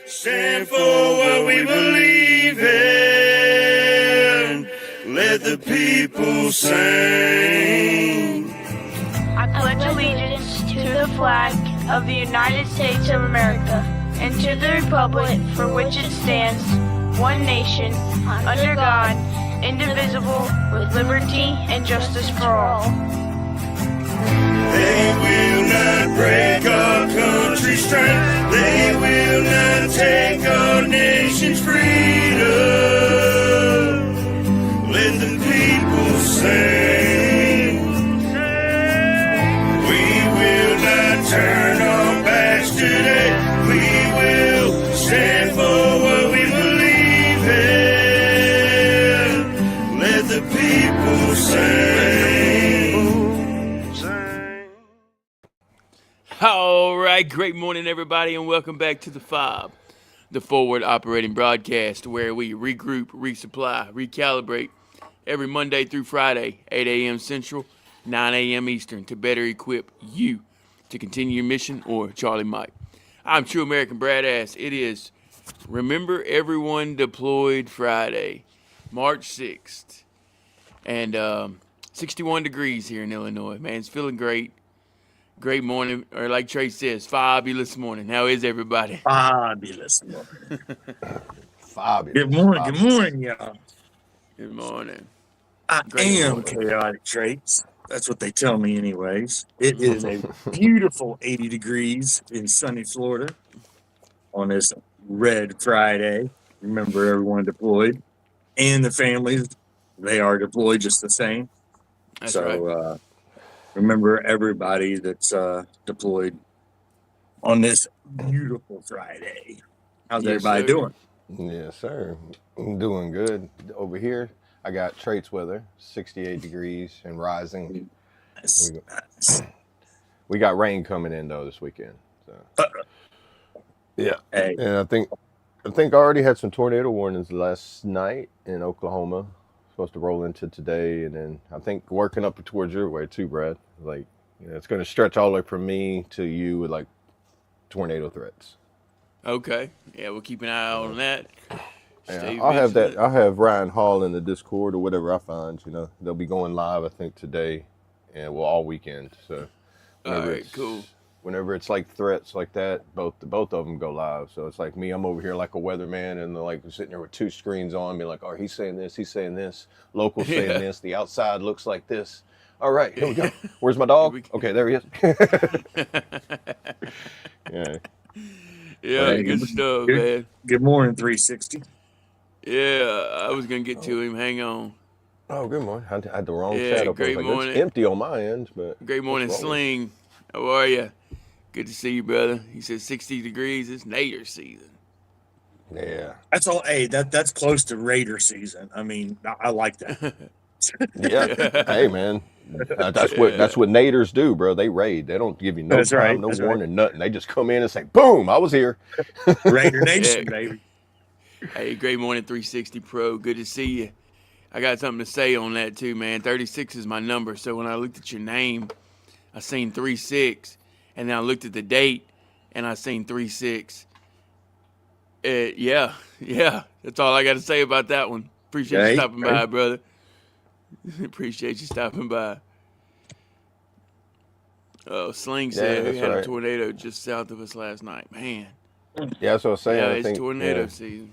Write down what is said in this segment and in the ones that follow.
Stand for what we believe in. Let the people sing. I pledge allegiance to the flag of the United States of America and to the republic for which it stands, one nation, under God, indivisible, with liberty and justice for all. They will not break our country's strength. They will not take our nation's freedom. Let the people sing. We will not turn our backs today. We will stand for what we believe in. Let the people sing. All right, great morning, everybody, and welcome back to the F.O.B, the forward operating broadcast, where we regroup, resupply, recalibrate every Monday through Friday, 8 a.m. Central, 9 a.m. Eastern, to better equip you to continue your mission, or Charlie Mike. I'm True American Bradass. It is Remember Everyone Deployed Friday, March 6th, and 61 degrees here in Illinois. Man, it's feeling great. Great morning, or like Trey says, fabulous morning. How is everybody? Fabulous morning. Fabulous. Good morning, good morning, y'all. Good morning. I am chaotic traits. That's what they tell me anyways. It is a beautiful 80 degrees in sunny Florida on this red Friday. Remember everyone deployed and the families, they are deployed just the same. That's so right. Remember everybody that's deployed on this beautiful Friday. How's everybody doing? Yes, sir. I'm doing good. Over here, I got traits weather, 68 degrees and rising. Nice. We got rain coming in, though, this weekend. So. Yeah. Hey. And I think I already had some tornado warnings last night in Oklahoma. Supposed to roll into today, and then I think working up towards your way too, Brad. Like, it's going to stretch all the way from me to you with like tornado threats. Okay. Yeah, we'll keep an eye out on that. Yeah, I'll have that. I'll have Ryan Hall in the Discord or whatever I find. They'll be going live, I think, today, and all weekend. So, all right, cool. Whenever it's like threats like that, both of them go live. So it's like me, I'm over here like a weatherman, and they're like sitting there with two screens on, be like, "Oh, he's saying this, local saying this, the outside looks like this." All right, here we go. Where's my dog? Okay, there he is. Yeah. Yeah, good stuff, man. Good morning, 360. Yeah, I was gonna get to him. Hang on. Oh, good morning. I had the wrong setup. Great morning. It's empty on my end, but great morning, Sling. How are you? Good to see you, brother. He said 60 degrees. It's Nader season. Yeah. That's all. Hey, that's close to Raider season. I mean, I like that. Yeah. Hey, man. That's what Naders do, bro. They raid. They don't give you no time, no warning, nothing. They just come in and say, "Boom! I was here." Raider Nation, baby. Hey, great morning, 360 Pro. Good to see you. I got something to say on that too, man. 36 is my number. So when I looked at your name, I seen 36, and then I looked at the date, and I seen 36. Yeah. That's all I got to say about that one. Appreciate you stopping by, brother. Appreciate you stopping by. Oh, Sling said we had a tornado just south of us last night. Man. Yeah, that's what I was saying. Yeah, I think, tornado season.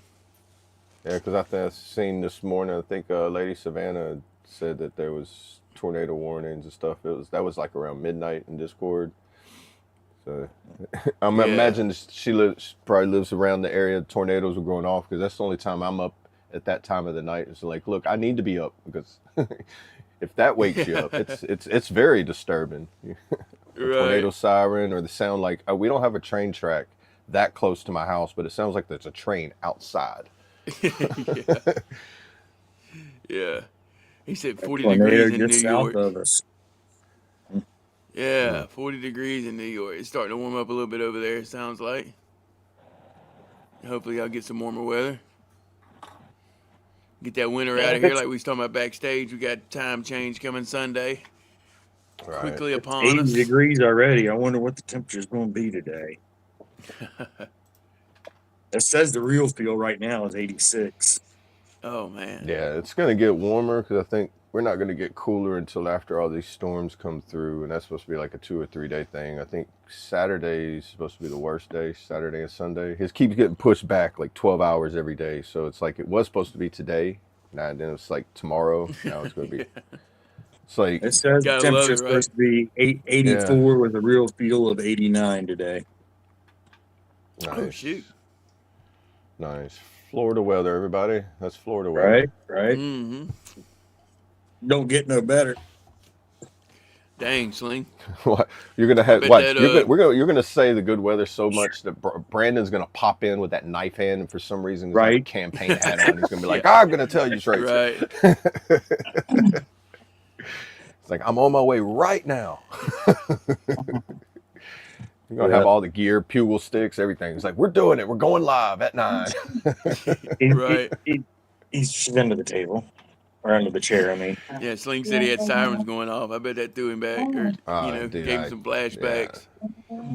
Yeah, because I think I seen this morning. I think Lady Savannah said that there was tornado warnings and stuff. That was like around midnight in Discord. So I'm imagining she probably lives around the area tornadoes were going off, because that's the only time I'm up at that time of the night. It's like, look, I need to be up, because if that wakes you up, it's very disturbing. Tornado siren or the sound, like we don't have a train track that close to my house, but it sounds like there's a train outside. Yeah. He said 40 degrees in New York. Of us. Yeah, 40 degrees in New York. It's starting to warm up a little bit over there, it sounds like. Hopefully I'll get some warmer weather. Get that winter out of here like we was talking about backstage. We got time change coming Sunday. Right. Quickly upon 80 us. degrees already. I wonder what the temperature is going to be today. It says the real feel right now is 86. Oh man. Yeah, it's gonna get warmer because I think we're not gonna get cooler until after all these storms come through, and that's supposed to be like a 2 or 3 day thing. I think Saturday is supposed to be the worst day. Saturday and Sunday. It keeps getting pushed back like 12 hours every day. So it's like it was supposed to be today. Now then it's like tomorrow. Now it's gonna be. It's like It says the Gotta love temperature's it, right? supposed to be 84 with a real feel of 89 today. nice. Oh shoot. Nice. Florida weather, everybody. That's Florida weather. Right. Mm-hmm. Don't get no better. Dang, Sling. What you're gonna have? bet What that, you're gonna say the good weather so much that Brandon's gonna pop in with that knife hand, and for some reason he's like a Right. campaign hat on. He's gonna be like, "I'm gonna tell you straight." Right. It's like I'm on my way right now. You're gonna have all the gear, bugle sticks, everything. It's like we're doing it. We're going live at 9. Right. She's under the table. Or under the chair, I mean. Yeah, Sling said he had sirens going off. I bet that threw him back, or Dude, gave him some flashbacks.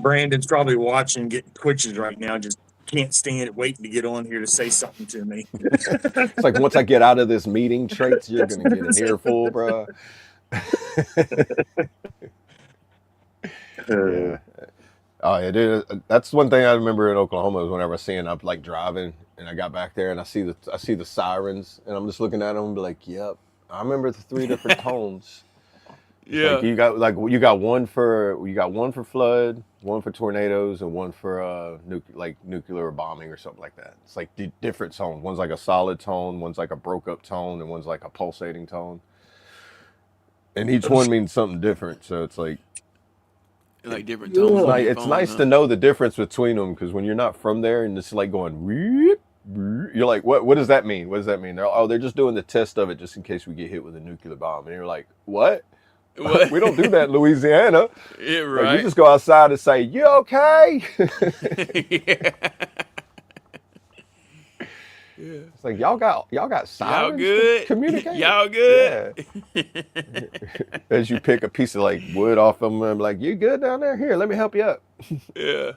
Brandon's probably watching, getting twitches right now. Just can't stand it, waiting to get on here to say something to me. It's like once I get out of this meeting, Traits, you're gonna get an earful, bro. Yeah. Oh yeah, dude. That's one thing I remember in Oklahoma is whenever I see it, I'm like driving and I got back there and I see the sirens and I'm just looking at them and be like, yep, I remember the 3 different tones. Yeah. Like you got one for flood, one for tornadoes, and one for nuclear bombing or something like that. It's like the different tones. One's like a solid tone, one's like a broke up tone, and one's like a pulsating tone. And each one means something different. So it's like different tones. it's nice to know the difference between them because when you're not from there and it's like going, whoop, whoop, you're like, what does that mean? What does that mean? They're just doing the test of it just in case we get hit with a nuclear bomb. And you're like, what? We don't do that in Louisiana. Yeah, right. Like, you just go outside and say, you okay? Yeah. Yeah. It's like y'all got sirens Y'all good? to communicate. Y'all good? Yeah. As you pick a piece of like wood off them, and like, you good down there? Here, let me help you up. Yeah.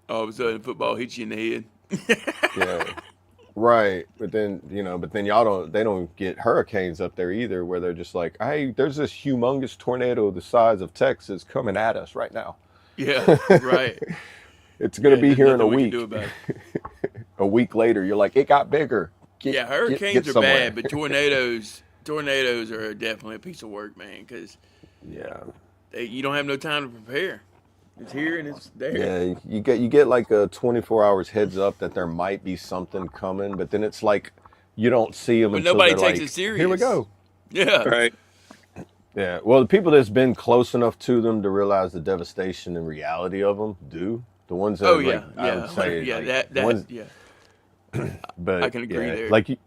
All of a sudden, football hits you in the head. Yeah. Right, but then they don't get hurricanes up there either, where they're just like, hey, there's this humongous tornado the size of Texas coming at us right now. Yeah, right. It's gonna be here in a week. Do about it. A week later, you're like, it got bigger. Hurricanes get are bad, but tornadoes are definitely a piece of work, man. Because you don't have no time to prepare. It's here and it's there. Yeah, you get like a 24 hours heads up that there might be something coming, but then it's like you don't see them until nobody they're takes like, it serious. Here we go. Yeah. Right. Yeah. Well, the people that's been close enough to them to realize the devastation and reality of them do. The ones that I would say, but I can agree there. Like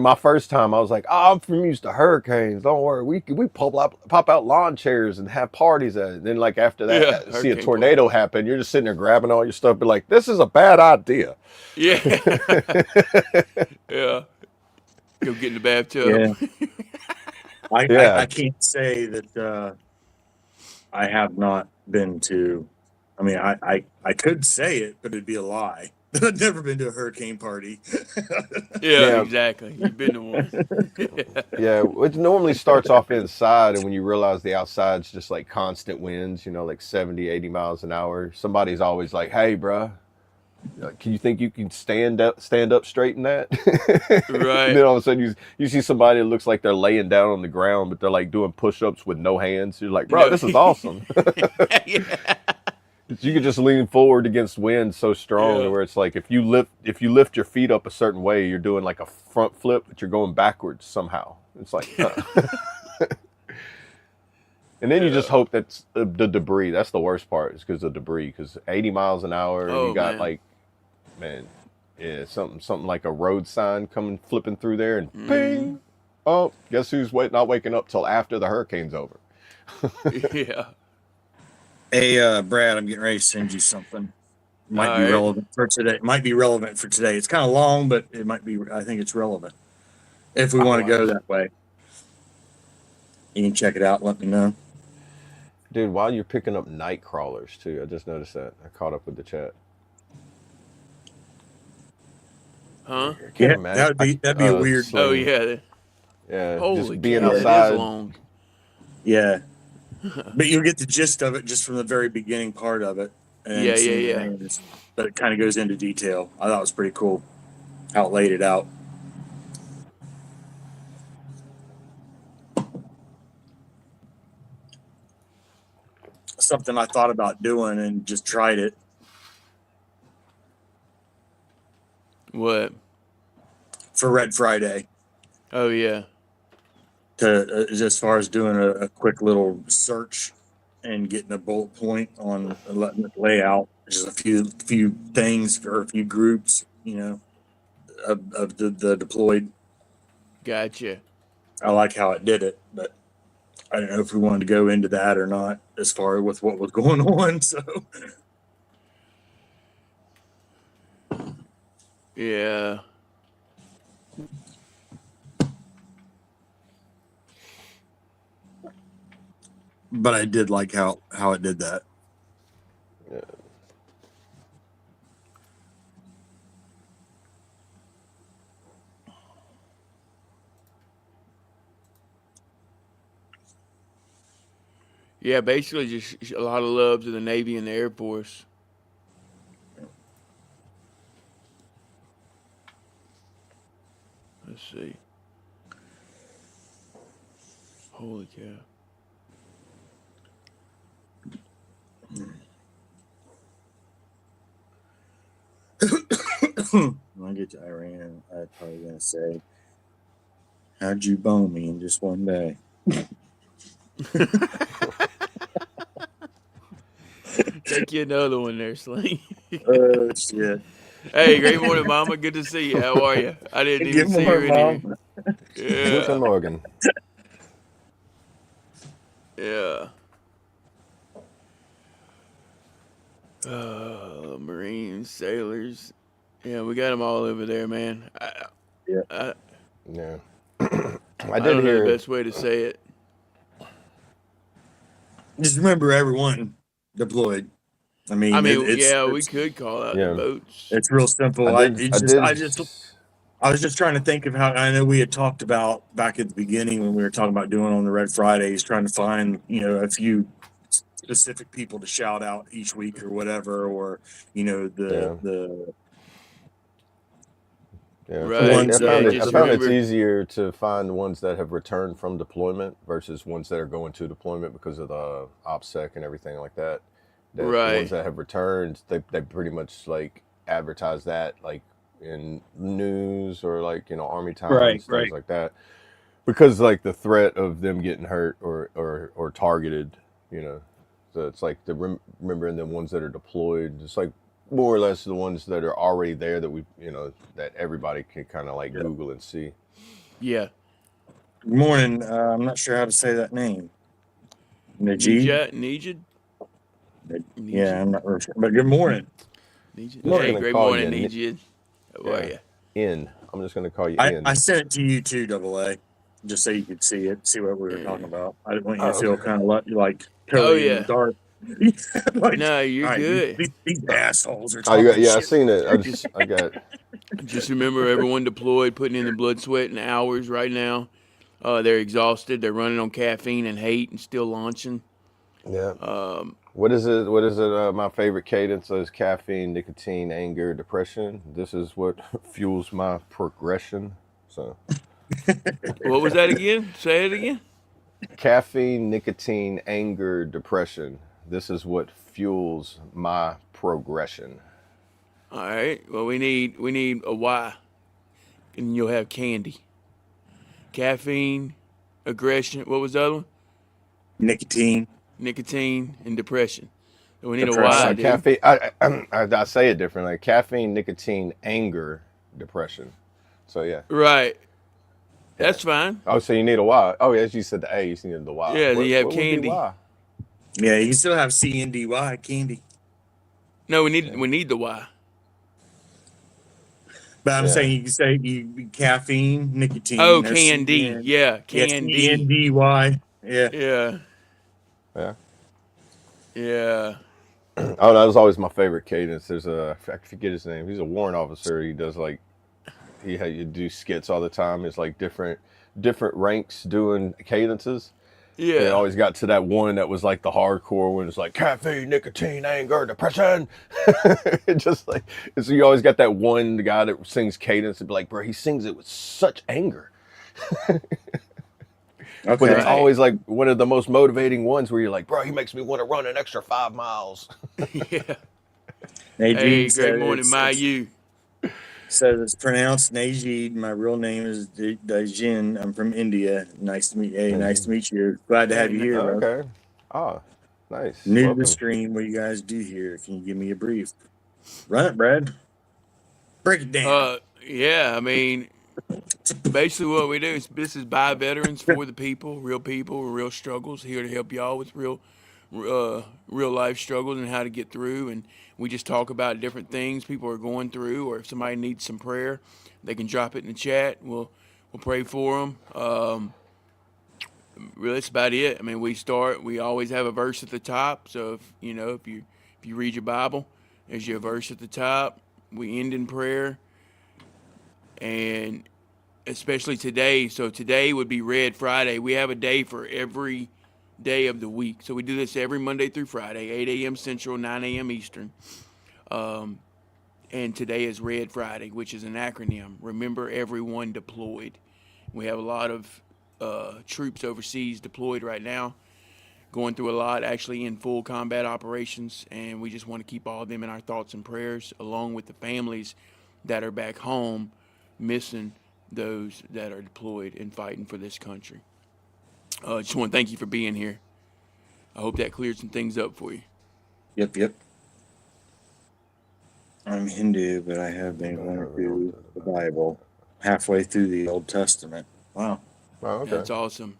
my first time, I was like, "Oh, I'm from used to hurricanes. Don't worry, we pop out lawn chairs and have parties at it." Then, like after that, see a tornado happen, you're just sitting there grabbing all your stuff, be like, "This is a bad idea." Yeah, yeah. Go get in the bathtub. Yeah. I can't say that I have not been to. I mean, I could say it, but it'd be a lie. I've never been to a hurricane party. Yeah, exactly. You've been to one. Yeah, it normally starts off inside, and when you realize the outside's just like constant winds, like 70, 80 miles an hour, somebody's always like, hey, bro, can you think you can stand up straight in that? Right. And then all of a sudden you see somebody that looks like they're laying down on the ground, but they're like doing push-ups with no hands. You're like, bro, this is awesome. Yeah. You can just lean forward against wind so strong where it's like if you lift your feet up a certain way, you're doing like a front flip, but you're going backwards somehow. It's like, and then you just hope that's the debris. That's the worst part, is because of the debris. Because 80 miles an hour, you got something like a road sign flipping through there, and ping. Oh, guess who's not waking up till after the hurricane's over? Yeah. Hey, Brad, I'm getting ready to send you something. Might be relevant for today. Might be relevant for today. It's kind of long, but it might be. I think it's relevant if we want to go that way. You can check it out. Let me know, dude. While you're picking up night crawlers too, I just noticed that. I caught up with the chat. Huh? I can't Yeah, imagine. that'd be a weird. Oh Sling. yeah. Yeah, Holy just being cow, that is outside. long. Yeah, but you'll get the gist of it just from the very beginning part of it, and then Yeah, seeing the yeah. names. But it kind of goes into detail. I thought it was pretty cool how it laid it out. Something I thought about doing and just tried it What? for Red Friday. Oh yeah. To as far as doing a quick little search and getting a bullet point on letting it lay out just a few things or a few groups, of the deployed. Gotcha. I like how it did it, but I don't know if we wanted to go into that or not as far with what was going on. So Yeah. but I did like how it did that. Yeah. Yeah, basically just a lot of love to the Navy and the Air Force. Let's see. Holy cow. When I get to Iran, I'm probably gonna say, "How'd you bone me in just one day?" Take you another one there, Sling. Oh shit! Hey, great morning, Mama. Good to see you. How are you? I didn't even Give see more, her in here. mom. Guten Yeah. Morgen. Yeah. Marines, sailors. Yeah, we got them all over there, man. Yeah. I, Yeah. I did don't know the hear. best way to say it. Just remember everyone deployed. I I mean, mean, yeah, we could call out the Yeah. boats. it's real simple. I did. I was just trying to think of how I know we had talked about back at the beginning when we were talking about doing on the Red Fridays, trying to find a few specific people to shout out each week or whatever, or Yeah. the Yeah, for me, Right. ones I that Yeah, found it. I just found it's remember. easier to find ones that have returned from deployment versus ones that are going to deployment because of the OPSEC and everything like that. That the ones Right. that have returned, they pretty much like advertise that like in news or like Army Times, things right. like that, because like the threat of them getting hurt or targeted, you know. So it's like remembering the ones that are deployed. It's like more or less the ones that are already there that that everybody can kind of like Yeah. Google and see. Yeah. Good morning. I'm not sure how to say that name. Najib. Nijid? Yeah, Nijid? I'm not really sure, but good morning. Nijid? Just Hey, Morning. gonna great call morning, you, Nijid. How are yeah, you? I'm just gonna call you I in. sent it to you too, Double A, just so you could see it, see what we were talking Yeah. about. I didn't want you to Oh, feel okay. kind of like Oh, totally in the yeah. dark. Like, No, all you're right, good. these assholes are Oh, you got, talking yeah, I shit. seen it. Just I got, just remember everyone deployed, putting in the blood, sweat, and hours right now. They're exhausted. They're running on caffeine and hate and still launching. yeah. Um, What is it? What is it? My favorite cadence is caffeine, nicotine, anger, depression. This is what fuels my progression. So, what was that again? Say it again. caffeine, nicotine, anger, depression. This is what fuels my progression. All right. Well, we need a Y, and you'll have candy, caffeine, aggression. What was the other one? Nicotine, Nicotine and depression. So we need a Y, depression. dude. Caffeine. I say it different. Like caffeine, nicotine, anger, depression. So yeah, Right. yeah. That's fine. Oh, so you need a Y. Oh, as you said the A, you need the Y. Yeah. Then you have What would be candy. Y? Yeah, you can still have CNDY candy, No, we Yeah. need the Y. but I'm Yeah. saying you can say caffeine, Oh, nicotine. There's candy. CN, Yeah, yeah, candy. CNDY. Yeah, Yeah. Yeah. Yeah. Oh, that was always my favorite cadence. There's I forget his name. He's a warrant officer. He does like he had you do skits all the time. It's like different ranks doing cadences. And it Yeah. always got to that one that was like the hardcore one. It's like caffeine, nicotine, anger, depression. Just like, and so you always got that one guy that sings cadence and be like, bro, he sings it with such anger. But Okay. it's always like one of the most motivating ones where you're like, bro, he makes me want to run an extra 5 miles. Yeah. Nadine Hey, said great morning, Mayu. says it's pronounced Najid. My real name is Dajin. I'm from India. Nice to meet you. Hey, nice to meet you. Glad to have you here, bro. Okay. Ah, nice. New to Welcome. the stream. What you guys do here? Can you give me a brief? Run it, Brad. Break it down. Yeah, I mean, basically what we do is this is by veterans for the people, real struggles, here to help y'all with real life struggles and how to get through. And we just talk about different things people are going through, or if somebody needs some prayer, they can drop it in the chat. We'll pray for them. Really, that's about it. I mean, we always have a verse at the top. So if you read your Bible, there's your verse at the top. We end in prayer, and especially today. So today would be Red Friday. We have a day for every day of the week. So we do this every Monday through Friday, 8 a.m. Central, 9 a.m. Eastern. And today is Red Friday, which is an acronym. Remember everyone deployed. We have a lot of troops overseas deployed right now, going through a lot, actually in full combat operations. And we just want to keep all of them in our thoughts and prayers, along with the families that are back home missing those that are deployed and fighting for this country. Just want to thank you for being here. I hope that cleared some things up for you. Yep. I'm Hindu, but I have been going through the Bible halfway through the Old Testament. Wow. Oh, okay. That's awesome.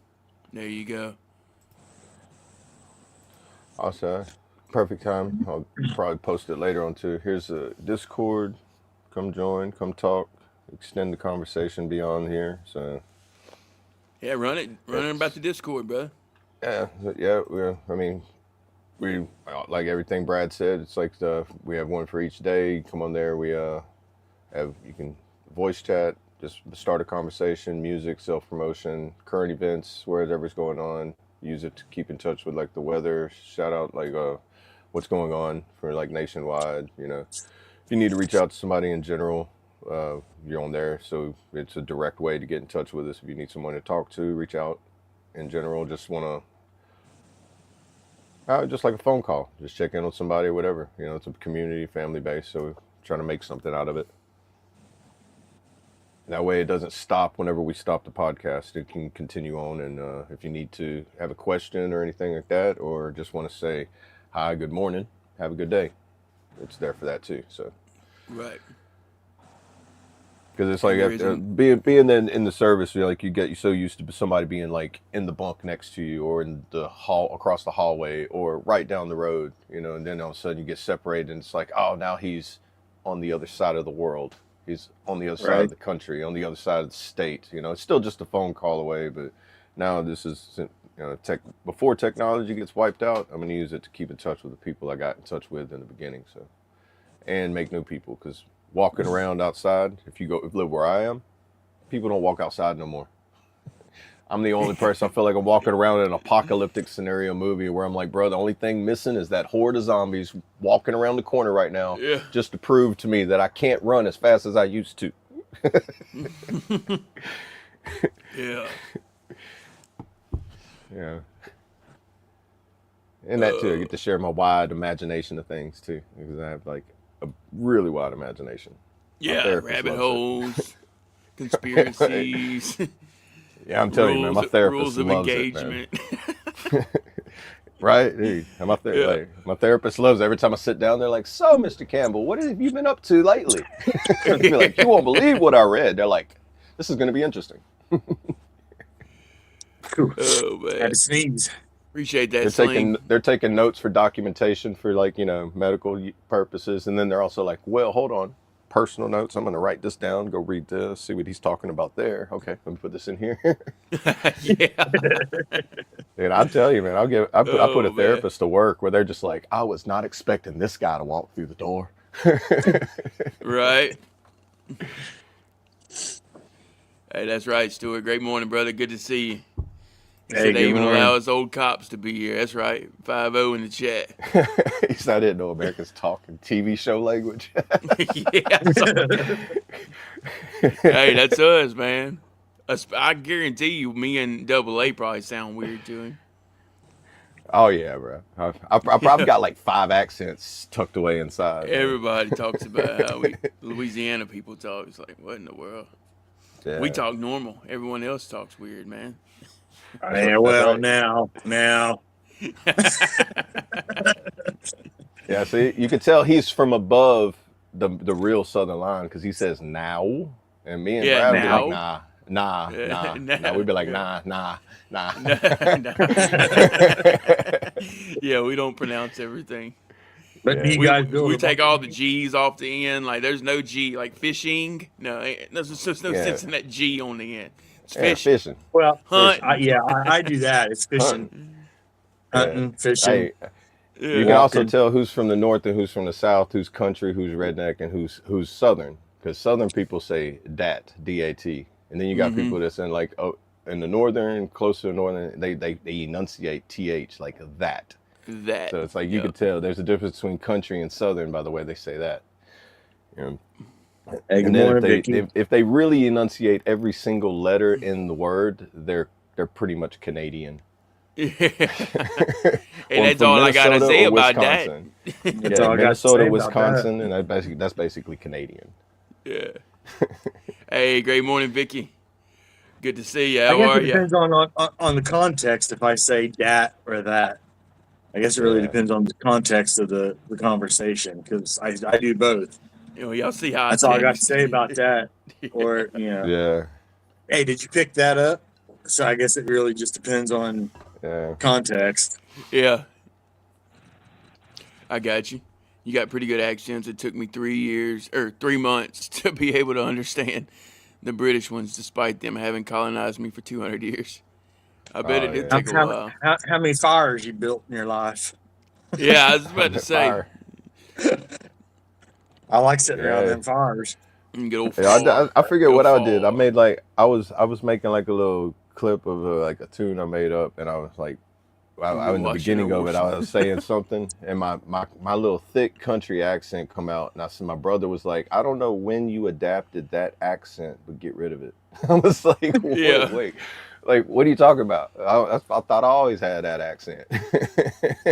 There you go. Also, perfect time. I'll probably post it later on too. Here's a Discord. Come join, come talk, extend the conversation beyond here. So Yeah, run it about the Discord, bro. yeah. I mean, we like everything Brad said. It's like we have one for each day. Come on there. We you can voice chat, just start a conversation, music, self promotion, current events, whatever's going on. Use it to keep in touch with like the weather. Shout out like what's going on for like nationwide. If you need to reach out to somebody in general, you're on there. So it's a direct way to get in touch with us. If you need someone to talk to, reach out. In general, just want to just like a phone call, just check in on somebody or whatever. It's a community, family base, so we're trying to make something out of it. That way it doesn't stop whenever we stop the podcast. It can continue on, and if you need to have a question or anything like that, or just want to say hi, good morning, have a good day, it's there for that too. So Right. because it's like being in the service, you get so used to somebody being like in the bunk next to you, or in the hall across the hallway, or right down the road, and then all of a sudden you get separated, and it's like, oh, now he's on the other side of the world. He's on the other side of the country, on the other side of the state. It's still just a phone call away, but now this is, before technology gets wiped out, I'm going to use it to keep in touch with the people I got in touch with in the beginning. So, and make new people, because walking around outside, if you live where I am, people don't walk outside no more. I'm the only person. I feel like I'm walking around in an apocalyptic scenario movie where I'm like, bro, the only thing missing is that horde of zombies walking around the corner right now, just to prove to me that I can't run as fast as I used to. Yeah. Yeah. And that too, I get to share my wide imagination of things too, because I have like a really wide imagination. Yeah, rabbit holes, conspiracies. Yeah, I'm telling you, man, my therapist rules of loves engagement. It, man. Right? Dude, my therapist loves it. Every time I sit down, they're like, so, Mr. Campbell, what have you been up to lately? I'd be like, you won't believe what I read. They're like, this is going to be interesting. Oh, man. Had to sneeze. Appreciate that. They're taking notes for documentation for like, medical purposes. And then they're also like, well, hold on. Personal notes. I'm going to write this down, go read this, see what he's talking about there. Okay, let me put this in here. Yeah. And I tell you, man, I put a therapist to work where they're just like, I was not expecting this guy to walk through the door. Right. Hey, that's right, Stuart. Great morning, brother. Good to see you. He Hey, said they good even morning. allow us old cops to be here. That's right. 5-0 in the chat. He said, I didn't know Americans talking TV show language. Yeah. Hey, that's us, man. I guarantee you, me and Double A probably sound weird to him. Oh yeah, bro. I probably got like 5 accents tucked away inside. Man. Everybody talks about how Louisiana people talk. It's like, what in the world? Yeah. We talk normal. Everyone else talks weird, man. Yeah, well, right. now. Yeah, see, you can tell he's from above the real Southern line because he says now, and me and Yeah, Brad be like now. nah. We'd be like nah. Yeah, we don't pronounce everything. But Yeah. do you We, guys build we a take bunker? all the G's off the end. Like, there's no G. Like, fishing. No, there's no Yeah. sense in that G on the end. It's Yeah, fishing. fishing, Well, Hunt. I do that. It's fishing, hunting, fishing. Hey, Yeah. you can also Walking. tell who's from the north and who's from the south, who's country, who's redneck, and who's southern. Because southern people say dat, D-A-T, and then you got people that's in like in the northern, closer to northern, they enunciate th like that. That. So it's like you can tell there's a difference between country and southern by the way they say that. You know? Hey, good And then morning, Vicky. if they really enunciate every single letter in the word, they're pretty much Canadian. Yeah. Or And that's from all I got to Minnesota say or about that. Wisconsin. That's Yeah, all I got to Minnesota, say about Wisconsin, and that's basically Canadian. Yeah. Hey, great morning, Vicky. Good to see you. I How guess are it you? depends on the context if I say dat or that. I guess it really Yeah. depends on the context of the conversation because I do both. You know, y'all see how That's all I got to text. say about that. Or, Yeah, hey, did you pick that up? So I guess it really just depends on yeah. context. Yeah. I got you. You got pretty good accents. It took me 3 months to be able to understand the British ones, despite them having colonized me for 200 years. I bet Oh, it did yeah. take a while. How many fires you built in your life? Yeah, I was about to say. Fire. I like sitting around Yeah. them fires. Good old Yeah, fall. I forget Go what I did. I fall. made like I was making like a little clip of like a tune I made up, and I was like, I in the Washing beginning or of it, I was saying something, and my little thick country accent come out, and I said, my brother was like, I don't know when you adapted that accent, but get rid of it. I was like, Yeah. wait, like what are you talking about? I thought I always had that accent.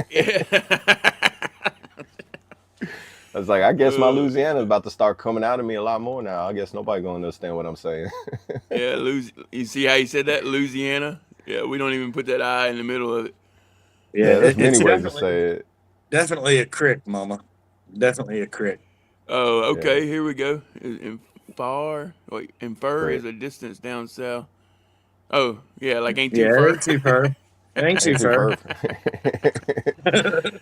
Yeah. I was like, I guess my Louisiana is about to start coming out of me a lot more now. I guess nobody gonna understand what I'm saying. Yeah, you see how you said that? Louisiana? Yeah, we don't even put that I in the middle of it. Yeah, there's many it's ways to say it. definitely a crick, Mama. Definitely a crick. Oh, okay, here we go. Infer Right. is a distance down south. Oh, yeah, like ain't Yeah, too far. it ain't too far. It ain't too Ain't too far. perfect.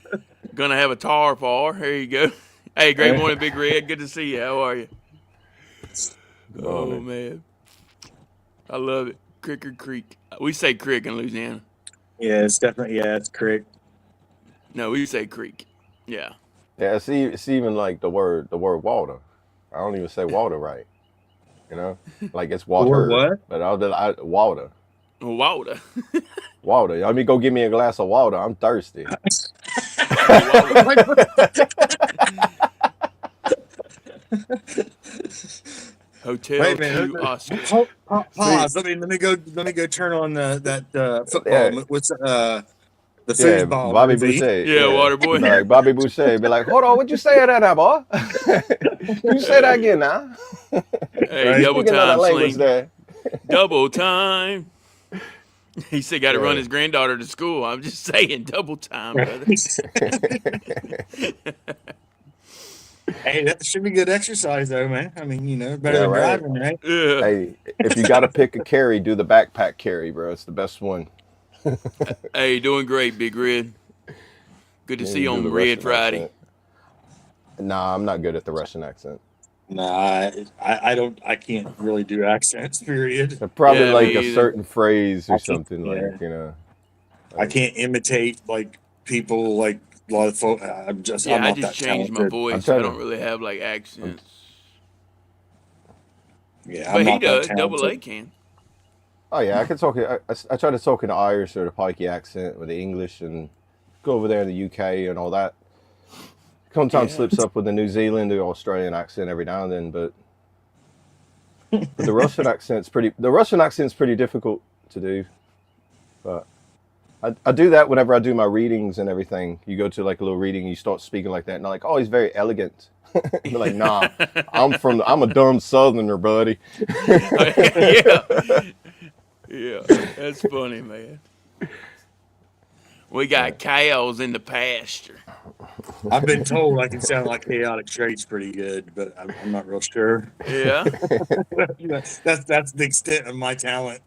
Gonna have a tar far. Here you go. Hey, great morning, Big Red. Good to see you. How are you? Oh, man. I love it. Crick or creek. We say crick in Louisiana. Yeah, it's definitely it's crick. No, we say creek. Yeah. Yeah, it's even like the word water. I don't even say water right. You know, like it's water. word what? But water. Water. Water. Let me go get me a glass of water. I'm thirsty. Hotel Wait a minute. to Oscar. Pause. Let me go turn on that football. Yeah. What's the Yeah, foosball Bobby movie? Boucher. Yeah, water boy. Be like Bobby Boucher. Be like, hold on, what you say that now, boy? You say that again now. Hey, Right. double Speaking of the time, language Sling. there. Double time. He said got to run Yeah. his granddaughter to school. I'm just saying, double time, brother. Hey, that should be good exercise, though, man. I mean, better Yeah, than right. driving, right? Yeah. Hey, if you got to pick a carry, do the backpack carry, bro. It's the best one. Hey, doing great, Big Red. Good to Then see you do the on Red Russian Friday. accent. Nah, I'm not good at the Russian accent. Nah, I don't. I can't really do accents. Period. Probably Yeah, like me a either. certain phrase I or can't- something yeah. like, I can't imitate like people like a lot of folk. I'm Yeah, I not just that changed my talented. voice. trying I don't to- really have like accents. Yeah, But I'm he not that does. Double A talented. can. Oh yeah, I can talk. I try to talk in the Irish or the Pikey accent or the English, and go over there in the UK and all that. Sometimes Yeah. slips up with the New Zealand or Australian accent every now and then, but the Russian accent's pretty difficult to do. But I do that whenever I do my readings and everything. You go to like a little reading, you start speaking like that, and I'm like, oh, he's very elegant. Be like, nah, I'm a dumb Southerner, buddy. Yeah. Yeah. That's funny, man. We got cows in the pasture. I've been told I can sound like Chaotic Traits pretty good, but I'm not real sure. Yeah. That's the extent of my talent.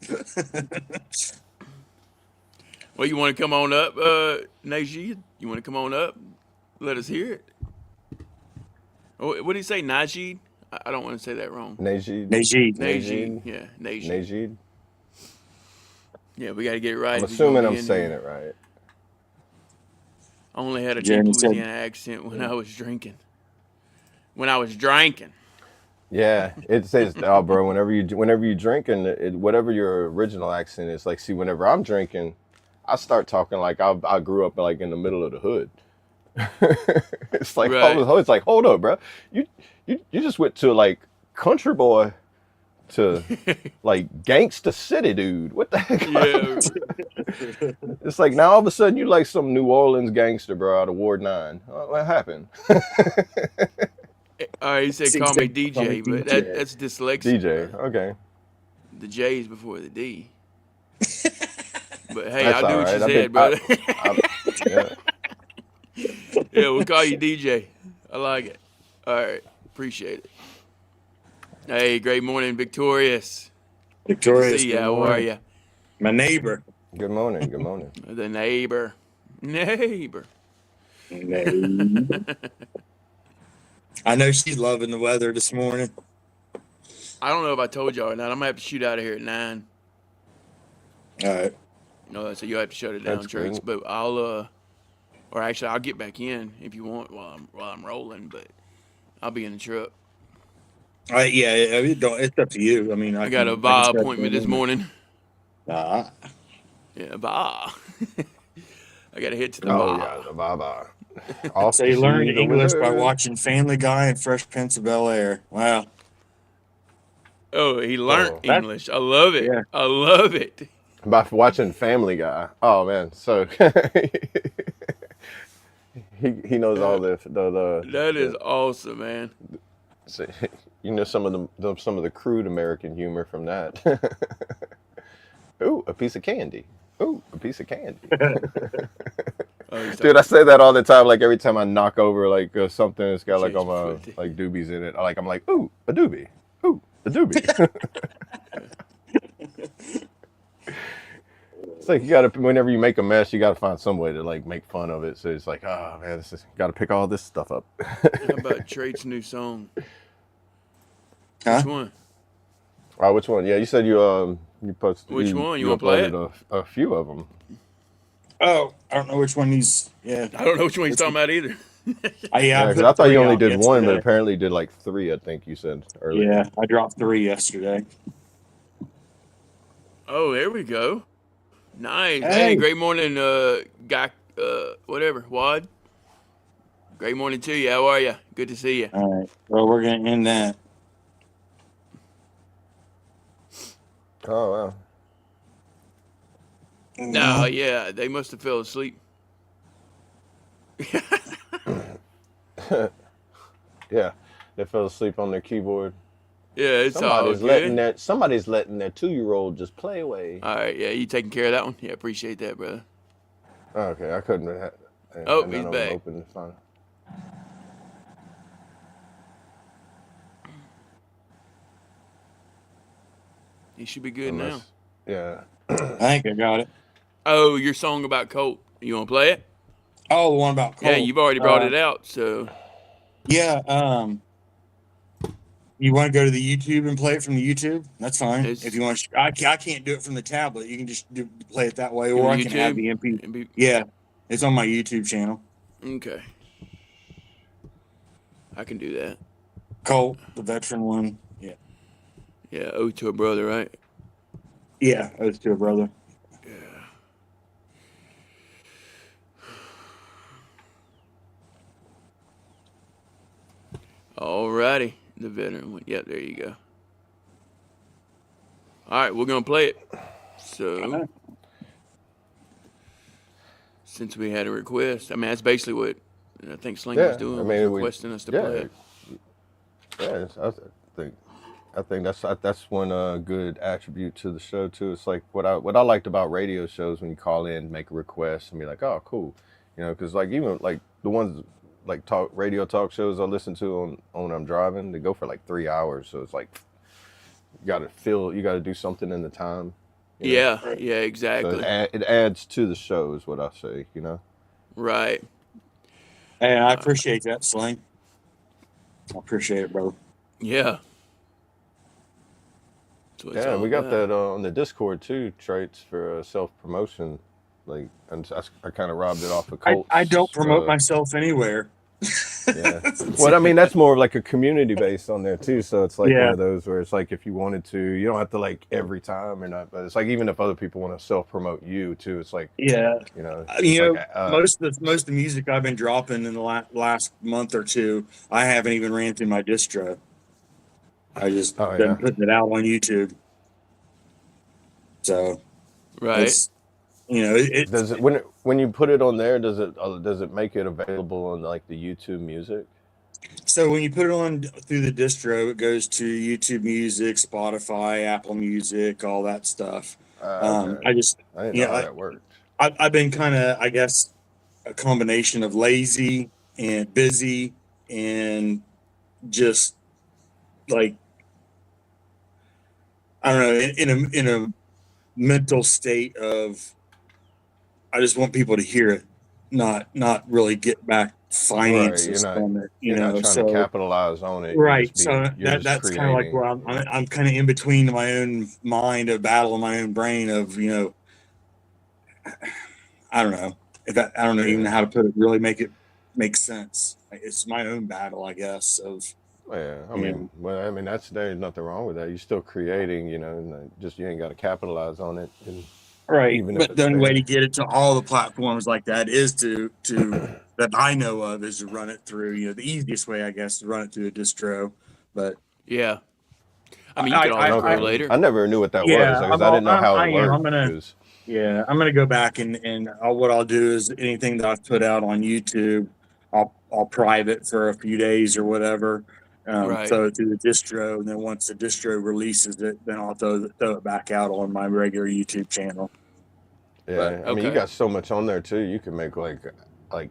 Well, you want to come on up, Najee? You want to come on up? Let us hear it. Oh, what did he say, Najee? I don't want to say that wrong. Najid. Najee. Najee. Yeah, Najee. Najid. Yeah, we got to get it right. I'm if he's gonna assuming be I'm in saying here. it right. I only had a deep Jeremy said- Louisiana accent when I was drinking. When I was drinking. Yeah, it says, oh, bro. Whenever you drink, and whatever your original accent is, like, see, whenever I'm drinking, I start talking like I grew up like in the middle of the hood. It's like Right. it's like, hold up, bro. You just went to like country boy to like gangsta city dude. What the heck? Yeah. It's like now all of a sudden you like some New Orleans gangster, bro, out of Ward 9. What happened? All right, he said call me DJ, but that's dyslexic. DJ. bro. Okay. The J is before the D. But hey, That's I'll do all what you right. said, brother. Yeah. Yeah, we'll call you DJ. I like it. All right, appreciate it. Hey, great morning, Victorious. Victorious. See good ya. How are morning. you? My neighbor. Good morning. Good morning. The neighbor. Neighbor. I know she's loving the weather this morning. I don't know if I told y'all or not. I'm gonna have to shoot out of here at 9. All right. No, so you'll have to shut it down, That's Trace. good. But I'll or actually I'll get back in if you want while I'm rolling. But I'll be in the truck. Yeah, it's up to you. I mean, I got a VA appointment this morning. Nah. Yeah, VA. I got to hit to the Oh VA. yeah, the baba. Off So you to learned see the English by wizard. watching Family Guy and Fresh Prince of Bel-Air. Wow. Oh, he learned Oh. English. I love it. Yeah. I love it. By watching Family Guy. Oh man, so he knows all the That is awesome, man. so, you know some of the crude American humor from that. Ooh, a piece of candy. Ooh, a piece of candy. Oh, he's Dude, I say that all the time. Like every time I knock over like something that's got like Change all my the foot. like doobies in it. I'm like, ooh, a doobie. Ooh, a doobie. It's like you gotta, whenever you make a mess, you gotta find some way to like make fun of it. So it's like, oh man, this is gotta pick all this stuff up. How about Trait's new song? Huh? Which one? Which one? Yeah, you said you posted. Which one? You wanna play it? uploaded a few of them. Oh, I don't know which one he's. Yeah. I don't know which one he's talking about either. Yeah, because I thought you only did one, but apparently you did like 3. I think you said earlier. Yeah, I dropped 3 yesterday. Oh, there we go. Nice. Hey. Hey, great morning, guy. Whatever, Wad. Great morning to you. How are you? Good to see you. All right. Well, we're gonna end that. Oh wow. No, yeah, they must have fell asleep. Yeah, they fell asleep on their keyboard. Yeah, it's all good. Somebody's letting their 2-year-old just play away. All right, yeah, you taking care of that one? Yeah, appreciate that, brother. Okay, I couldn't have. Oh, he's back. Open, fine. He should be good now. Yeah. I think I got it. Oh, your song about Colt. You want to play it? Oh, the one about Cole. Yeah, you've already brought it out, so. Yeah. You want to go to the YouTube and play it from the YouTube? That's fine. If you want, I can't do it from the tablet. You can just play it that way, or I can have the MP. Yeah, it's on my YouTube channel. Okay. I can do that. Colt, the veteran one. Yeah. Yeah, ode to a brother, right? Yeah, ode to a brother. Alrighty, the veteran one. Yep, there you go. All right, we're gonna play it. So, since we had a request, I mean that's basically what I think Sling was Yeah, doing, I was mean, requesting us to play it. yeah. I think that's one good attribute to the show too. It's like what I liked about radio shows when you call in, make a request, and be like, oh, cool, you know, because like even like the ones like radio talk shows I listen to on when I'm driving, they go for like 3 hours, so it's like you got to do something in the time. You know? Yeah, Right. yeah, So exactly. it adds to the show, is what I say. You know. Right. Hey, I appreciate that, Sling. I appreciate it, bro. Yeah. That's what it's Yeah, all we got about. that on the Discord too. Traits for self promotion. Like I kind of robbed it off of Colts. I don't promote myself anywhere. Yeah. Well, I mean, that's more of like a community based on there too. So it's like one Yeah. of those where it's like if you wanted to, you don't have to like every time or not. But it's like even if other people want to self promote you too, it's like Yeah. you know, You it's know, like most of the music I've been dropping in the last month or two, I haven't even ran through my distro. I just oh been yeah, putting it out on YouTube. So Right. it's it's does it when you put it on there, does it make it available on like the YouTube Music? so when you put it on through the distro, it goes to YouTube Music, Spotify, Apple Music, all that stuff. Okay, I just I didn't you know know how that worked. I've been kind of, I guess, a combination of lazy and busy and just like I don't know, in a mental state of I just want people to hear it, not really get back Right, finances from it, you're not trying to So capitalize on it. right, so You're just that's kind of like creating. where I'm kind of in between my own mind, of battle in my own brain of I don't know I don't know even Yeah. how to put it, really make it make sense. It's my own battle, I guess. Of Yeah, you I mean, there's nothing wrong with that. You're still creating, and just you ain't got to capitalize on it, and right, even if but the it's only way there. to get it to all the platforms like that is to that I know of is to run it through. The easiest way, I guess, to run it through a distro. But Yeah. I mean, you could always go Okay, later. I never knew what that was yeah, because I didn't know how I it am. worked. Because I'm gonna go back and what I'll do is anything that I've put out on YouTube, I'll private for a few days or whatever. Right. Throw it through the distro, and then once the distro releases it, then I'll throw it back out on my regular YouTube channel. But yeah, I mean, you Okay. got so much on there too. You can make like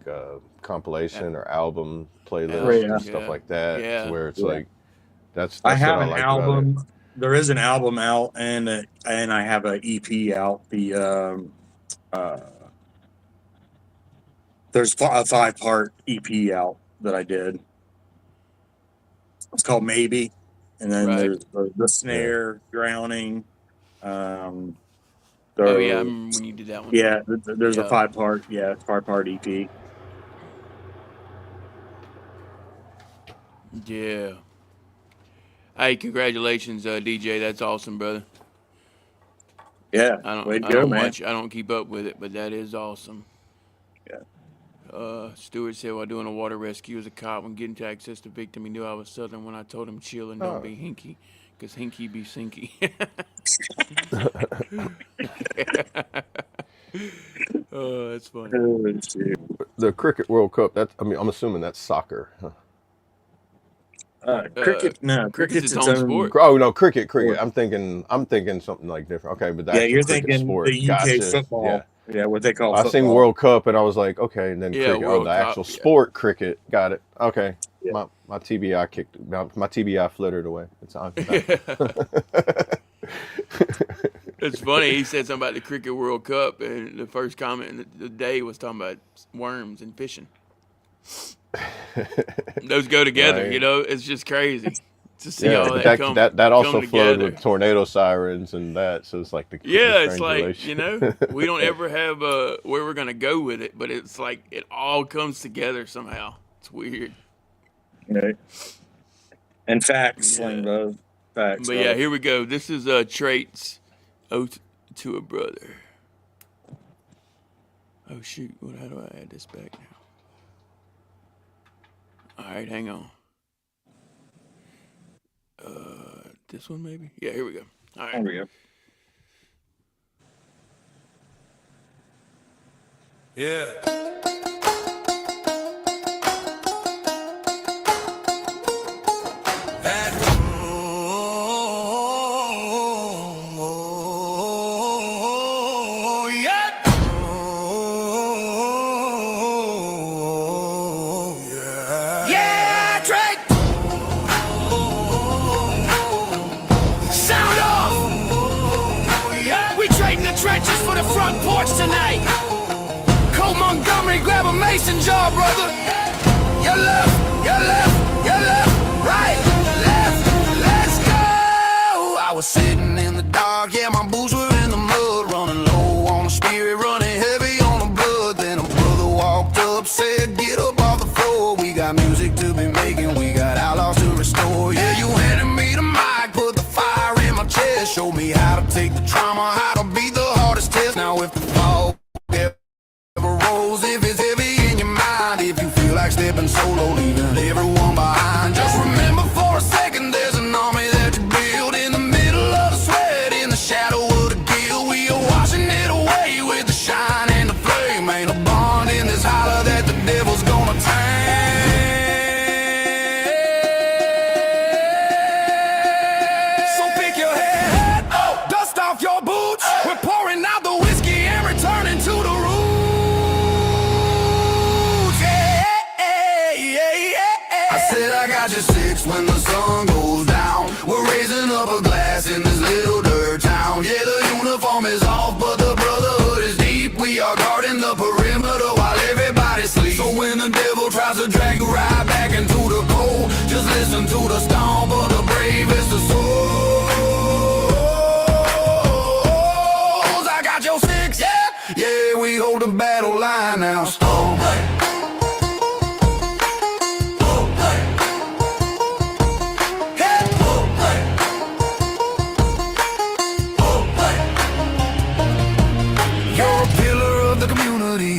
a compilation or album playlist Album. and yeah, stuff Yeah. like that, to Yeah. where it's yeah. like that's I what have I an liked about it. album. There is an album out, and I have an EP out. Uh, there's a 5-part EP out that I did. It's called Maybe, and then Right. there's the snare, drowning. Oh yeah, I There, remember when you did that one. there's a Yeah. 5-part, 5-part EP. Yeah. Hey, congratulations, DJ. That's awesome, brother. Yeah, I way don't to I go, don't man. watch I don't keep up with it, but that is awesome. Yeah. Stewart said while doing a water rescue as a cop, when getting to access the victim, he knew I was Southern when I told him chill and don't Oh. be hinky, because hinky be sinky. Oh, that's funny. Oh, shit. The Cricket World Cup. I'm assuming that's soccer. Huh? Cricket, no, Cricket's cricket's its its own own. sport. Oh no, cricket. Sport. I'm thinking something like different. Okay, but the Yeah, actual you're cricket thinking sport. the UK Gotcha. football. Yeah. Yeah, what they call I seen football. World Cup and I was like, okay, and then Yeah, cricket. Oh, World the actual Cup. Yeah. sport cricket. Got it. Okay. Yeah. My TBI kicked. My TBI fluttered away. It's on. It's funny. He said something about the Cricket World Cup, and the first comment in the day was talking about worms and fishing. Those go together, Right. It's just crazy to see Yeah, all but that come that also come flowed together. with tornado sirens and that. So it's like the Yeah, it's like, strangulation. we don't ever have where we're gonna go with it, but it's like it all comes together somehow. It's weird. You know. In fact, Sling, bro, Facts, But yeah, dog. here we go. This is Traits Oath to a Brother. Oh shoot, how do I add this back now? Alright, hang on. This one maybe? Yeah, here we go. There Alright. we go. Yeah. At home, yeah. Yeah, Drake. Sound off. Yeah. We trading the trenches for the front porch tonight. Colt Montgomery, grab a mason jar, brother. Your left, your left, your left, right, left, let's go. I was sitting in the dark, yeah, my boots were in the mud, running low on the spirit, running heavy on the blood. Then a brother walked up, said, get up off the floor. We got music to be making, we got outlaws to restore. Yeah, you handed me the mic, put the fire in my chest, showed me how to take the trauma, how to beat the hardest test. Now if the fall ever rolls, if it's heavy in your mind, if you feel like stepping solo, leaving everyone behind, just remember for a second there's an army that you build in the middle of the sweat, in the shadow of the guild. We are washing it away with the shine and the flame. Ain't a bond in this holler that the devil's gonna tame. So pick your head, dust off your boots. We're pouring out the whiskey and returning to the roots. I said I got you six when the sun goes down. We're raising up a glass in this little dirt town. Yeah, the uniform is off, but the brotherhood is deep. We are guarding the perimeter while everybody sleeps. So when the devil tries to drag you right back into the cold, just listen to the stomp of the bravest of souls. I got your six, yeah, we hold the battle line now. Stone.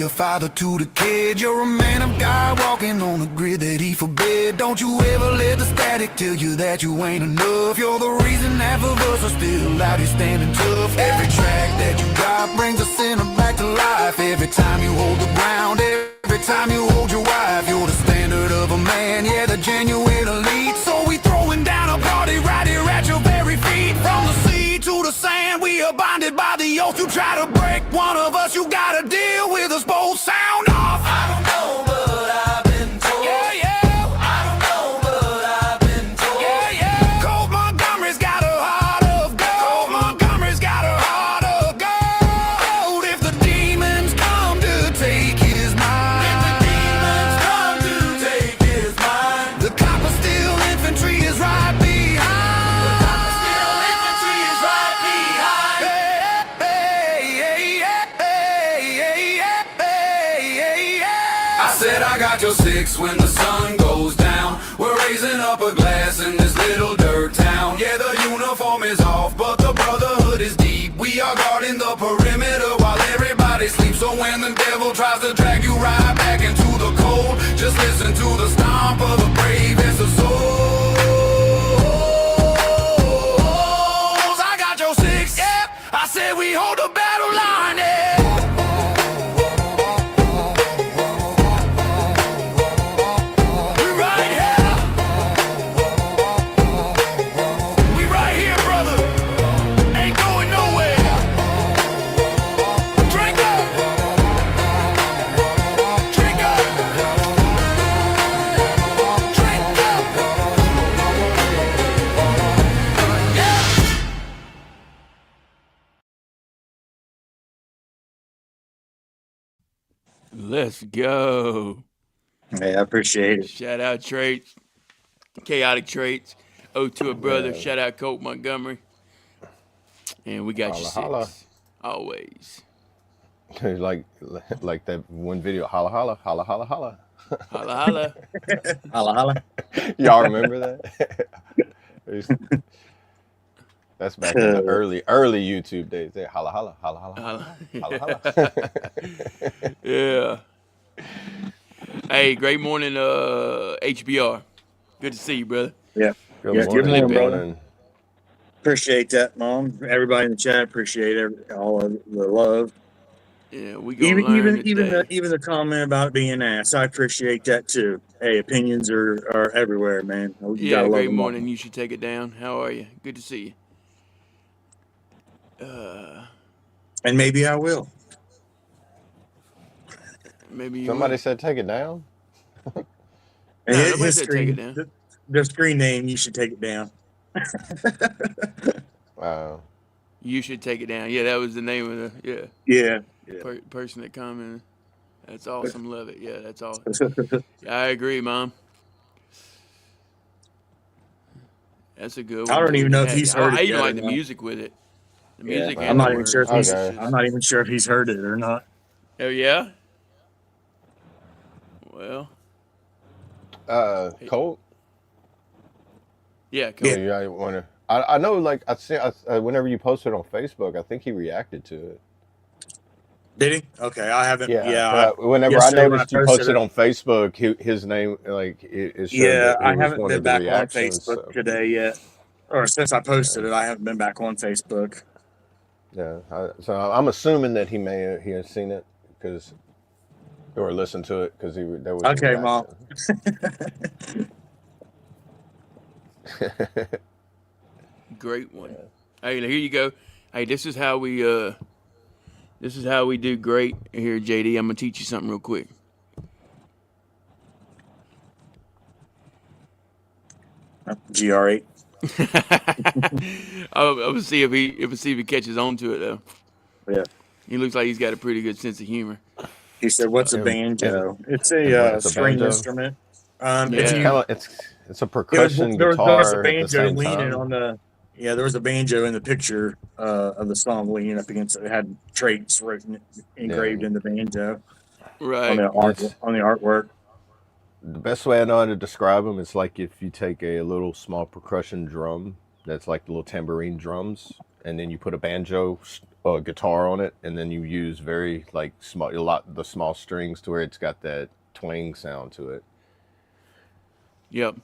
A father to the kid, you're a man of God walking on a grid that he forbid. Don't you ever let the static tell you that you ain't enough. You're the reason half of us are still out here standing tough. Every track that you got brings a sinner back to life. Every time you hold the ground, every time you hold your wife, you're the standard of a man, yeah, the genuine elite. So we throwing down a party right here at your very feet. From the sea to the sand, we are bonded by the oath. You try to break one of us, you gotta deal with us both. Sound off. I don't know, but I've been told. Yeah, yeah. I don't know, but I've been told. Yeah, yeah. Colt Montgomery's got a heart of gold. Colt Montgomery's got a heart of gold. If the demons come to take his mind, if the demons come to take his mind, the copper steel infantry is right behind. The copper steel infantry is right behind. I said I got your six when the sun goes down. We're raising up a glass in this little dirt town. Yeah, the uniform is off, but the brotherhood is deep. We are guarding the perimeter while everybody sleeps. So when the devil tries to drag you right back into the cold, just listen to the stomp of the bravest of souls. I got your six, yeah. I said we hold the battle line, yeah. Let's go. Hey, I appreciate it. Shout out Traits, Chaotic Traits. Oath to a Brother. Yeah. Shout out Colt Montgomery. And we got Holla, you holla. six. Always. like that one video, holla holla, holla holla holla. Holla holla. Holla, holla. Y'all remember that? That's back in the early YouTube days. There, holla holla holla holla holla holla. Yeah. Hey, great morning, HBR. Good to see you, brother. Yeah. Good Yeah. Good morning. morning, Good brother. morning. Appreciate that, Mom. Everybody in the chat, appreciate all of the love. Yeah, we gonna learn today. Even the comment about it being an ass, I appreciate that too. Hey, opinions are everywhere, man. You Yeah, gotta love great them all. morning. You should take it down. How are you? Good to see you. And maybe I will. Maybe you Somebody will. said take it down. And No, nobody his said take it screen, down. the screen name, you should take it down. Wow. You should take it down. Yeah, that was the name of the Yeah. Yeah. person that commented. That's awesome. Love it. Yeah, that's awesome. Yeah, I agree, Mom. That's a good I one don't even too. know if he's heard I it even yet or like the not. music with it. The Yeah, music I'm and the not even sure if words. he's. Okay. I'm not even sure if he's heard it or not. Oh yeah. Well. Colt. Yeah, cool. Yeah, I wonder. I know, like I see, whenever you posted on Facebook, I think he reacted to it. Did he? Okay, I haven't. Whenever I Yesterday when I noticed you posted posted it. on Facebook, his name, like it showed Yeah, that I it was haven't one been of the back on reactions. Facebook So, today yet, or since I posted yeah, it, I haven't been back on Facebook. yeah. So I'm assuming that he has seen it because or listened to it because there was a Okay, Mom. reaction. Great one. Yeah. Hey, here you go. Hey, this is how we do great here, JD. I'm gonna teach you something real quick. GR8. I'm gonna see if he catches on to it though. Yeah. He looks like he's got a pretty good sense of humor. He said, "What's a And banjo? It's what a it's a string banjo. instrument. If It's Yeah. kind you, of it's a percussion there was a guitar at the banjo same leaning on time. the. Yeah, there was a banjo in the picture of the song leaning up against it. It had traits engraved Yeah, in the banjo on Right. the art it's on the artwork. the best way I know how to describe them. It's like if you take a little small percussion drum that's like the little tambourine drums, and then you put a banjo guitar on it, and then you use very like the small strings to where it's got that twang sound to it. Yep.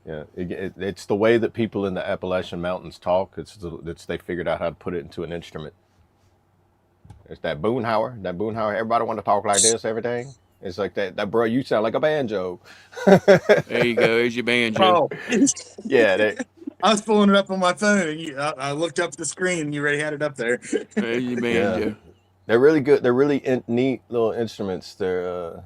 Yeah, it's the way that people in the Appalachian Mountains talk. It's they figured out how to put it into an instrument. It's that Boonhauer. Everybody want to talk like this, everything. It's like that, bro. You sound like a banjo. There you go. There's your banjo. Oh, Yeah, I was pulling it up on my phone, and I looked up at the screen, and you already had it up there. There's your yeah. banjo. They're really good. They're really neat little instruments. They're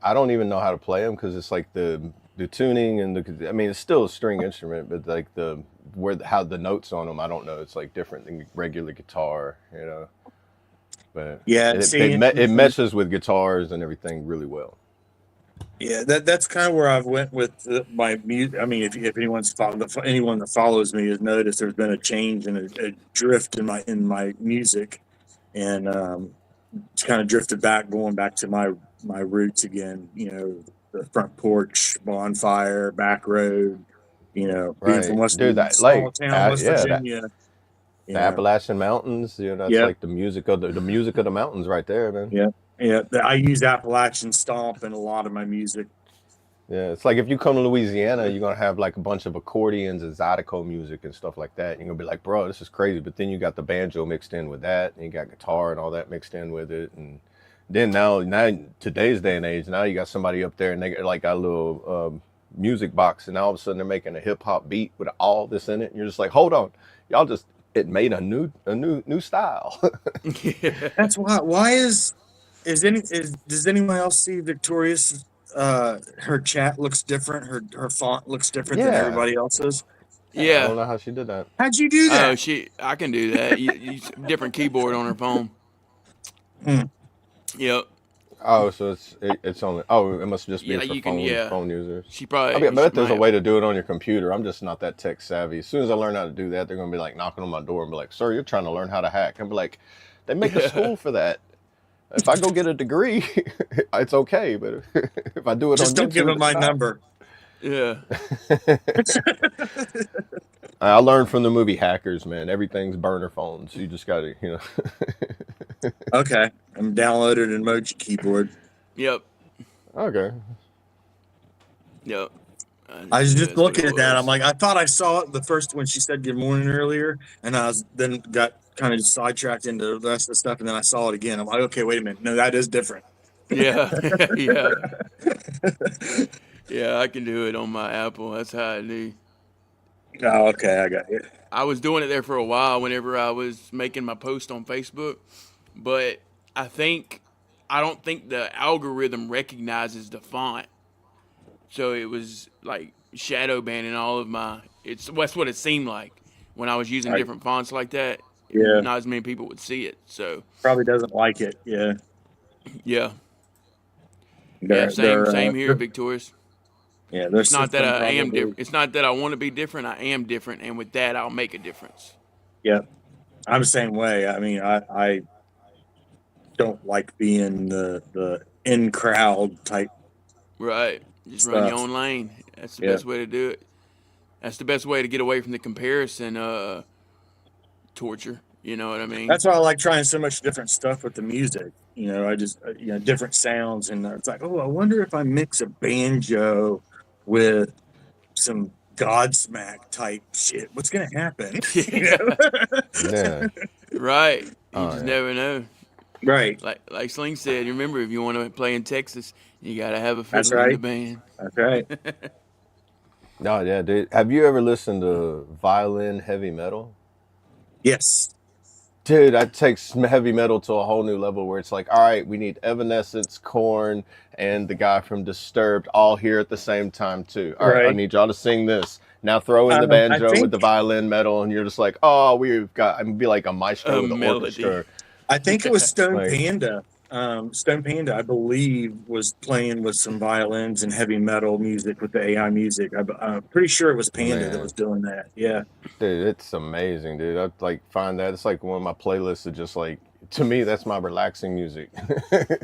I don't even know how to play them because it's like the tuning and I mean it's still a string instrument, but like how the notes on them, I don't know. It's like different than regular guitar, you know. But Yeah, it meshes with guitars and everything really well. Yeah, that's kind of where I've went with my music. I mean, if anyone that follows me has noticed, there's been a change and a drift in my music, and it's kind of drifted back, going back to my roots again. You know, the front porch, bonfire, back road. You know, being from small town West Virginia. The Appalachian Mountains, you know, that's like the music of the mountains right there, man. Yeah. Yeah, I use Appalachian stomp in a lot of my music. Yeah, it's like if you come to Louisiana, you're gonna have like a bunch of accordions and zydeco music and stuff like that. You're gonna be like, bro, this is crazy. But then you got the banjo mixed in with that, and you got guitar and all that mixed in with it. And then now today's day and age, now you got somebody up there and they got like a little music box, and all of a sudden they're making a hip hop beat with all this in it, and you're just like, hold on, it made a new style. That's why does anyone else see Victoria's her chat looks different, her font looks different than everybody else's? Yeah. I don't know how she did that. How'd you do that? I can do that. Different keyboard on her phone. Yep. Oh, so it's only. Oh, it must just be for phone users. She probably. I bet there's a way to do it on your computer. I'm just not that tech savvy. As soon as I learn how to do that, they're gonna be like knocking on my door and be like, "Sir, you're trying to learn how to hack." And be like, "They make a school for that. If I go get a degree, it's okay. But if I do it just on don't YouTube, give them my number." Yeah. I learned from the movie Hackers, man. Everything's burner phones. You just gotta, Okay, I'm downloaded an emoji keyboard. Yep. Okay. Yep. I was Yeah, just that's what looking it at that. I'm was. like, I thought I saw it the first when she said good morning earlier, and I was then got kind of sidetracked into the rest of the stuff, and then I saw it again. I'm like, okay, wait a minute, no, that is different. Yeah. Yeah. Yeah, I can do it on my Apple. That's how I do. Oh, okay, I got it. I was doing it there for a while whenever I was making my post on Facebook, but I don't think the algorithm recognizes the font. So it was like shadow banning all of my. That's what it seemed like when I was using I, different fonts like that. yeah, Not as many people would see it. So probably doesn't like it. Yeah, yeah, yeah, their same here, Victorious. their It's not that system I am probably. different. It's not that I want to be different. I am different, and with that, I'll make a difference. Yeah, I'm the same way. I mean, I don't like being the in crowd type Right. Just run your stuff. own lane. That's the Yeah. best way to do it. That's the best way to get away from the comparison torture. You know what I mean? That's why I like trying so much different stuff with the music. I just different sounds, and it's like, oh, I wonder if I mix a banjo with some Godsmack type shit, what's gonna happen? you Yeah. know? Yeah. Right. You Oh just yeah. never know. Right. Like Sling said, remember if you want to play in Texas, you gotta have a That's fiddle in the right. band. That's right. Oh yeah, dude. Have you ever listened to violin heavy metal? Yes. Dude, that takes heavy metal to a whole new level where it's like, all right, we need Evanescence, Korn, and the guy from Disturbed all here at the same time too. All right, I Right. need y'all to sing this. Now throw in the I banjo with think the violin metal, and you're just like, oh, we've got. I'm be like a maestro A with an melody. orchestra. I think it was Stone Like, Panda. Stone Panda, I believe, was playing with some violins and heavy metal music with the AI music. I'm pretty sure it was Panda that was man, doing that. Yeah. dude, it's amazing, dude. I like find that it's like one of my playlists of just like to me that's my relaxing music.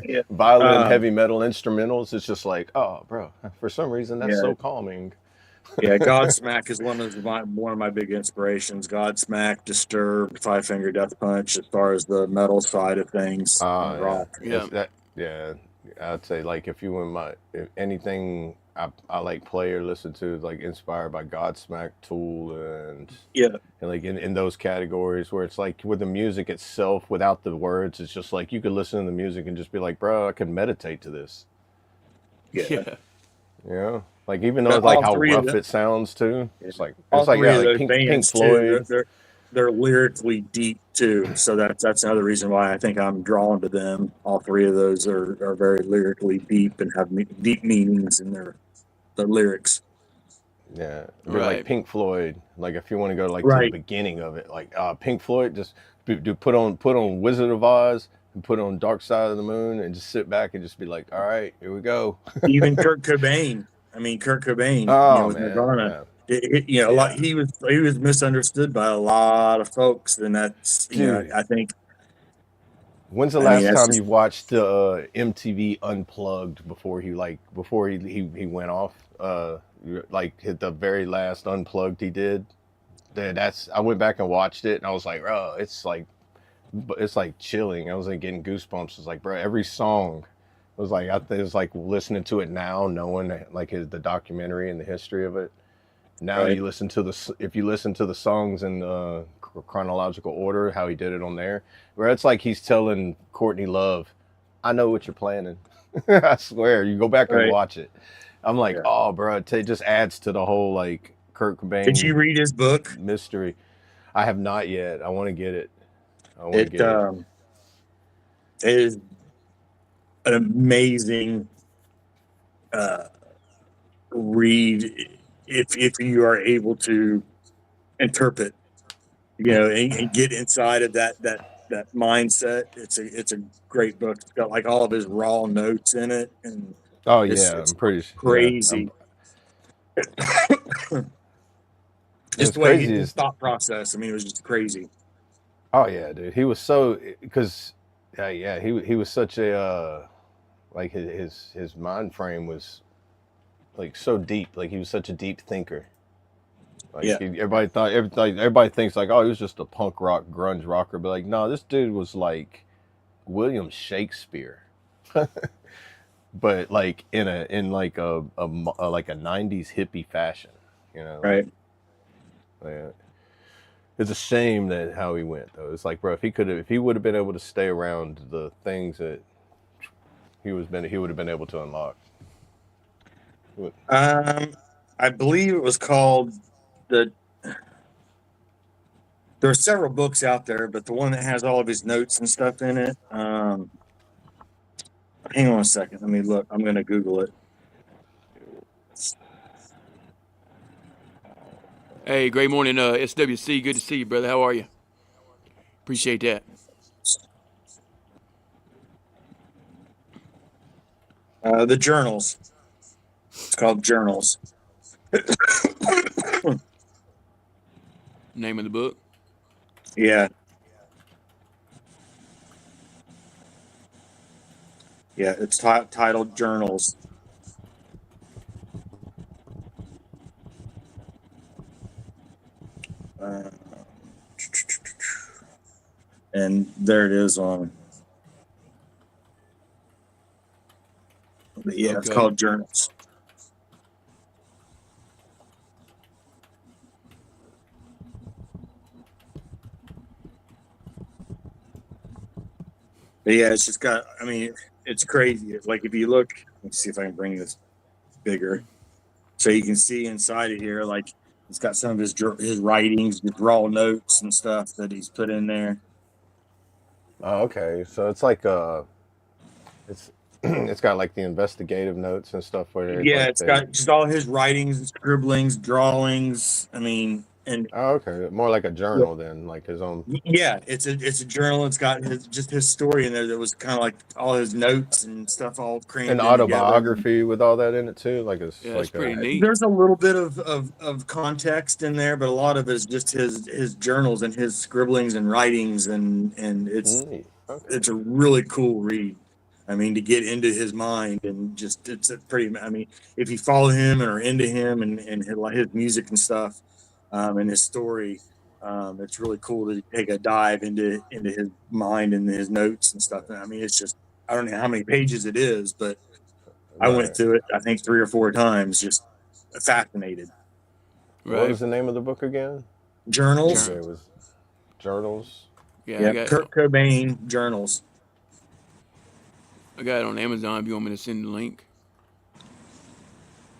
Yeah. Violin, Um, heavy metal, instrumentals. It's just like, oh, bro, for some reason that's yeah. so calming. Yeah, Godsmack is one of my big inspirations. Godsmack, Disturbed, Five Finger Death Punch, as far as the metal side of things, Yeah, rock. it's Yeah. that. Yeah, I'd say like if you want if anything I like play or listen to like inspired by Godsmack, Tool, Yeah, and like in those categories where it's like with the music itself without the words, it's just like you could listen to the music and just be like, bro, I could meditate to this. yeah. Yeah. You know, like even though But it's like all how three of rough them, it sounds too, yeah, all it's like three yeah, of like those Pink bands too. Floyd. They're lyrically deep too. So that's another reason why I think I'm drawn to them. All three of those are very lyrically deep and have deep meanings in their lyrics. Yeah, but like Right. Pink Floyd, like if you want to go like to the Right. beginning of it, like Pink Floyd, just do put on Wizard of Oz and put on Dark Side of the Moon and just sit back and just be like, all right, here we go. Even Kurt Cobain. I mean, Kurt Cobain. Oh With man, Nirvana. yeah, A lot. yeah, He was misunderstood by a lot of folks, and that's dude. I think. When's the I mean, last that's time just you watched MTV Unplugged before he went off? Like hit the very last Unplugged he did. That's I went back and watched it and I was like, oh, it's like chilling. I was like getting goosebumps. It's like, bro, every song was like it was like listening to it now, knowing like the documentary and the history of it. Now right. if you listen to the songs in chronological order, how he did it on there, where it's like he's telling Courtney Love, "I know what you're planning." I swear, you go back and Right. watch it. I'm like, Yeah. oh, bro, it just adds to the whole like Kurt Did you Cobain read his book? mystery. I have not yet. I want to get it. I want to It get it. is an amazing read if you are able to interpret, and get inside of that mindset. It's a great book. It's got like all of his raw notes in it, and Oh it's yeah, it's I'm pretty. Yeah, crazy. Just it's the way crazy. his thought process. I mean, it was just crazy. Oh yeah, dude. He was so because yeah, he was such a like his mind frame was like so deep. Like he was such a deep thinker. Like Yeah. everybody thinks like, oh, he was just a punk rock grunge rocker, but like, no, this dude was like William Shakespeare, but like in like like a '90s hippie fashion, you know. Right. Like, it's a shame that how he went though. It's like, bro, if he would have been able to stay around the things that he would have been able to unlock. I believe it was called the. There are several books out there, but the one that has all of his notes and stuff in it. Hang on a second. Let me look. I'm going to Google it. Hey, great morning, SWC. Good to see you, brother. How are you? Appreciate that. The journals. It's called Journals. Name of the book? Yeah. Yeah, it's titled Journals. And there it is on. But yeah, it's Okay. called Journals. But yeah, it's just got, I mean, it's crazy. It's like if you look, let's see if I can bring this bigger. So you can see inside of here, like it's got some of his writings, his raw notes and stuff that he's put in there. Oh, okay. So it's like it's it's got like the investigative notes and stuff where Yeah, like it's got just all his writings and scribblings, drawings. I mean, and oh, okay, more like a journal than like his own. yeah, it's a journal. It's got his story in there that was kind of like all his notes and stuff all An crammed in together. autobiography with all that in it too. Like it's Yeah, like that's pretty neat. There's a little bit of context in there, but a lot of it is just his journals and his scribblings and writings, and it's okay. it's a really cool read. I mean, to get into his mind and just it's a pretty. I mean, if you follow him and are into him and his music and stuff, and his story, it's really cool to take a dive into his mind and his notes and stuff. I mean, it's just I don't know how many pages it is, but I went Right. through it I think 3 or 4 times, just fascinated. What Right. was the name of the book again? Journals, It was Journals. Yeah, yeah, Kurt Cobain journals. I got it on Amazon if you want me to send the link.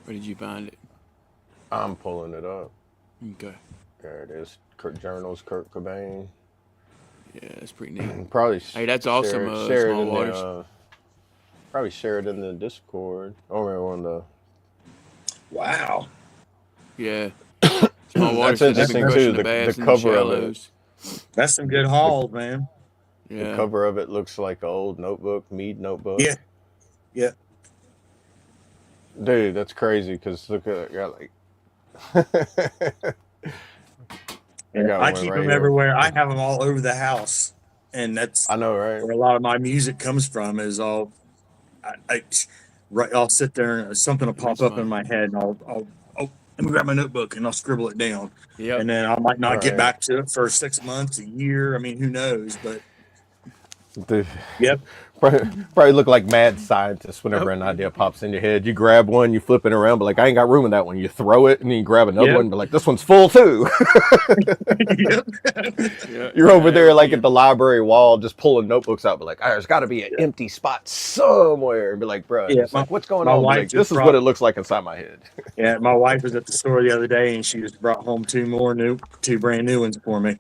Where did you find it? I'm pulling it up. Okay. There it is. Journals, Kurt Cobain. Yeah, that's pretty neat. Probably. Hey, that's awesome, Share it Small in Waters. probably share it in the Discord or on the. Wow. Yeah. Small Waters. That's said they've been interesting too. crushing The bass in cover of shallows. That's some good hauls, man. Yeah. The cover of it looks like an old notebook, Mead notebook. Yeah. Yeah. Dude, that's crazy because look at got like. I keep them everywhere. I have them all over the house, and that's I know, right? where a lot of my music comes from. Is all I'll sit there and something will pop up in my head, and I'll let me grab my notebook and I'll scribble it down. Yep. And then I might not get Right. back to it for 6 months, a year. I mean, who knows? But Dude, yep. probably look like mad scientists whenever an idea pops in your head. You grab one, you flip it around, but like I ain't got room in that one. You throw it and then you grab another one, but like this one's full too. Yep. Yeah. You're over there like at the library wall, just pulling notebooks out, but like there's got to be an empty spot somewhere. And be like, bro, Yeah, like what's going my on? Be wife like, just this is brought- what it looks like inside my head. Yeah, my wife was at the store the other day, and she just brought home two brand new ones for me.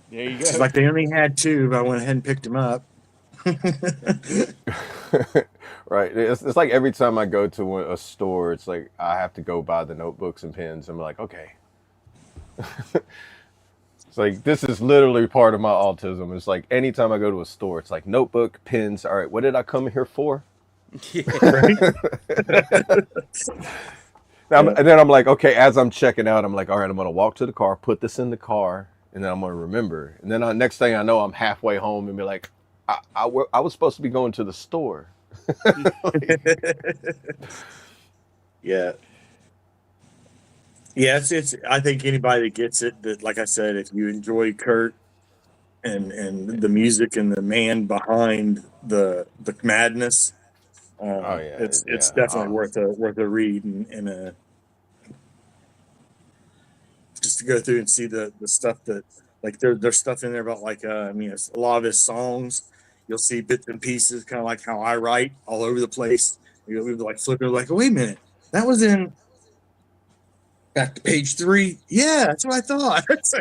There you go. She's like, they only had 2, but I went ahead and picked them up. Right. It's like every time I go to a store, it's like I have to go buy the notebooks and pens. I'm like, okay. It's like this is literally part of my autism. It's like anytime I go to a store, it's like notebook, pens. All right, what did I come here for? And then I'm like, okay, as I'm checking out, I'm like, all right, I'm going to walk to the car, put this in the car, and then I'm going to remember. And then next thing I know, I'm halfway home and be like, I was supposed to be going to the store. Yeah. Yeah, it's. I think anybody that gets it, that like I said, if you enjoy Kurt and the music and the man behind the madness, Oh yeah, it's yeah. definitely worth a read and just to go through and see the stuff that like there's stuff in there about like I mean it's a lot of his songs. You'll see bits and pieces, kind of like how I write all over the place. You'll be like flipping, like, wait a minute, that was in back to page 3. Yeah, that's what I thought. So,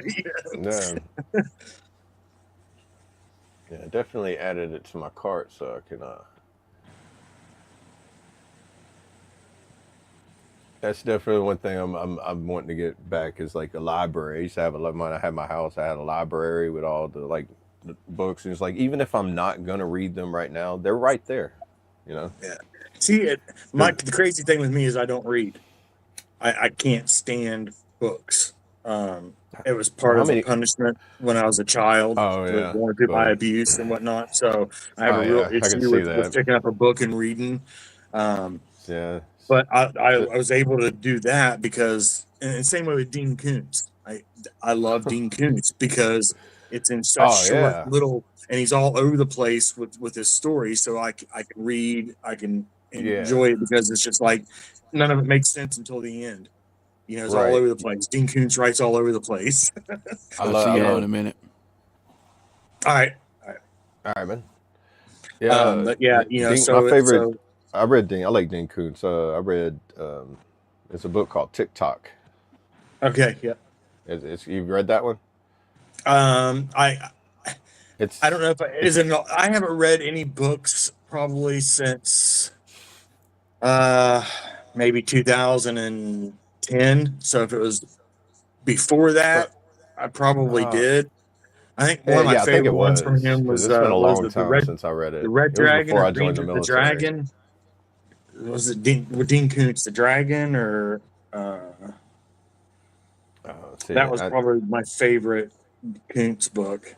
Yeah, yeah. Definitely added it to my cart so I can. That's definitely one thing I'm wanting to get back is like a library. I used to have when I had my house, I had a library with all the like the books, and it's like even if I'm not gonna read them right now, they're right there, you know. yeah. See, Because the crazy thing with me is I don't read. I can't stand books. It was part how of a many? punishment when I was a child, Oh yeah, going through my but abuse and whatnot. So I have oh a real yeah, I can issue see with that. picking up a book and reading. Um, Yeah, but so, I was able to do that because, and same way with Dean Koontz. I love Dean Koontz because it's in such oh short yeah, little, and he's all over the place with his story. So I can read, I can yeah, enjoy it because it's just like none of it makes sense until the end. You know, it's all right. over the place. Dean Koontz writes all over the place. I'll see I y'all in love. a minute. All right, all right. All right, man. Yeah, But yeah, you know, Dean. My favorite. so I read Dean. I like Dean Koontz. I read. It's a book called TikTok. okay, yeah. You've read that one? Um, I I don't It's know if I haven't read any books probably since uh maybe 2010. So if it was before so. that, I probably Uh, did. I think one of my yeah, I think favorite it ones from was him because it's been a was long the time since I read it. red It was dragon before or I green joined the the military. dragon. Was it Dean Koontz the dragon or See, that was probably my favorite Koontz book.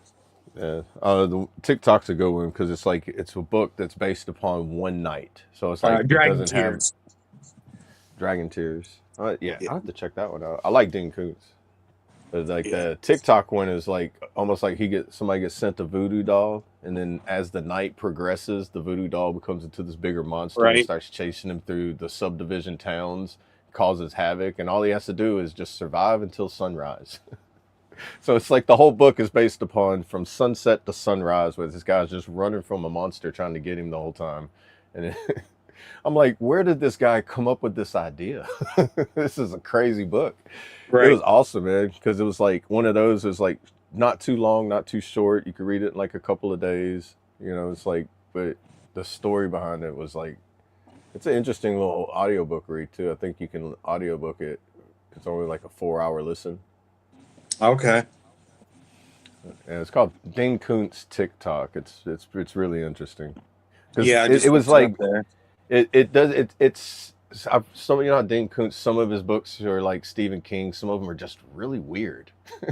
yeah, the TikTok's a good one because it's like it's a book that's based upon one night, so it's like it Dragon doesn't have Tears. dragon tears. Yeah, Yeah, I have to check that one out. I like Dean Koontz. But like yeah, the TikTok one is like almost like somebody gets sent a voodoo doll, and then as the night progresses, the voodoo doll becomes into this bigger monster and right. starts chasing him through the subdivision towns, causes havoc, and all he has to do is just survive until sunrise. So it's like the whole book is based upon from sunset to sunrise, where this guy's just running from a monster trying to get him the whole time, and I'm like, where did this guy come up with this idea? This is a crazy book. It was Right. awesome, man, because it was like one of those. It was like not too long, not too short. You could read it in like a couple of days. You know, it's like, but the story behind it was like, it's an interesting little audiobook read too. I think you can audiobook it. It's only like a 4 hour listen. Okay. And it's called Dane Koontz TikTok. It's really interesting because Yeah, I it just was looked it up like there. it does it's some, you know how Dane Koontz, some of his books are like Stephen King, some of them are just really weird.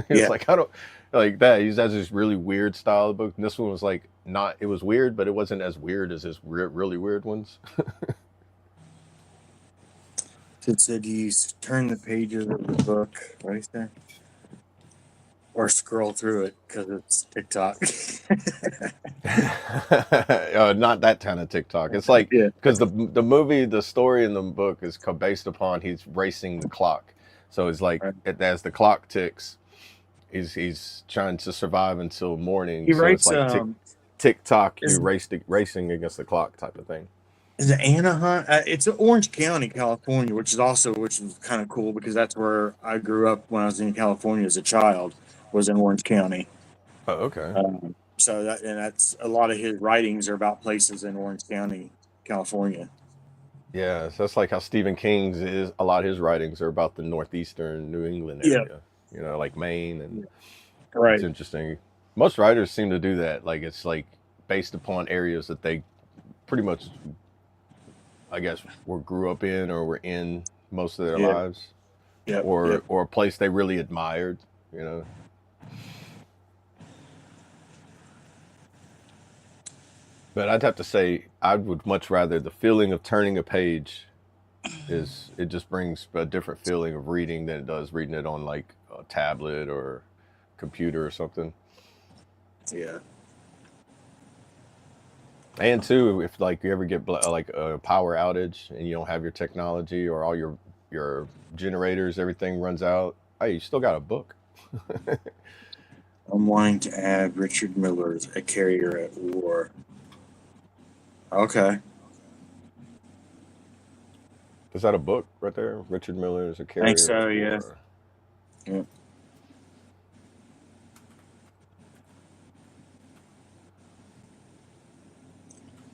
It's Yeah. like I don't like that. He has this really weird style of book. And this one was like not. It was weird, but it wasn't as weird as his really weird ones. It said you turn the pages of the book. What do you say? Or scroll through it because it's TikTok. Not that kind of TikTok. It's like Yeah. because the movie, the story in the book is based upon he's racing the clock. So it's like Right. as the clock ticks, he's trying to survive until morning. He So it's writes. like TikTok, you Is racing against the clock type of thing. is it Anaheim? It's in Orange County, California, which is kind of cool because that's where I grew up when I was in California as a child. Was in Orange County. Oh, okay. So that's a lot of his writings are about places in Orange County, California. Yeah, so that's like how Stephen King's is. A lot of his writings are about the northeastern New England Yeah. area. You know, like Maine, and it's Right. interesting. Most writers seem to do that. Like it's like based upon areas that they pretty much, I guess, were grew up in or were in most of their Yeah. lives, Yep. or Yep. a place they really admired. You know. But I'd have to say I would much rather the feeling of turning a page it just brings a different feeling of reading than it does reading it on like a tablet or computer or something. Yeah. And too, if like you ever get like a power outage and you don't have your technology or all your generators, everything runs out. Hey, you still got a book. I'm wanting to add Richard Miller's A Carrier at War. Okay. Is that a book right there? Richard Miller is a I carrier. think so, yeah. Yeah.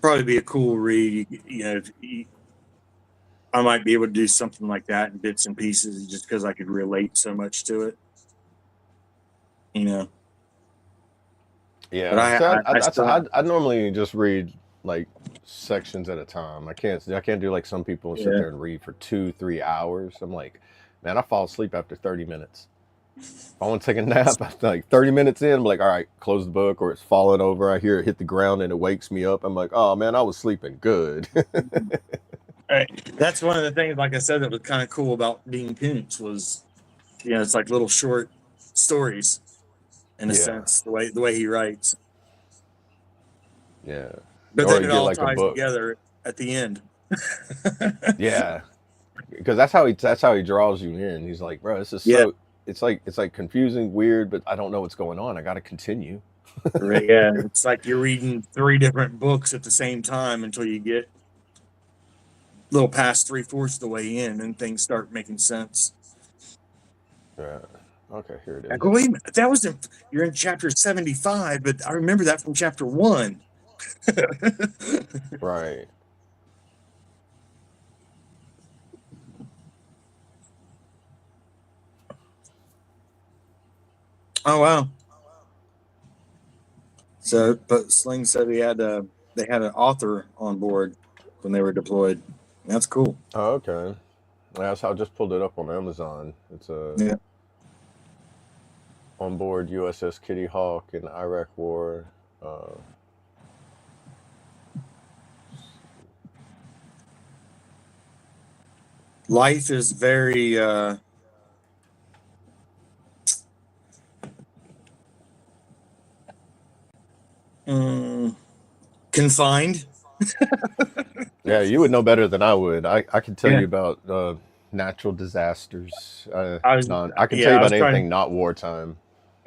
Probably be a cool read. I might be able to do something like that in bits and pieces just because I could relate so much to it. Yeah, But I normally just read like sections at a time. I can't do like some people sit there and read for 2-3 hours. I'm like, man, I fall asleep after 30 minutes. If I want to take a nap, like 30 minutes in, I'm like, all right, close the book, or it's falling over. I hear it hit the ground and it wakes me up. I'm like, oh man, I was sleeping good. Right. That's one of the things, like I said, that was kind of cool about Dean Koontz was, it's like little short stories in a sense, the way he writes. Yeah. But Or then you it get all like a ties book. together at the end. Yeah. Because that's how he draws you in. He's like, bro, this is Yeah. so it's like confusing, weird, but I don't know what's going on. I got to continue. Right, yeah. It's like you're reading 3 different books at the same time until you get a little past 3/4 of the way in and things start making sense. Yeah. Okay, here it I is. go, wait a minute, you're in chapter 75, but I remember that from chapter 1. Right. Oh wow. So, but Sling said they had an author on board when they were deployed. That's cool. Oh, okay. That's I just pulled it up on Amazon. It's a Yeah. on board USS Kitty Hawk in the Iraq War. Life is very confined. Yeah, you would know better than I would. I can tell you about natural disasters. I was I can tell you about anything not wartime.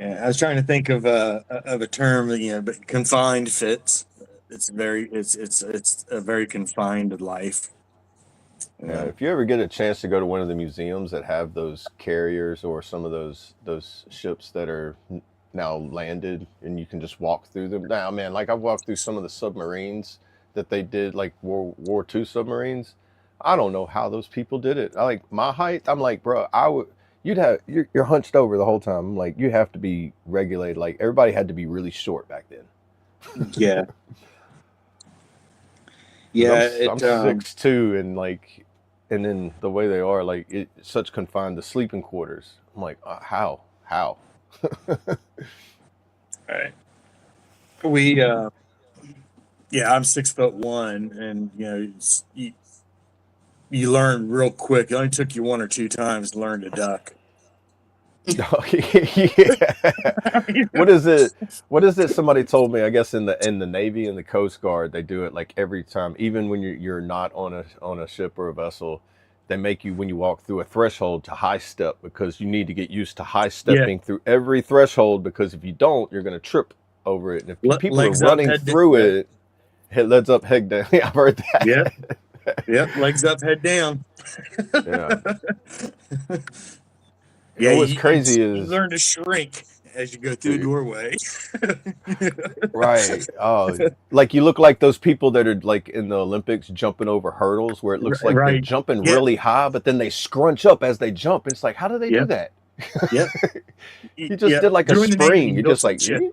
Yeah, I was trying to think of a term that but confined fits. It's a very confined life. Yeah, if you ever get a chance to go to one of the museums that have those carriers or some of those ships that are now landed and you can just walk through them. Now, man, like I've walked through some of the submarines that they did, like World War II submarines. I don't know how those people did it. I like my height. I'm like, bro, you're hunched over the whole time. I'm like, you have to be regulated. Like everybody had to be really short back then. Yeah. Yeah, I'm 6'2", and then the way they are, like it's such confined to sleeping quarters. I'm like, how? All right. We I'm 6'1", and you learn real quick. It only took you 1 or 2 times to learn to duck. Yeah. What is it? Somebody told me. I guess in the Navy and the Coast Guard, they do it like every time, even when you're not on a ship or a vessel. They make you, when you walk through a threshold, to high step because you need to get used to high stepping through every threshold, because if you don't, you're going to trip over it. And if people are running through it, legs up, head down. I've heard that. Yep. Legs up, head down. Yeah. Yeah, what's crazy is you learn to shrink as you go through a doorway. Right. Oh, like you look like those people that are like in the Olympics jumping over hurdles, where it looks like they're jumping really high, but then they scrunch up as they jump. It's like, how do they do that? Yep. You just did like a spring. You just like, join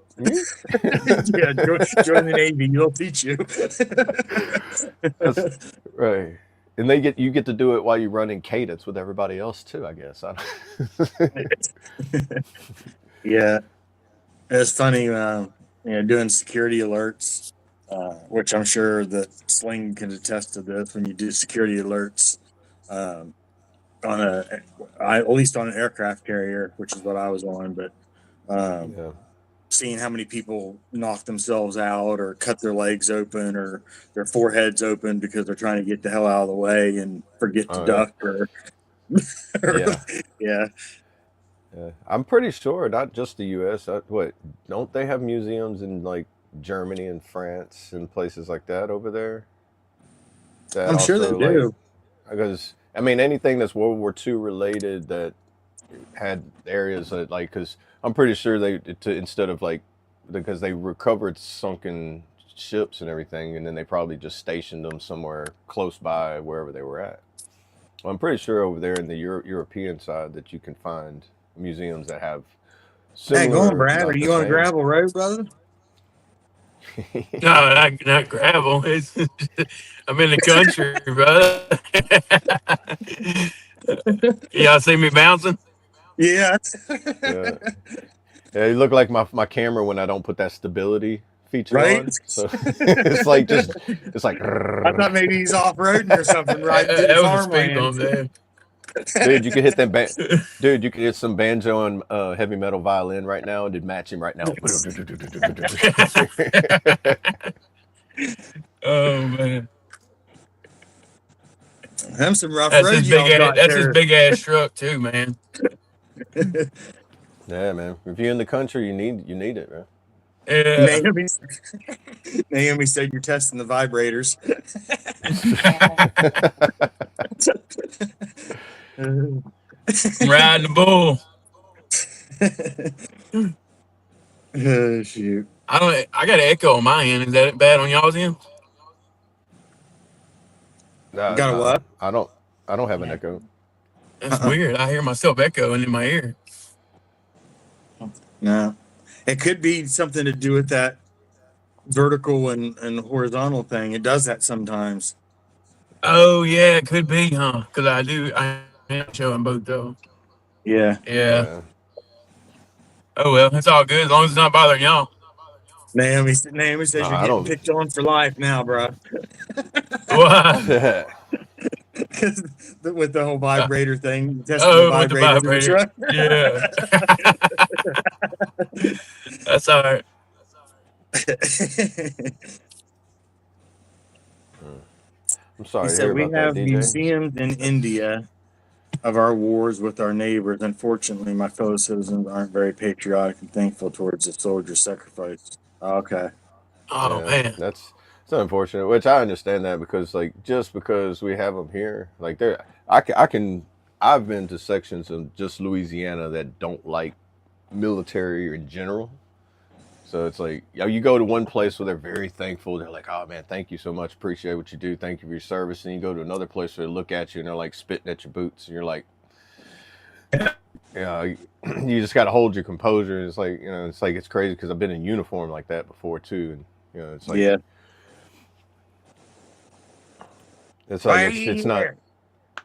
the Navy. They'll teach you. Right. And you get to do it while you run in cadence with everybody else too, I guess. Yeah. It's funny, doing security alerts, which I'm sure that Sling can attest to this. When you do security alerts, on at least on an aircraft carrier, which is what I was on. But Yeah. seeing how many people knock themselves out or cut their legs open or their foreheads open because they're trying to get the hell out of the way and forget to Oh, yeah. duck or Yeah. yeah. Yeah. I'm pretty sure not just the U.S. What don't they have museums in like Germany and France and places like that over there? That I'm sure they also like do. because I mean anything that's World War II related that had areas that like because I'm pretty sure instead of like because they recovered sunken ships and everything and then they probably just stationed them somewhere close by wherever they were at. Well, I'm pretty sure over there in the European side that you can find museums that have Hey, go on, similar, Brad. Are not the you on a same. gravel road, brother? No, not gravel. It's, I'm in the country, brother. Y'all see me bouncing? Yeah. Yeah, yeah. You look like my camera when I don't put that stability feature Right? on. So it's like just it's like, I thought maybe he's off roading or something, riding through the That was a speed farmland. bump there. dude. You could hit dude. You could hit some banjo and heavy metal violin right now and it'd match him right now. Oh man, Them some rough roads y'all got That's his there. big ass truck too, man. Yeah, man. If you're in the country, you need it, man. Yeah. Naomi, Naomi said you're testing the vibrators. I'm riding the bull. Oh, shoot. I got an echo on my end. Is that bad on y'all's end? Nah, Got a nah. what? I don't have an echo. That's weird. I hear myself echoing in my ear. No. It could be something to do with that vertical and horizontal thing. It does that sometimes. Oh yeah, it could be, huh? Because I am showing both though. Yeah. Yeah. Yeah. Oh well, it's all good as long as it's not bothering y'all. Naomi No, says you're I getting don't. picked on for life now, bro. Why? With the whole vibrator thing, testing the Oh, with the vibrators in the vibrator. truck. Yeah. That's all right. I'm He sorry to said hear we about that, have DJ. museums in India of our wars with our neighbors. Unfortunately, my fellow citizens aren't very patriotic and thankful towards the soldiers' sacrifice. Okay. Oh Yeah, man. that's it's unfortunate. Which I understand that because like just because we have them here, like there, I can I've been to sections of just Louisiana that don't like military in general. So it's like you go to one place where they're very thankful. They're like, "Oh man, thank you so much. Appreciate what you do. Thank you for your service." And you go to another place where they look at you and they're like spitting at your boots, and you're like, "Yeah, you just got to hold your composure." It's like it's crazy because I've been in uniform like that before too, and it's like Yeah. it's not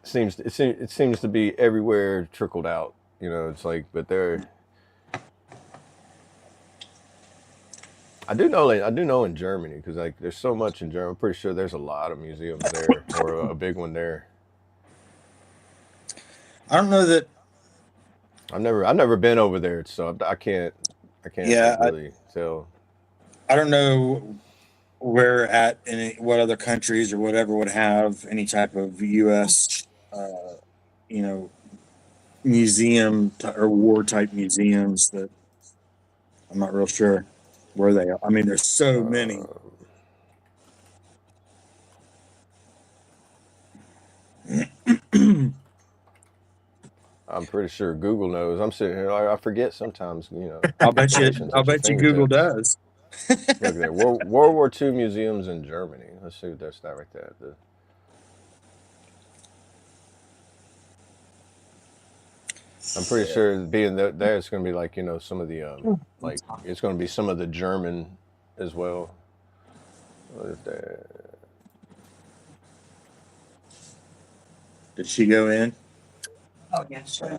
it seems to be everywhere trickled out. It's like but there. I do know in Germany because like there's so much in Germany. I'm pretty sure there's a lot of museums there or a big one there. I don't know that. I've never been over there, so I can't like Yeah, really tell. I don't know where at what other countries or whatever would have any type of U.S. You know, or war type museums that I'm not real sure where they are. I mean, there's so many. Uh, I'm pretty sure Google knows. I'm sitting here, I forget sometimes. Information's I'll at your bet you Google fingertips. does. Look at that. World War II museums in Germany. Let's see what that's that right there. I'm pretty sure being there, it's going to be like some of the like it's going to be some of the German as well. What is that? Did she go in? Oh, yeah, sure. I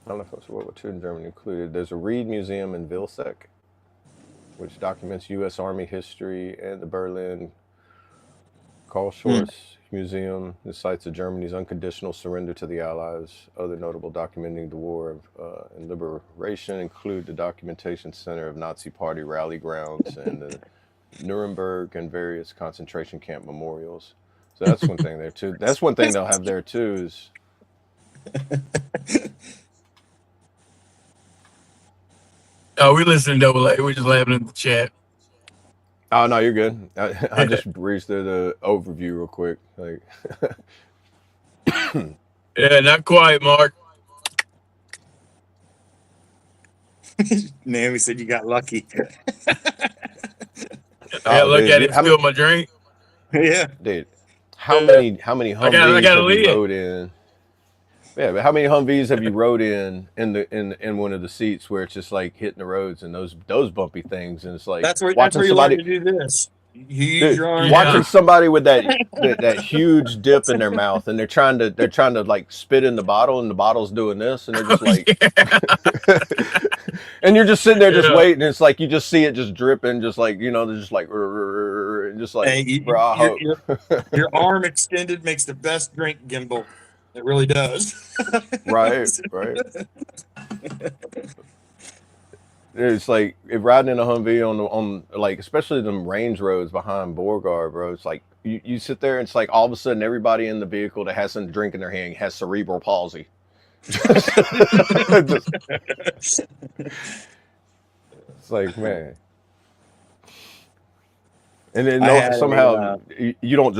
don't know if it's World War II in Germany included. There's a R.E.D museum in Vilseck, which documents U.S. Army history and the Berlin Karlsruhe Museum. The sites of Germany's unconditional surrender to the Allies. Other notable documenting the war and liberation include the Documentation Center of Nazi Party rally grounds and the Nuremberg and various concentration camp memorials. So that's one thing there too. That's one thing they'll have there too is. Oh, we listening to Double A. We're just laughing in the chat. Oh no, you're good. I just reached the overview real quick. Like, Yeah, not quite, Mark. Naomi said you got lucky. Yeah, look dude, at it, spill my drink. Yeah. dude, how many Humvees gotta have you leave. rode in? Yeah, but how many Humvees have you rode in one of the seats where it's just like hitting the roads and those bumpy things, and it's like That's where watching you somebody learn to do this. You use dude, your arm. watching somebody with that huge dip in their mouth, and they're trying to like spit in the bottle, and the bottle's doing this, and they're just like, and you're just sitting there just waiting. It's like you just see it just dripping, just like they're just like, just like, Hey, bro, I hope. your arm extended makes the best drink gimbal. It really does. Right. It's like if riding in a Humvee on like especially them range roads behind Beauregard, bro. It's like you sit there and it's like all of a sudden everybody in the vehicle that has some drink in their hand has cerebral palsy. It's like, man. And then somehow you don't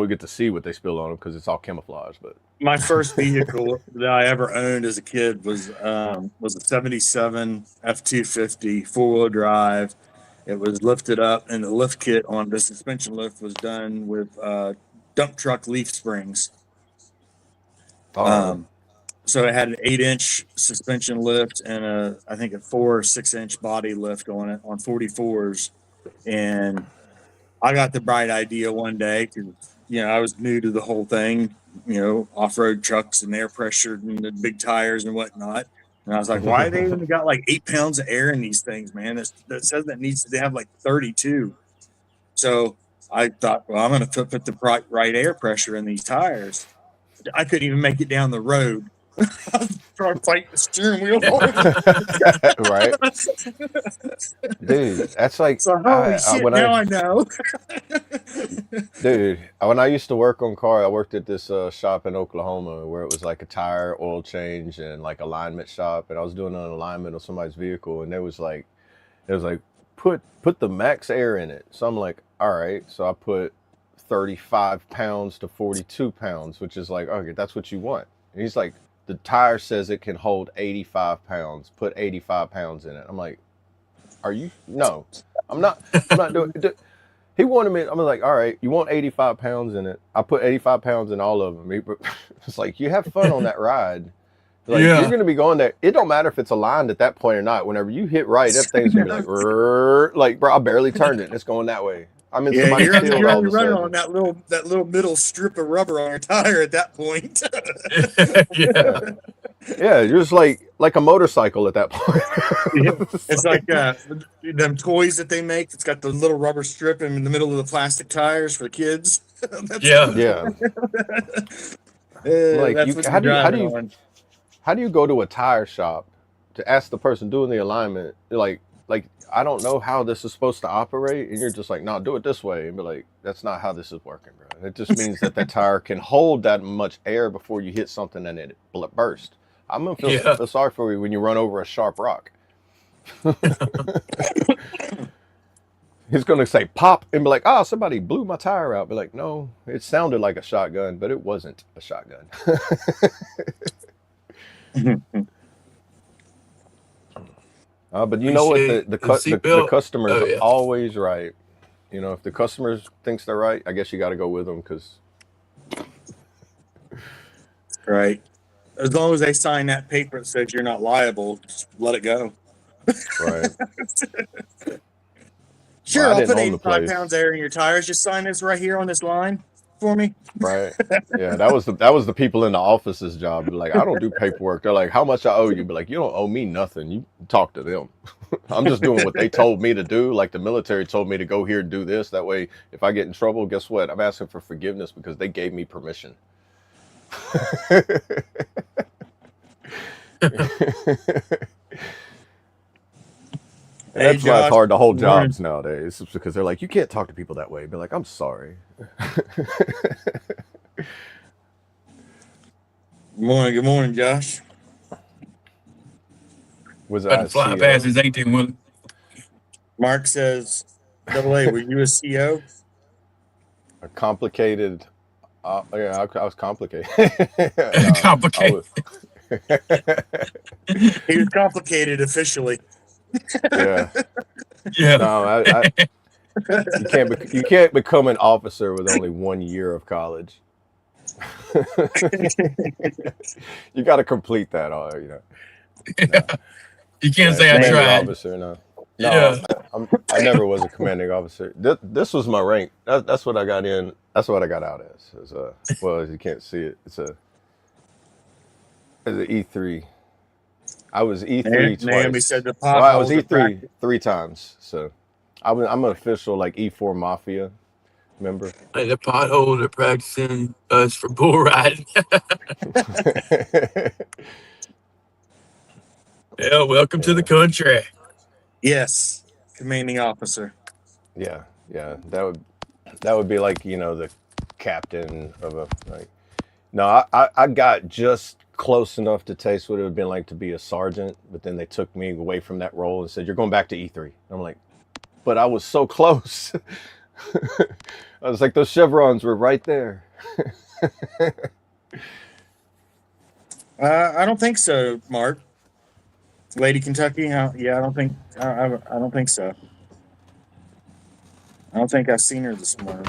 get to see what they spill on them because it's all camouflage. But my first vehicle that I ever owned as a kid was a '77 F-250 4-wheel drive. It was lifted up, and the lift kit on the suspension lift was done with dump truck leaf springs. So it had an 8-inch suspension lift and I think a 4 or 6-inch body lift on it on 44s, and I got the bright idea one day because, I was new to the whole thing, off-road trucks and air pressure and the big tires and whatnot. And I was like, why they only got like 8 pounds of air in these things, man? That says that needs to have like 32. So I thought, well, I'm going to put the right air pressure in these tires. I couldn't even make it down the road. I was trying to fight the steering wheel. Right, dude. That's like so holy shit. Now I know. Dude, when I used to work on car, I worked at this shop in Oklahoma where it was like a tire, oil change, and like alignment shop. And I was doing an alignment on somebody's vehicle, and it was like put the max air in it. So I'm like, all right. So I put 35 pounds to 42 pounds, which is like, okay, that's what you want. And he's like, the tire says it can hold 85 pounds. Put 85 pounds in it. I'm like, no, I'm not doing it. He wanted me, I'm like, all right, you want 85 pounds in it. I put 85 pounds in all of them. It's like, you have fun on that ride. Like, you're going to be going there. It don't matter if it's aligned at that point or not. Whenever you hit right, that thing's going to be like, bro, I barely turned it. And it's going that way. I'm in somebody's field all of a running sudden. on that little middle strip of rubber on your tire at that point. Yeah, you're just like a motorcycle at that point. It's like them toys that they make. It's got the little rubber strip in the middle of the plastic tires for the kids. Yeah. Like, how do you go to a tire shop to ask the person doing the alignment, like I don't know how this is supposed to operate, and you're just like, no, do it this way, and be like, that's not how this is working, bro. It just means that tire can hold that much air before you hit something and it burst. I'm gonna feel sorry for you when you run over a sharp rock. He's gonna say pop and be like, oh, somebody blew my tire out. Be like, no, it sounded like a shotgun, but it wasn't a shotgun. But you know what? The customers are always right. If the customer thinks they're right, I guess you got to go with them because. Right. As long as they sign that paper that says you're not liable, just let it go. Right. Sure, I'll put 85 pounds of air in your tires. Just sign this right here on this line. for me? Right. Yeah, that was the people in the office's job. Be like, I don't do paperwork. They're like, how much I owe you? Be like, you don't owe me nothing. You talk to them. I'm just doing what they told me to do. Like the military told me to go here and do this. That way, if I get in trouble, guess what? I'm asking for forgiveness because they gave me permission. And Hey, that's why it's Josh. hard to hold Good morning. jobs nowadays. It's because they're like, you can't talk to people that way. Be like, I'm sorry. Good morning, Josh. Was But I the fly CEO? past is 18 one. Mark says, "Double A, were you a CO?" A complicated. Yeah, I was complicated. No, Complicated. He was complicated officially. Yeah. Yeah. No, you can't become an officer with only 1 year of college. You got to complete that, you know. No. You can't Yeah, say I commanding tried. officer, no. Yeah. I never was a commanding officer. This was my rank. That's what I got in. That's what I got out as. Well, as you can't see it, as an E3. I was E3 twice. Naomi said the Well, I was potholes are E3 3 times. So I'm an official like E4 mafia member. Hey, the potholes are practicing us for bull riding. Yeah, welcome to the country. Yes, commanding officer. Yeah. That would be like, you know, the captain of a like. No, I got just close enough to taste what it would have been like to be a sergeant, but then they took me away from that role and said, you're going back to E3. And I'm like, but I was so close. I was like, those chevrons were right there. I don't think so, Mark. Lady Kentucky. Yeah, I don't think. I don't think so. I don't think I've seen her this morning.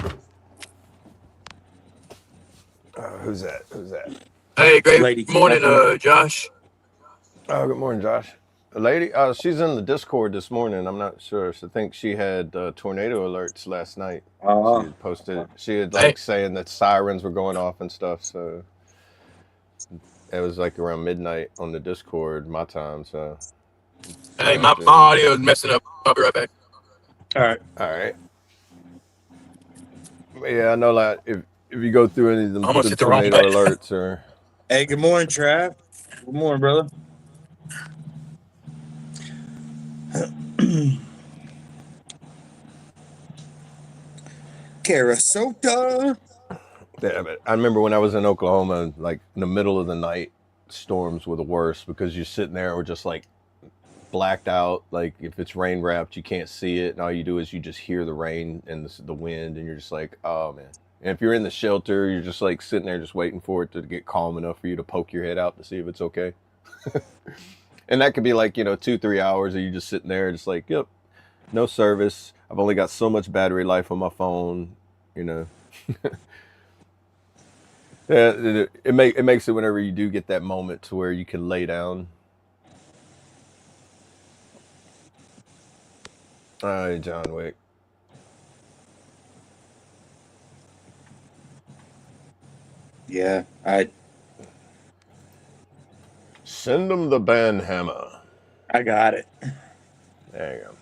Who's that? Hey, great Lady morning, Kentucky. Josh. Oh, good morning, Josh. A lady, she's in the Discord this morning. I'm not sure. I think she had tornado alerts last night. She had posted. She had like saying that sirens were going off and stuff. So it was like around midnight on the Discord, my time. So Hey, my audio is messing up. I'll be right back. All right. Yeah, I know. Like if you go through any of them Almost the hit the wrong tornado button. alerts or. Hey, good morning, Trav. Good morning, brother. Sarasota. Yeah, but I remember when I was in Oklahoma, like in the middle of the night, storms were the worst because you're sitting there, we're just like blacked out. Like if it's rain wrapped, you can't see it, and all you do is you just hear the rain and the wind, and you're just like, oh man. And if you're in the shelter, you're just like sitting there, just waiting for it to get calm enough for you to poke your head out to see if it's okay. And that could be like 2-3 hours, or you just sitting there, just like, yep, no service. I've only got so much battery life on my phone, Yeah, it makes it whenever you do get that moment to where you can lay down. All right, John Wick. Yeah, I Send them the band hammer. got it. There you go.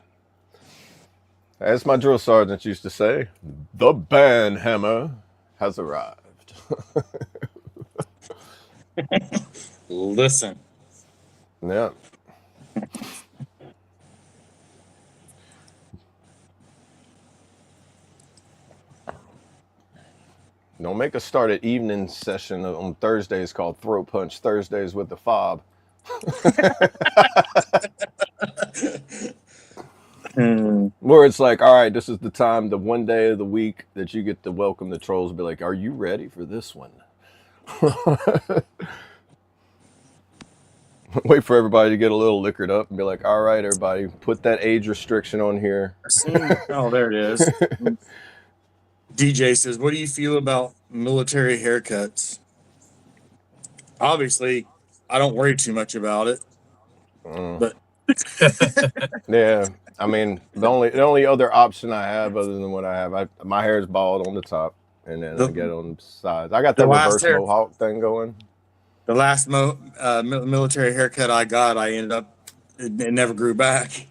As my drill sergeant used to say, the band hammer has arrived. Listen. Yeah. Don't make us start an evening session on Thursdays called Throat Punch Thursdays with the F.O.B. Where it's like, all right, this is the time, the one day of the week that you get to welcome the trolls. Be like, are you ready for this one? Wait for everybody to get a little liquored up and be like, all right, everybody, put that age restriction on here. Oh, there it is. DJ says, what do you feel about military haircuts? Obviously, I don't worry too much about it. But yeah, I mean, the only other option I have other than what I have, my hair is bald on the top, and then The- I get on sides. I got the that last reverse hair- mohawk thing going. The last military haircut I got, I ended up it never grew back.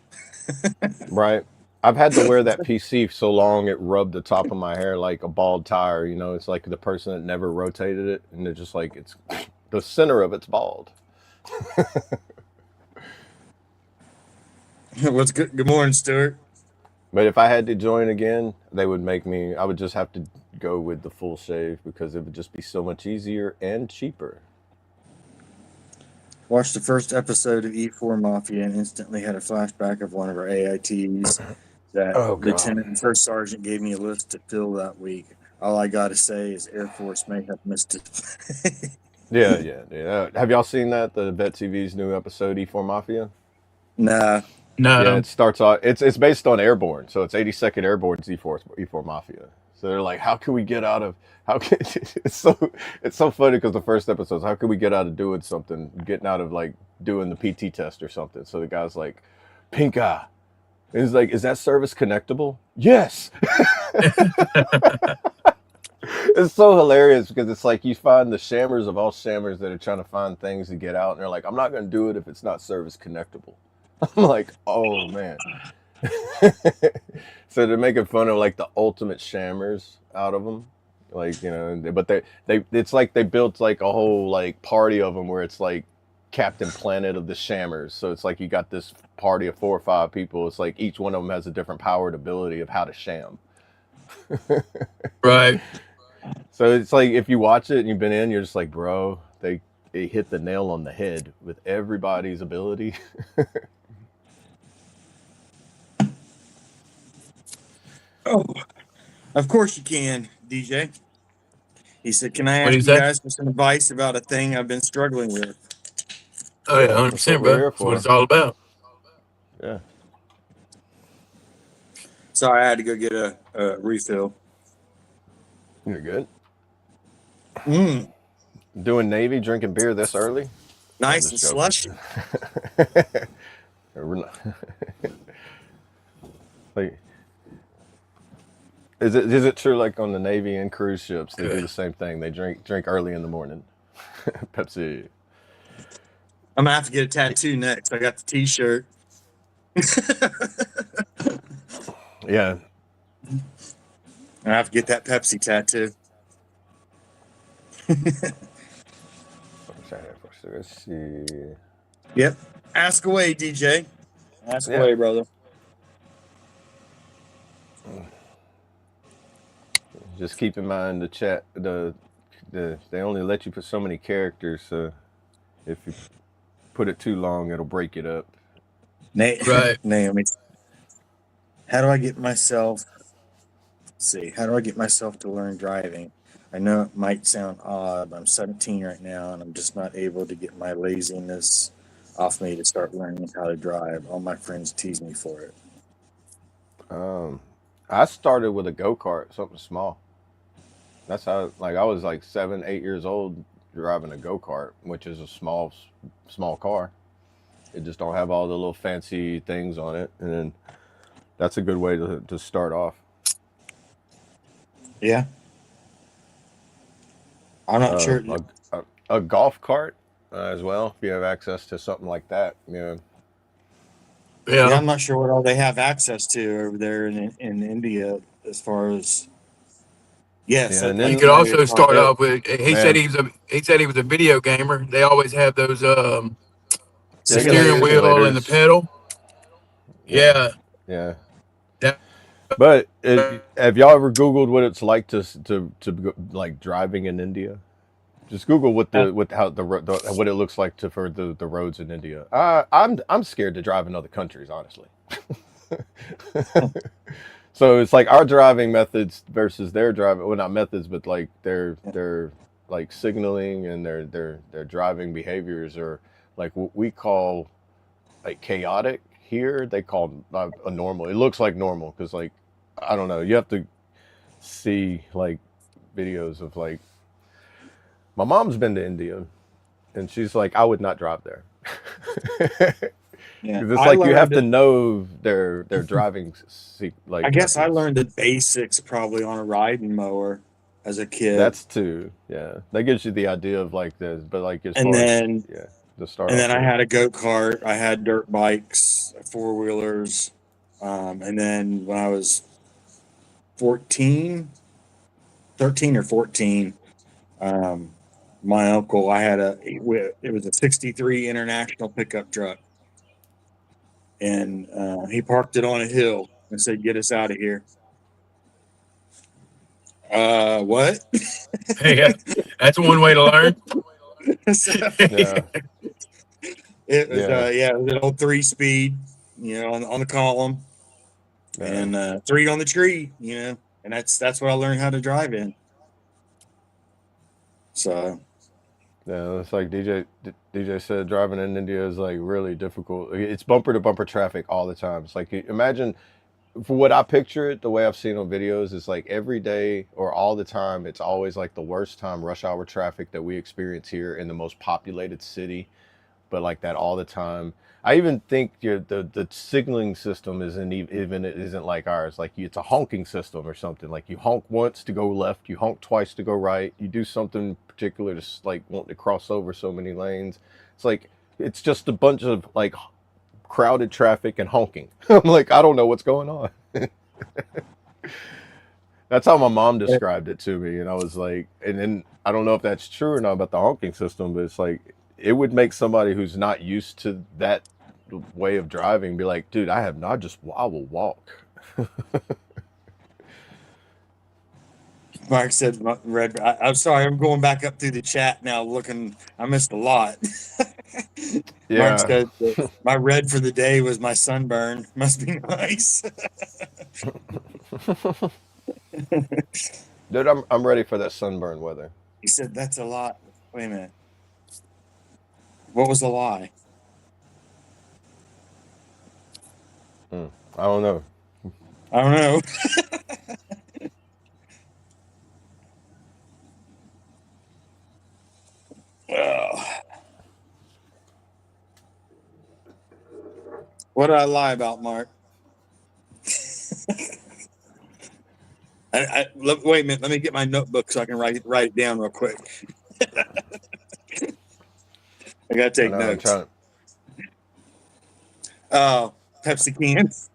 Right. I've had to wear that PC so long it rubbed the top of my hair like a bald tire. You know, it's like the person that never rotated it, and they're just like it's the center of it's bald. What's good? Good morning, Stuart. But if I had to join again, they would make me. I would just have to go with the full shave because it would just be so much easier and cheaper. Watched the first episode of E4 Mafia and instantly had a flashback of one of our AITs that Oh, God. Lieutenant and First Sergeant gave me a list to fill that week. All I got to say is Air Force may have missed it. Yeah. Have y'all seen that? The Vet TV's new episode, E4 Mafia? Nah. No. Yeah, it starts off. It's based on Airborne, so it's 82nd Airborne's E4 Mafia. So they're like, how can we get out of? How can it's so funny because the first episode's how can we get out of doing something, getting out of like doing the PT test or something. So the guy's like, pink eye. And he's like, is that service connectable? Yes. It's so hilarious because it's like you find the shammers of all shammers that are trying to find things to get out, and they're like, I'm not going to do it if it's not service connectable. I'm like, oh man. So they're making fun of like the ultimate shammers out of them, like, you know, but they it's like they built like a whole like party of them where it's like Captain Planet of the shammers. So it's like you got this party of 4 or 5 people. It's like each one of them has a different powered ability of how to sham. Right. So it's like if you watch it and you've been in, you're just like, bro, they hit the nail on the head with everybody's ability. Oh, of course you can, DJ. He said, "Can I What'd ask he you say? guys for some advice about a thing I've been struggling with?" Oh yeah, That's what 100%, we're bro. here That's what for. it's all about. Yeah. Sorry, I had to go get a refill. You're good. Mm, Doing Navy, drinking beer this early? nice I'm and just joking. slushy. We're not- like, is it true like on the Navy and cruise ships they do the same thing? They drink early in the morning. Pepsi. I'm gonna have to get a tattoo next. I got the T-shirt. Yeah. I have to get that Pepsi tattoo. Let's see. Yep. Ask away, DJ. Ask Yeah. away, brother. Just keep in mind the chat. They only let you put so many characters. So if you put it too long, it'll break it up. Right. Naomi, how do I get myself? Let's see. How do I get myself to learn driving? I know it might sound odd, but I'm 17 right now, and I'm just not able to get my laziness off me to start learning how to drive. All my friends tease me for it. I started with a go-kart, something small. That's how, like, I was like 7, 8 years old driving a go-kart, which is a small car. It just don't have all the little fancy things on it, and then that's a good way to start off. Yeah. I'm not sure. A golf cart as well, if you have access to something like that. Yeah. Yeah, Yeah. I'm not sure what all they have access to over there in India as far as. Yes, Yeah, and You then- could also start Yeah. off with. He said he was a video gamer. They always have those the steering wheel and the pedal. Yeah. Yeah. Yeah. But have y'all ever Googled what it's like to go, like driving in India? Just Google what it looks like for the roads in India. I'm scared to drive in other countries, honestly. So it's like our driving methods versus their driving. Well, not methods, but like their like signaling and their driving behaviors are like what we call like chaotic. Here they call a normal. It looks like normal because like I don't know. You have to see like videos of like my mom's been to India, and she's like, I would not drive there. Yeah, It's like you have to know their driving. Like I guess I learned the basics probably on a riding mower. as a kid. That's two. Yeah, that gives you the idea of like this, but like as And far as then to start and off then I with. had a go-kart. I had dirt bikes, four-wheelers. And then when I was 13 or 14, my uncle, it was a 63 International pickup truck. And he parked it on a hill and said, "Get us out of here." What? Hey, that's one way to learn. So, Yeah, it was yeah, it was an old 3-speed, on the column, yeah. and 3 on the tree, and that's what I learned how to drive in. So Yeah, it's like DJ said, driving in India is like really difficult. It's bumper to bumper traffic all the time. It's like imagine for what I picture it, the way I've seen on videos is like every day or all the time. It's always like the worst time rush hour traffic that we experience here in the most populated city, but like that all the time. I even think the signaling system even it isn't like ours. Like it's a honking system or something. Like you honk once to go left, you honk twice to go right. You do something particular to like want to cross over so many lanes. It's like it's just a bunch of like crowded traffic and honking. I'm like, I don't know what's going on. That's how my mom described it to me, and I was like, and then I don't know if that's true or not about the honking system, but it's like it would make somebody who's not used to that way of driving be like, dude, I will walk. Mark said, "Red." I'm sorry, I'm going back up through the chat now, looking. I missed a lot. Mark Yeah. said that my red for the day was my sunburn. Must be nice. Dude, I'm ready for that sunburn weather. He said, "That's a lot." Wait a minute. What was the lie? I don't know. I don't know. What did I lie about, Mark? Wait a minute. Let me get my notebook so I can write it down real quick. I gotta take I know, notes. Oh, Pepsi cans.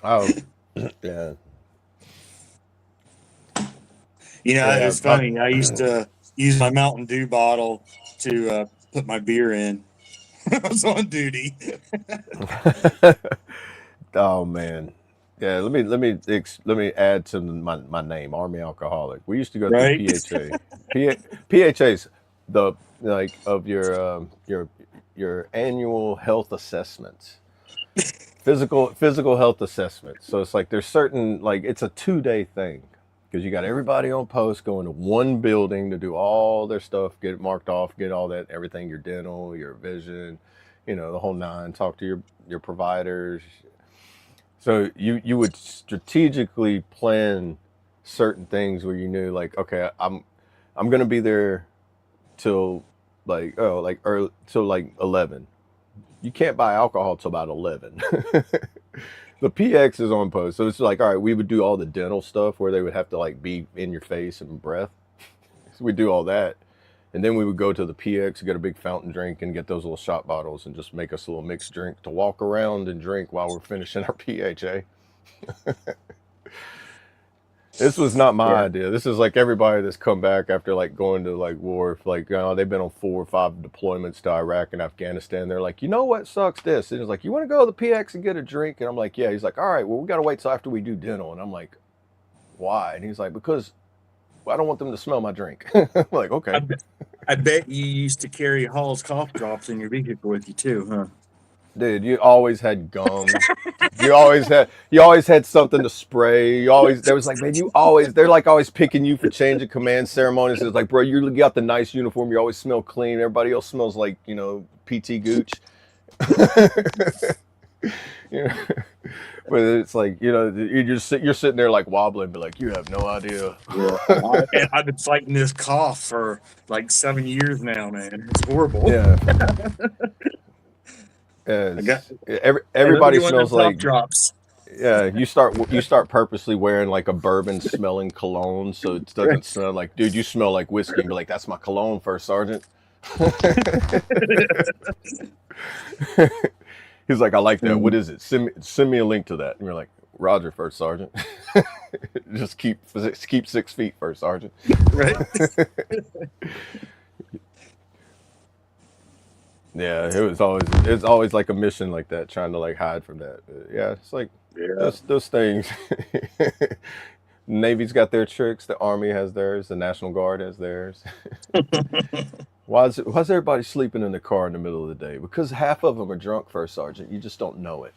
Oh, yeah. It's funny. I used to use my Mountain Dew bottle to put my beer in. I was on duty. Oh man, yeah. Let me add to my name, Army Alcoholic. We used to go Right? through PHA. PHA's the like of your annual health assessments, physical health assessments. So it's like there's certain like it's a 2-day thing because you got everybody on post going to one building to do all their stuff, get it marked off, get all that everything, your dental, your vision, the whole nine. Talk to your providers. So you would strategically plan certain things where you knew like, okay, I'm gonna be there till like early till like 11. You can't buy alcohol till about 11. The PX is on post, so it's like, all right, we would do all the dental stuff where they would have to like be in your face and breath. So we do all that, and then we would go to the PX, get a big fountain drink, and get those little shot bottles, and just make us a little mixed drink to walk around and drink while we're finishing our PHA. This was not my idea. This is like everybody that's come back after like going to like war. Like they've been on 4 or 5 deployments to Iraq and Afghanistan. They're like, you know what sucks this? And he's like, you want to go to the PX and get a drink? And I'm like, yeah. He's like, all right, well we got to wait till after we do dental. And I'm like, why? And he's like, because I don't want them to smell my drink. I'm like, okay. I bet you used to carry Hall's cough drops in your vehicle with you too, huh? Dude, you always had gum. You always had something to spray. There was like, man, they're like always picking you for change of command ceremonies. It's like, bro, you got the nice uniform. You always smell clean. Everybody else smells like, PT Gooch. But it's like, you're sitting there like wobbling, but like, you have no idea. Yeah. I've been fighting this cough for like 7 years now, man. It's horrible. Yeah. Everybody smells like drops. Yeah, you start purposely wearing like a bourbon smelling cologne so it doesn't smell like, dude, you smell like whiskey, and be like, that's my cologne, First Sergeant. He's like, I like that. What is it? Send me a link to that. And you're like, Roger, First Sergeant. Just keep 6 feet, First Sergeant. Right. Yeah, it's always like a mission like that, trying to like hide from that. But yeah, it's like Yeah. those things. Navy's got their tricks. The Army has theirs. The National Guard has theirs. Why's everybody sleeping in the car in the middle of the day? Because half of them are drunk, First Sergeant. You just don't know it.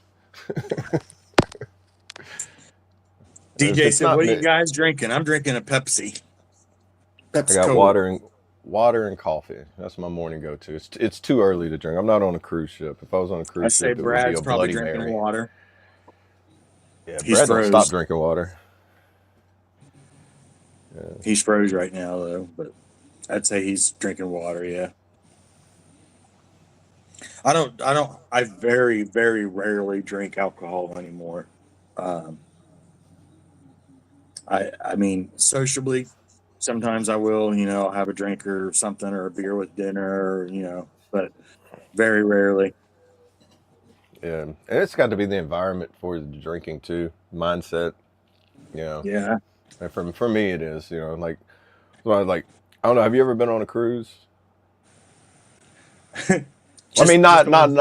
DJ It's said, not. "What are you guys drinking?" I'm drinking a Pepsi. I Pepsi got Cola. water and coffee. That's my morning go-to. It's too early to drink. I'm not on a cruise ship. If I was on a I cruise say ship, it would be Brad's a probably Bloody drinking Mary. water. Yeah, He's Brad don't stop froze. drinking water. He's froze right now though, but I'd say he's drinking water. Yeah. I very, very rarely drink alcohol anymore. Um, I mean, sociably, sometimes I will, I'll have a drink or something or a beer with dinner, but very rarely. Yeah, and it's got to be the environment for the drinking too, mindset. Yeah. And for me, it is. Like, well, like I don't know. Have you ever been on a cruise? I mean, Just on,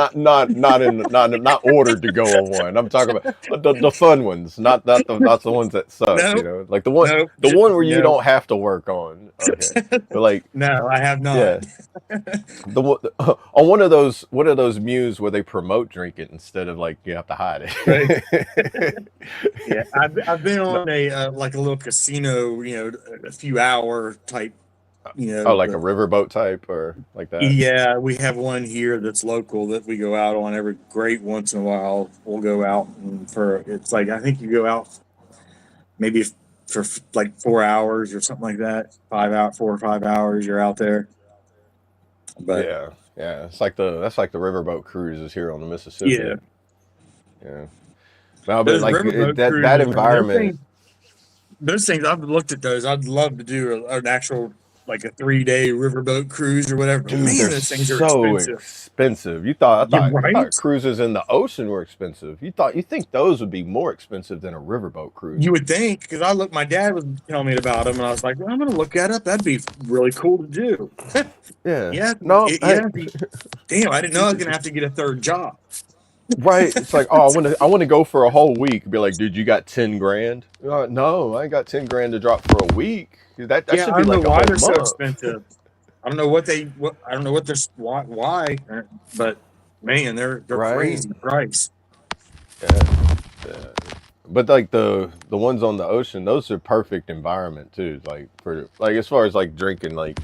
not ordered to go on one. I'm talking about the fun ones, not the ones that suck. no, Like the no, one where you no, don't have to work on. Okay, but like, no, I have yeah, not. on one of those Mews where they promote drinking instead of like you have to hide Right. it. Yeah, I've been No, on a like a little casino, a few hour type, oh, like a but riverboat type or like that. yeah, we have one here that's local that we go out on every great once in a while. We'll go out and it's like I think you go out maybe for like 4 hours or something like that. 4 or 5 hours you're out there. But Yeah, yeah. That's like the riverboat cruises here on the yeah, Mississippi. Yeah. No, but those like riverboat that cruises, man, environment. those things I've looked at those. I'd love to do an actual like a 3-day riverboat cruise or whatever. But Dude, man, they're those things are so expensive. expensive. You thought You're I right. thought cruises in the ocean were expensive. You think those would be more expensive than a riverboat cruise. You would think, because my dad was telling me about them, and I was like, well, I'm going to look that up. That'd be really cool to do. Yeah. Yeah, No, hey, yeah. Damn, I didn't know I was going to have to get a third job. right. It's like, oh, I want to go for a whole week. Be like, dude, you got 10 grand? No, I ain't got 10 grand to drop for a week. That Yeah, should I be don't know like a why whole they're so month. expensive. I don't know I don't know what they're why, but man, they're Right. crazy price. Yeah. Yeah. But like the ones on the ocean, those are perfect environment too. Like for like as far as like drinking, like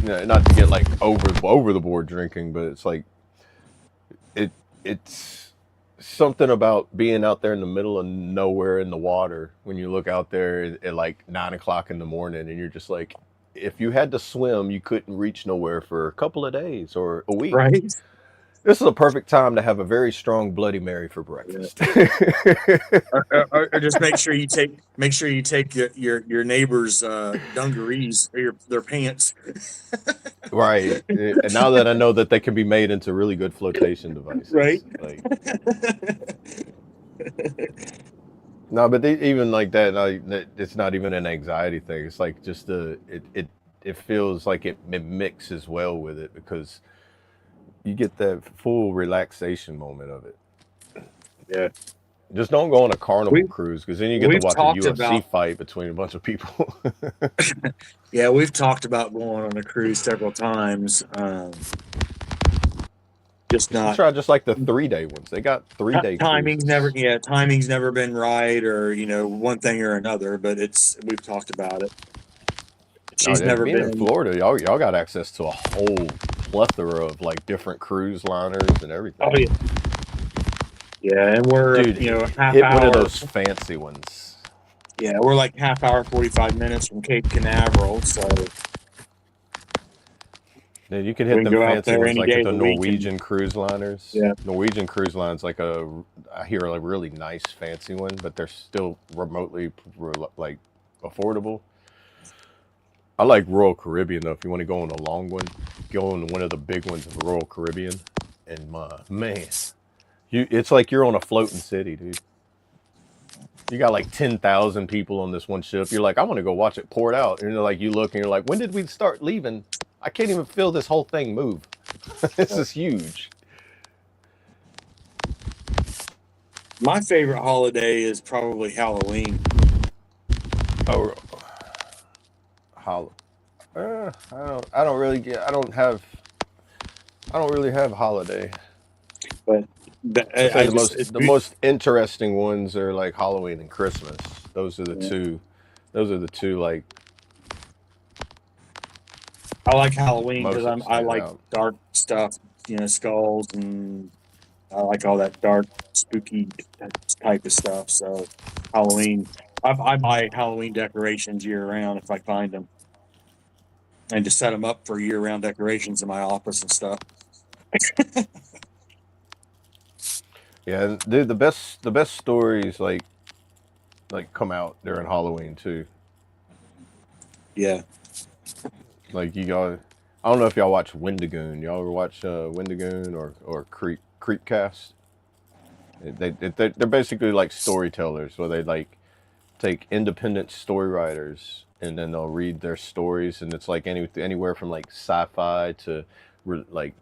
not to get like over the board drinking, but it's like it's something about being out there in the middle of nowhere in the water when you look out there at like 9 o'clock in the morning and you're just like, if you had to swim, you couldn't reach nowhere for a couple of days or a week. Right? This is a perfect time to have a very strong Bloody Mary for Yeah. breakfast. Or just make sure you take your neighbor's dungarees or their pants. Right. And now that I know that they can be made into really good flotation devices. Right. Like, no, but even like that, it's not even an anxiety thing. It's like just it feels like it mixes well with it because you get that full relaxation moment of it. Yeah. Just don't go on a carnival We cruise because then you get to we've watch a talked UFC about fight between a bunch of people. yeah, we've talked about going on a cruise several times. Just You should not try just like the 3-day ones. They got 3-day timing's cruises. timing's never been right or one thing or another, but we've talked about it. No, She's never being in been. Florida, y'all got access to a whole plethora of like different cruise liners and Oh everything. yeah, yeah, and we're Dude, half hit one of hour. those fancy ones. Yeah, we're like half hour, 45 minutes from Cape Canaveral, so Dude, you can we hit can them go out fancy there ones any like day at of the the week. And Norwegian cruise liners. yeah, Norwegian cruise lines like I hear a really nice, fancy one, but they're still remotely like affordable. I like Royal Caribbean though. If you want to go on a long one, go on one of the big ones of the Royal Caribbean, and man, it's like you're on a floating city, dude. You got like 10,000 people on this one ship. You're like, I want to go watch it pour it out. And you're like, you look and you're like, when did we start leaving? I can't even feel this whole thing move. This is huge. My favorite holiday is probably Halloween. Oh, I don't really get. I don't really have holiday. But I'd say the most interesting ones are like Halloween and Christmas. Those are the two. Those are the two like. I like Halloween Most because that I stand like out. dark stuff, skulls, and I like all that dark, spooky type of stuff. So Halloween, I buy Halloween decorations year round if I find them, and to set them up for year round decorations in my office and stuff. Yeah, dude, the best stories like come out during Halloween too. Yeah. Like you got, I don't know if y'all watch Wendigoon. Y'all ever watch Wendigoon or Creepcast? They're basically like storytellers, where they like take independent story writers and then they'll read their stories, and it's like anywhere from like sci-fi to like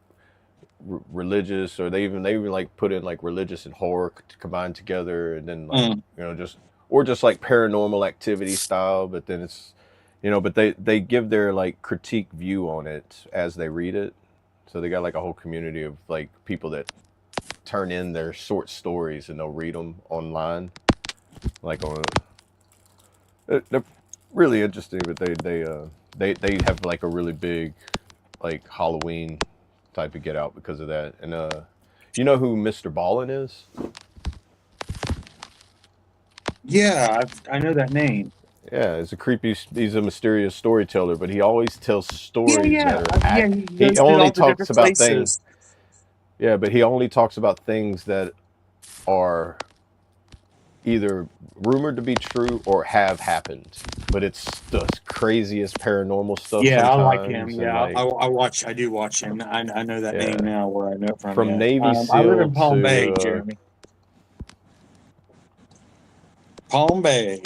religious, or they even like put in like religious and horror combined together, and then like just like paranormal activity style, but then it's but they give their like critique view on it as they read it. So they got like a whole community of like people that turn in their short stories and they'll read them online, like on they're really interesting, but they have like a really big like Halloween type of get out because of that. And you know who Mr. Ballin is? Yeah, I know that name. Yeah, he's a mysterious storyteller, but he always tells stories that are Yeah. He he goes to only all the talks different about things. places. Yeah, but he only talks about things that are either rumored to be true or have happened. But it's the craziest paranormal stuff Yeah, I like sometimes, him. and Yeah, like I do watch him. I know that name yeah, now. Where I know it from. from Yeah, Navy I live SEAL in Palm Bay, to Jeremy. Palm Bay,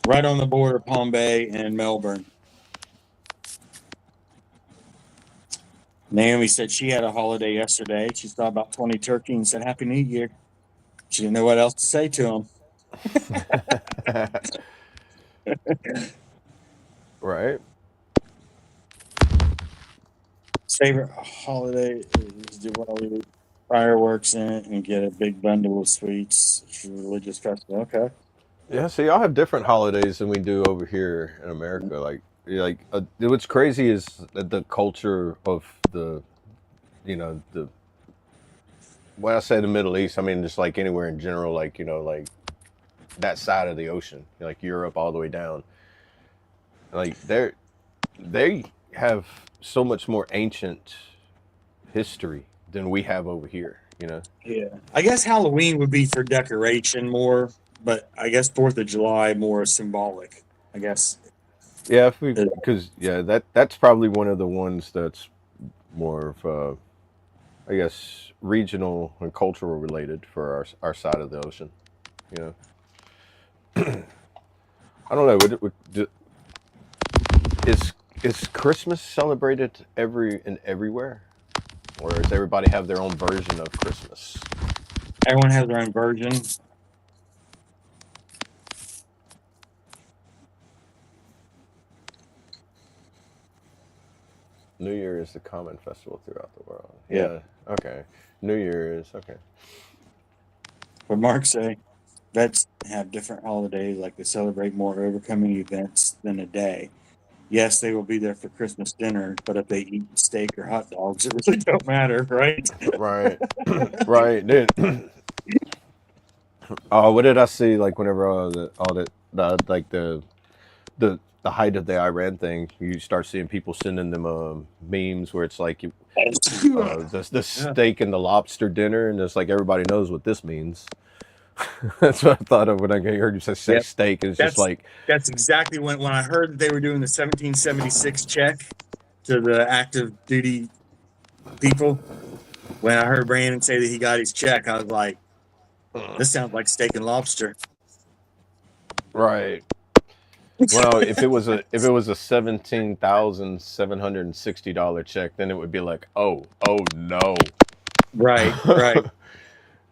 right on the border of Palm Bay and Melbourne. Naomi said she had a holiday yesterday. She saw about 20 turkeys and said Happy New Year. She didn't know what else to say to them. right. Favorite holiday is do Diwali, fireworks in it, and get a big bundle of sweets for religious festival. Okay. Yeah, see, y'all have different holidays than we do over here in America. What's crazy is the culture of the when I say the Middle East, I mean just like anywhere in general, like like that side of the ocean, like Europe all the way down. Like they have so much more ancient history than we have over here. Yeah. I guess Halloween would be for decoration more, but I guess 4th of July more symbolic. I guess. Yeah, because that's probably one of the ones that's more of I guess regional and cultural related for our side of the ocean. You know, I don't know. Is Christmas celebrated everywhere, or does everybody have their own version of Christmas? Everyone has their own version. New Year is the common festival throughout the world. Yeah. Okay. New Year is okay. But Mark say vets have different holidays, like they celebrate more overcoming events than a day. Yes, they will be there for Christmas dinner, but if they eat steak or hot dogs, it really don't matter, right? Right. Right. Dude. Oh, what did I see? Like whenever all that like the the height of the Iran thing, you start seeing people sending them memes where it's like the steak and the lobster dinner, and it's like everybody knows what this means. That's what I thought of when I heard you say Yep. steak. And it's just like, That's exactly when I heard that they were doing the 1776 check to the active duty people. When I heard Brandon say that he got his check, I was like, this sounds like steak and lobster. right. Well, if it was a $17,760 check, then it would be like, oh no. Right.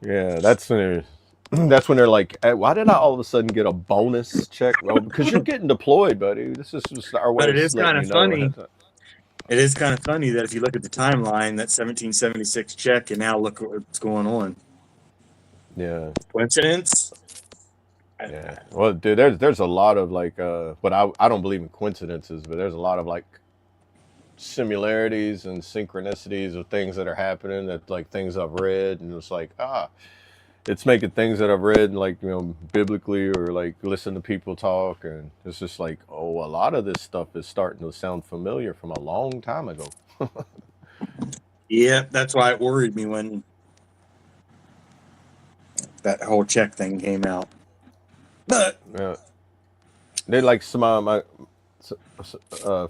Yeah, that's when they're like, hey, why did I all of a sudden get a bonus check? Well, because you're getting deployed, buddy. This is just our way But it of is letting kind of you know funny. It is kind of funny that if you look at the timeline, that 1776 check, and now look what's going on. Yeah. Coincidence? Yeah. Well, dude, there's a lot of like, but I don't believe in coincidences, but there's a lot of like similarities and synchronicities of things that are happening, that like things I've read, and it's like, it's making things that I've read, like, biblically, or like listen to people talk, and it's just like, oh, a lot of this stuff is starting to sound familiar from a long time ago. Yeah, that's why it worried me when that whole check thing came out. But Yeah. They like some my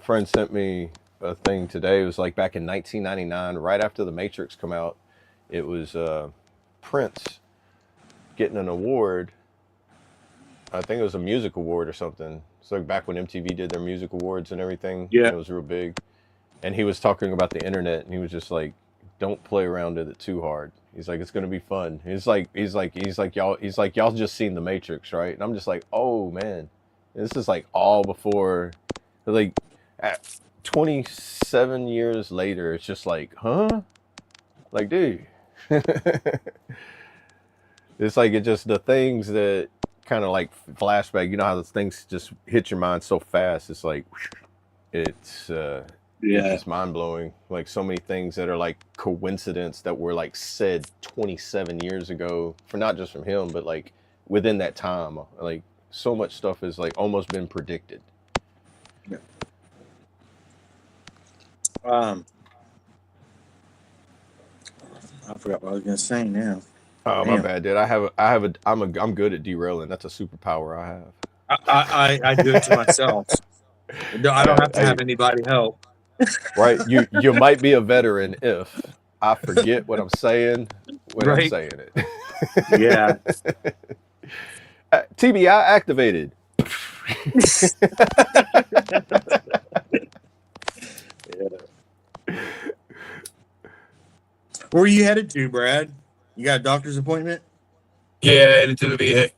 friend sent me a thing today. It was like back in 1999, right after The Matrix come out. It was Prince getting an award. I think it was a music award or something. It's like back when MTV did their music awards and everything. Yeah. It was real big. And he was talking about the internet, and he was just like, don't play around with it too hard. He's like, it's gonna be fun. He's like y'all just seen The Matrix, right? And I'm just like, oh man, this is like all before, like, 27 years later. It's just like, huh? Like, dude. It's like, it just, the things that kind of like flashback. You know how those things just hit your mind so fast. It's like, it's it's mind blowing. Like so many things that are like coincidence that were like said 27 years ago, for not just from him, but like within that time. Like so much stuff has like almost been predicted. Yeah. I forgot what I was gonna say now. Oh, my bad, dude. I'm good at derailing. That's a superpower I have. I do it to myself. I don't have to have anybody help. Right? You might be a veteran if I forget what I'm saying when I'm Right. saying it. Yeah. TBI activated. Where are you headed to, Brad? You got a doctor's appointment? Yeah, headed to the VA.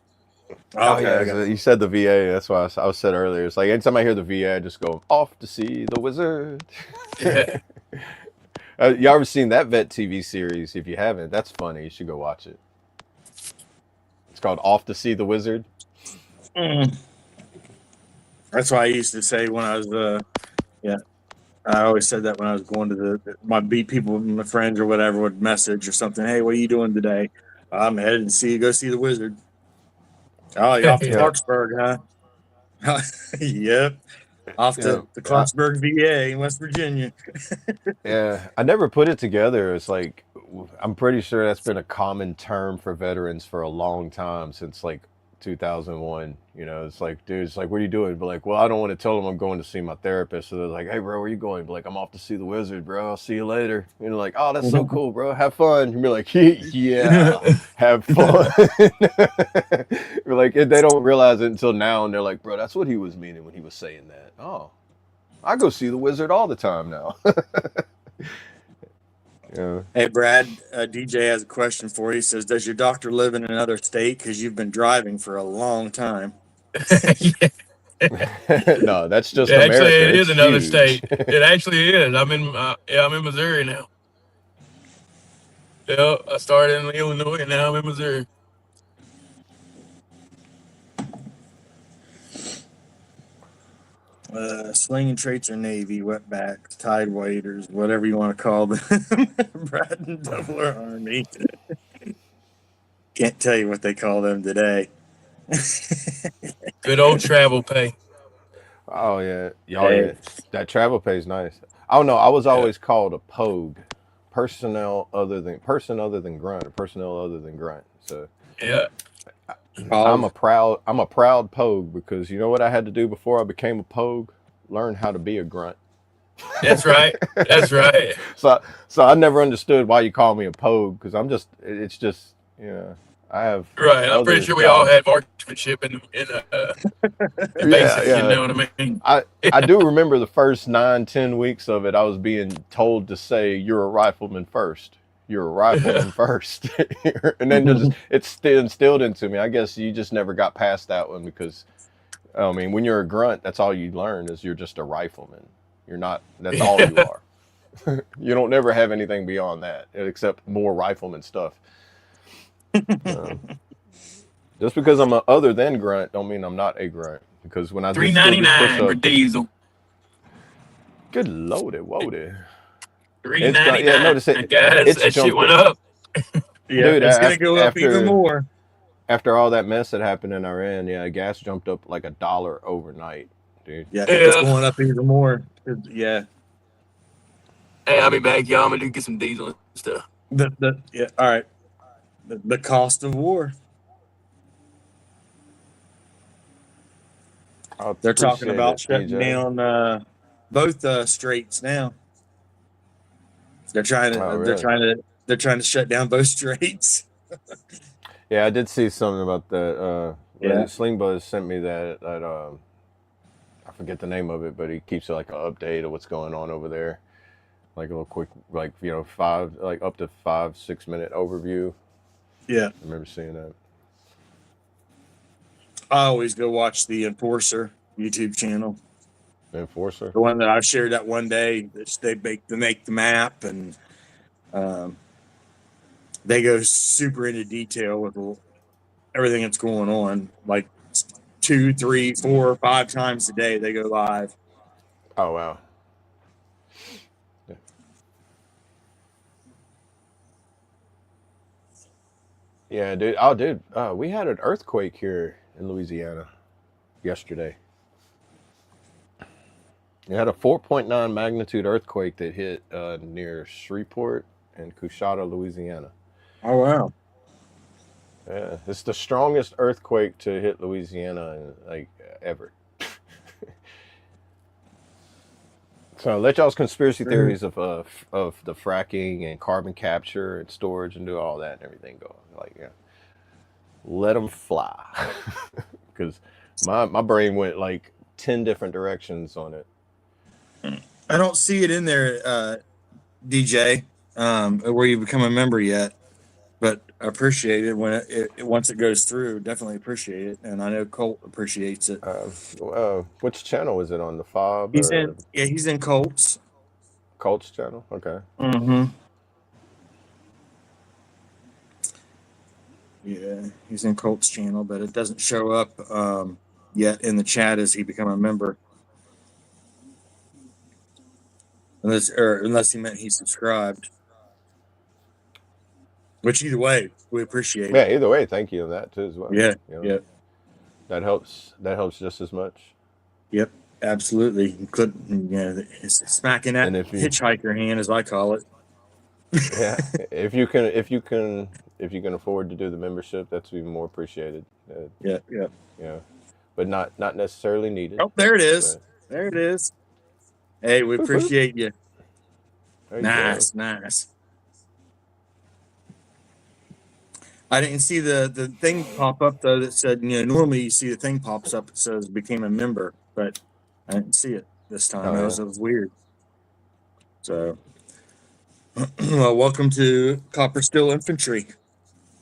Oh yeah, you said the VA. That's why I was said earlier. It's like anytime I hear the VA, I just go off to see the wizard. Yeah. You ever seen that Vet TV series? If you haven't, that's funny. You should go watch it. It's called Off to See the Wizard. That's why I used to say when I was I always said that when I was going to my beat people, my friends or whatever would message or something. Hey, what are you doing today? I'm headed to go see the wizard. Oh, you're off to Yeah. Clarksburg, huh? Yep. Off to the Clarksburg VA in West Virginia. Yeah, I never put it together. It's like, I'm pretty sure that's been a common term for veterans for a long time, since like 2001. You know, it's like, dude, it's like, what are you doing? But like, well, I don't want to tell them I'm going to see my therapist. So they're like, hey, bro, where you going? But like, I'm off to see the wizard, bro. I'll see you later. And they're like, oh, that's so cool, bro. Have fun. And you're like, yeah, have fun. We're like, they don't realize it until now. And they're like, bro, that's what he was meaning when he was saying that. Oh, I go see the wizard all the time now. Yeah. Hey, Brad, DJ has a question for you. He says, does your doctor live in another state? Because you've been driving for a long time. No, that's just Actually, America. it It's is another huge. state. It actually is. I'm in Missouri now. Yeah, I started in Illinois and now I'm in Missouri. Slinging traits or Navy, wetbacks, tide waders, whatever you want to call them. Brad and Doubler Army. Can't tell you what they call them today. Good old travel pay. Oh yeah, y'all Hey, yeah. That travel pay is nice. I don't know. I was Yeah. always called a pogue, person other than grunt, or personnel other than grunt. So Yeah. Pog. I'm a proud pogue because you know what I had to do before I became a pogue? Learn how to be a grunt. That's right. That's right. so so I never understood why you call me a pogue because it's just I have Right. I'm pretty other sure we all jobs. had marksmanship in Yeah, basic. You yeah. know what I mean? I do remember the first 9, 10 weeks of it. I was being told to say you're a rifleman first. You're a rifleman first, and then it's still instilled into me. I guess you just never got past that one because I mean, when you're a grunt, that's all you learn is you're just a rifleman. You're not. That's all you Yeah. are. You don't never have anything beyond that except more rifleman stuff. Um, just because I'm a other than grunt, don't mean I'm not a grunt. Because when I Three still ninety do nine for push-ups, diesel. good loaded, whoa. Three It's got ninety yeah. nine. Notice it. Guys, It's that shit jumped went up, up. Yeah, dude. it's gonna go up even more. After all that mess that happened in Iran, yeah, gas jumped up like $1 overnight, dude. Yeah, it's Yeah. going up even more. Yeah, Hey, I'll be back, y'all. I'm gonna get some diesel and stuff. the yeah. All right, the cost of war. I They're talking appreciate about it, shutting DJ. down both straits now. They're trying Oh, to. They're really? trying to. They're trying to shut down both straits. Yeah, I did see something about that. Yeah. Sling Buzz sent me that I forget the name of it, but he keeps like an update of what's going on over there, like a little quick, like up to 5, 6 minute overview. Yeah. I remember seeing that. I always go watch the Enforcer YouTube channel. The Enforcer. The one that I shared that one day. They make the map and um, they go super into detail with everything that's going on. Like 2, 3, 4, 5 times a day they go live. Oh wow. Yeah. Yeah, dude. Oh, dude. We had an earthquake here in Louisiana yesterday. We had a 4.9 magnitude earthquake that hit near Shreveport and Coushatta, Louisiana. Oh wow. Yeah, it's the strongest earthquake to hit Louisiana like ever. So let y'all's conspiracy theories of the fracking and carbon capture and storage and do all that and everything go like let them fly because my brain went like 10 different directions on it. I don't see it in there, DJ, where you become a member yet. But I appreciate it when once it goes through. Definitely appreciate it, and I know Colt appreciates it. Which channel is it on? The F.O.B or He's in Colts. Colts channel? Okay. Mm-hmm. Yeah, he's in Colt's channel, but it doesn't show up yet in the chat as he become a member. Unless he meant he subscribed. Which either way, we appreciate Yeah, it. either way, thank you on that too as well. Yeah, You know, yeah, that helps just as much. yep, absolutely. Smacking that And if you hitchhiker hand, as I call it. yeah, if you can afford to do the membership, that's even more appreciated. Yeah, yeah. Yeah, but not necessarily needed. Oh, there it is. But There it is. Hey, we boop, boop. appreciate you. There you Nice, nice. I didn't see the thing pop up though that said, normally you see the thing pops up that says became a member, but I didn't see it this time. Oh, It was weird. So well, welcome to Copper Steel Infantry,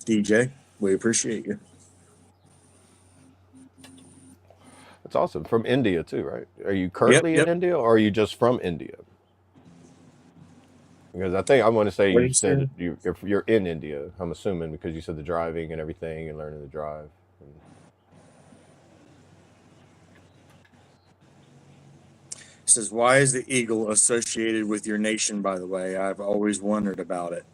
DJ. We appreciate you. That's awesome. From India too, right? Are you currently in Yep. India or are you just from India? Because I think I want to say What you you said said? if you're in India, I'm assuming because you said the driving and everything and learning to drive. Says, why is the eagle associated with your nation, by the way? I've always wondered about it.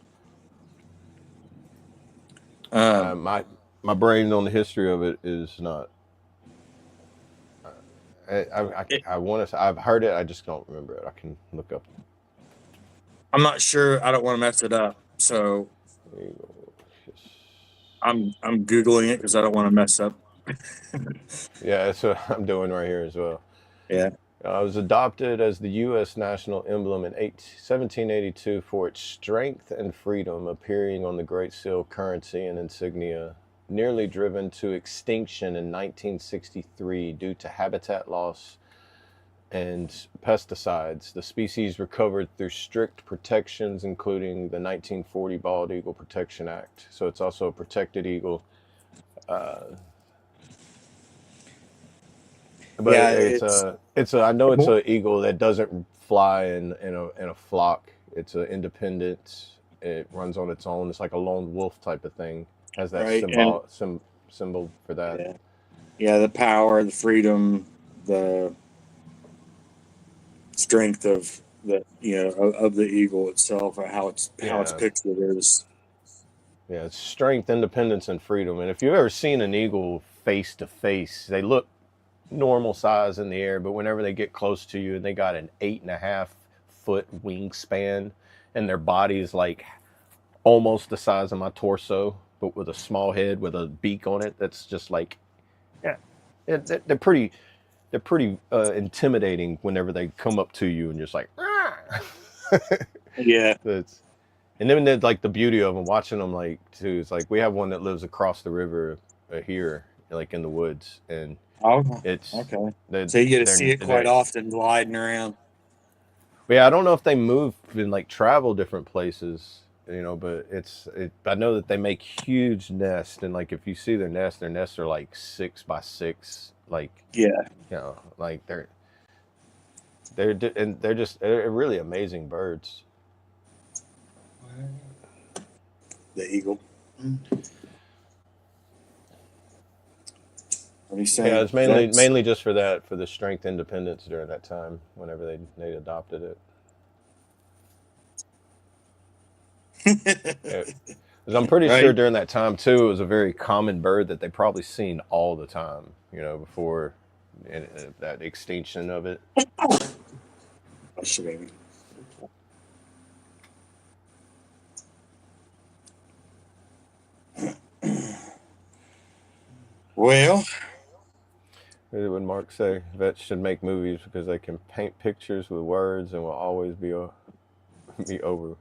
My brain on the history of it is not. I want to. I've heard it. I just don't remember it. I can look up. I'm not sure. I don't want to mess it up, so I'm googling it because I don't want to mess up. Yeah, that's what I'm doing right here as well. Yeah. It was adopted as the U.S. national emblem in 1782 for its strength and freedom, appearing on the Great Seal currency and insignia. Nearly driven to extinction in 1963 due to habitat loss and pesticides, the species recovered through strict protections, including the 1940 Bald Eagle Protection Act. So it's also a protected eagle. But Yeah, it's a I know it's an eagle that doesn't fly in a flock. It's an independent. It runs on its own. It's like a lone wolf type of thing. Has that right. And symbol for that. yeah, the power, the freedom, the strength of the of the eagle itself, or how it's pictured is. Yeah, it's strength, independence, and freedom. And if you've ever seen an eagle face to face, they look normal size in the air, but whenever they get close to you and they got an 8.5-foot wingspan and their body is like almost the size of my torso, but with a small head with a beak on it, that's just like, yeah, they're pretty intimidating whenever they come up to you and just like, yeah. And then like the beauty of them, watching them, like too, it's like we have one that lives across the river here, like in the woods, and it's okay. So you get to see it quite often gliding around. But yeah, I don't know if they move and like travel different places, but I know that they make huge nests, and like if you see their nests are like 6 by 6, like like they're really amazing birds. The eagle. What are you saying? Yeah, it's mainly just for the strength independence during that time, whenever they adopted it. Because I'm pretty sure during that time too, it was a very common bird that they probably seen all the time, before that extinction of it. Baby. Well, what did Mark say? Vets should make movies because they can paint pictures with words and will always be over.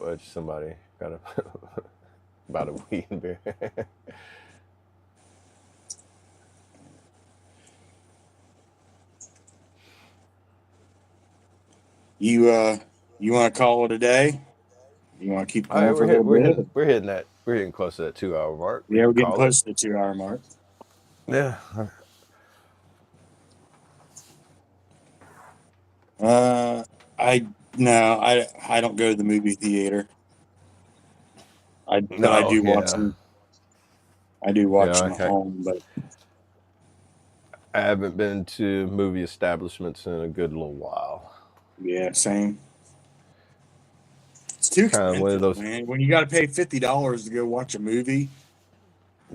But somebody got about a weed and beer. You want to call it a day? You want to keep going for a little bit? We're hitting close to that 2-hour mark. Yeah, we're getting close to the 2-hour mark. Yeah. I don't go to the movie theater. I do watch them. I do watch them at home, but I haven't been to movie establishments in a good little while. Yeah, same. It's too expensive, one of those, man. When you got to pay $50 to go watch a movie,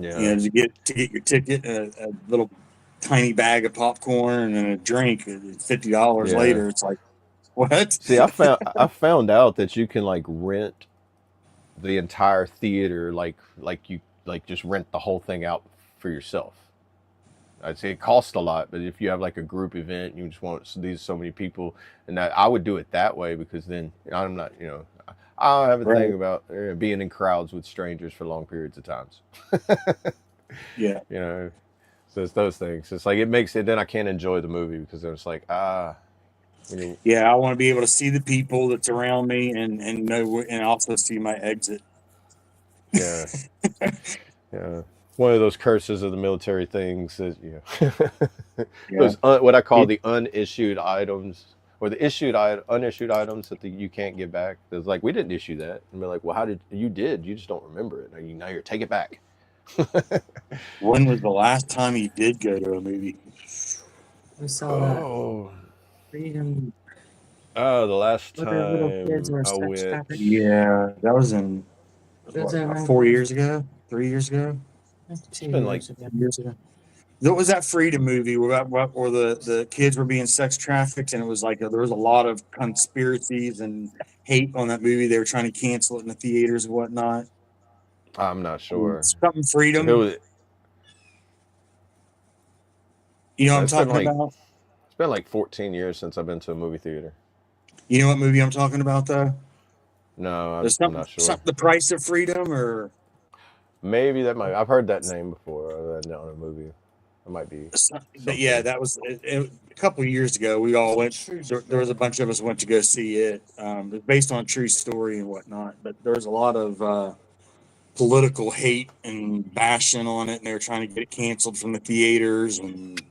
to get your ticket, a little tiny bag of popcorn and a drink, $50 later, it's like, what? See, I found out that you can like rent the entire theater, like you just rent the whole thing out for yourself. I'd say it costs a lot, but if you have like a group event, you just want so many people, and that I would do it that way, because then I'm not, I don't have a thing about being in crowds with strangers for long periods of times. Yeah. So it's those things. It's like it makes it, then I can't enjoy the movie because it's like, I want to be able to see the people that's around me and know, and also see my exit. Yeah. Yeah. One of those curses of the military things that, those what I call the unissued items, or the unissued items that you can't get back. It's like, we didn't issue that. And they're like, well, you just don't remember it. Now you're take it back. When was the last time you did go to a movie? We saw that. Freedom. Oh, the last time I went. Yeah, that was in 4 years ago, 3 years ago. It's been like years ago. What was that Freedom movie where the kids were being sex trafficked, and it was like there was a lot of conspiracies and hate on that movie. They were trying to cancel it in the theaters and whatnot. I'm not sure. Something Freedom. Who? You know what I'm It's been talking like about? 14 years since I've been to a movie theater. You know what movie I'm talking about, though? No, There's I'm something, not sure. The Price of Freedom, or Maybe that might. I've heard that name before. On a movie. It might be but yeah, something. that was a couple of years ago. We all went. There was a bunch of us went to go see it. It's based on a true story and whatnot. But there was a lot of political hate and bashing on it, and they were trying to get it canceled from the theaters. And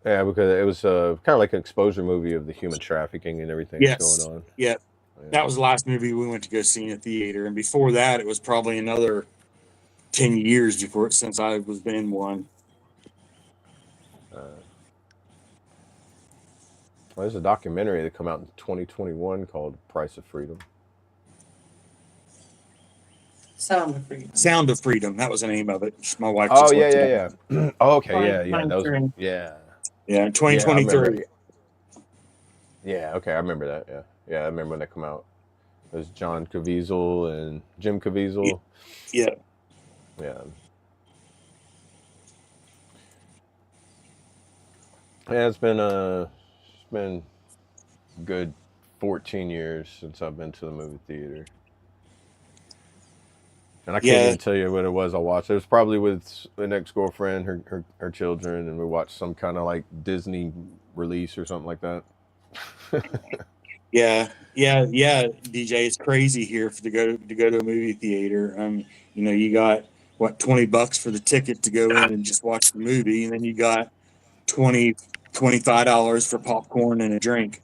Yeah, because it was kind of like an exposure movie of the human trafficking and everything that's going yes, on. yeah, Yeah. that was the last movie we went to go see in a theater. And before that, it was probably another 10 years since I was in one. Well, there's a documentary that came out in 2021 called "Price of Freedom." Sound of Freedom. Sound of Freedom. That was the name of it. My wife Oh just yeah, looked it yeah, up. yeah. Oh, okay, yeah, yeah. That was 2023. yeah, Yeah, in yeah. I remember. 2023. Yeah, okay, I remember that. Yeah, yeah. I remember when that come out. It was John Caviezel and Jim Caviezel. Yeah. Yeah. Yeah, it's been good 14 years since I've been to the movie theater. And I can't Yeah. even tell you what it was I watched. It was probably with an ex girlfriend, her children, and we watched some kind of like Disney release or something like that. Yeah. DJ, it's crazy here to go to a movie theater. You got what, $20 for the ticket to go in and just watch the movie, and then you got 20 $25 for popcorn and a drink.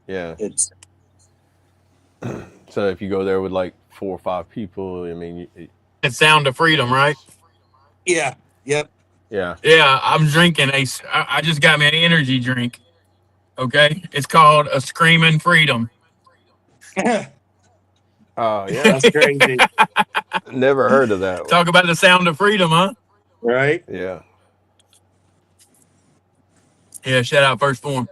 Yeah. It's So if you go there with like 4 or 5 people, I mean, It's Sound of Freedom, right? yeah. Yep. yeah. Yeah, I'm drinking I just got me an energy drink. Okay, it's called a Screaming Freedom. Oh yeah. That's crazy. Never heard of that one. Talk about the sound of freedom, huh? Right? Yeah. Yeah, shout out First Form.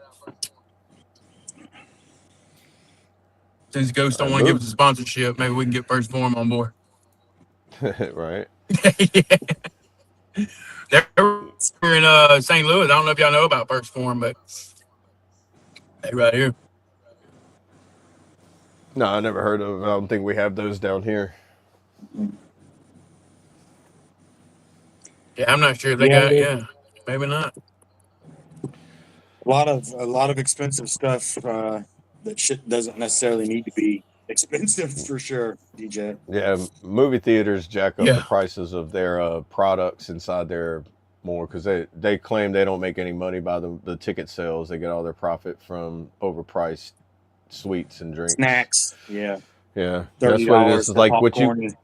Since Ghost don't want to give us a sponsorship, maybe we can get First Form on board. Right. They're in St. Louis. I don't know if y'all know about First Form, but they right here. No, I never heard of. I don't think we have those down here. Yeah, I'm not sure if they Yeah. got. Yeah, maybe not. A lot of expensive stuff that shit doesn't necessarily need to be expensive for sure, DJ. Yeah, movie theaters jack up the Yeah, prices of their products inside there more because they claim they don't make any money by the ticket sales. They get all their profit from overpriced sweets and drinks. Snacks, yeah, Yeah, that's what it is. $30 It's for like what you. popcorn.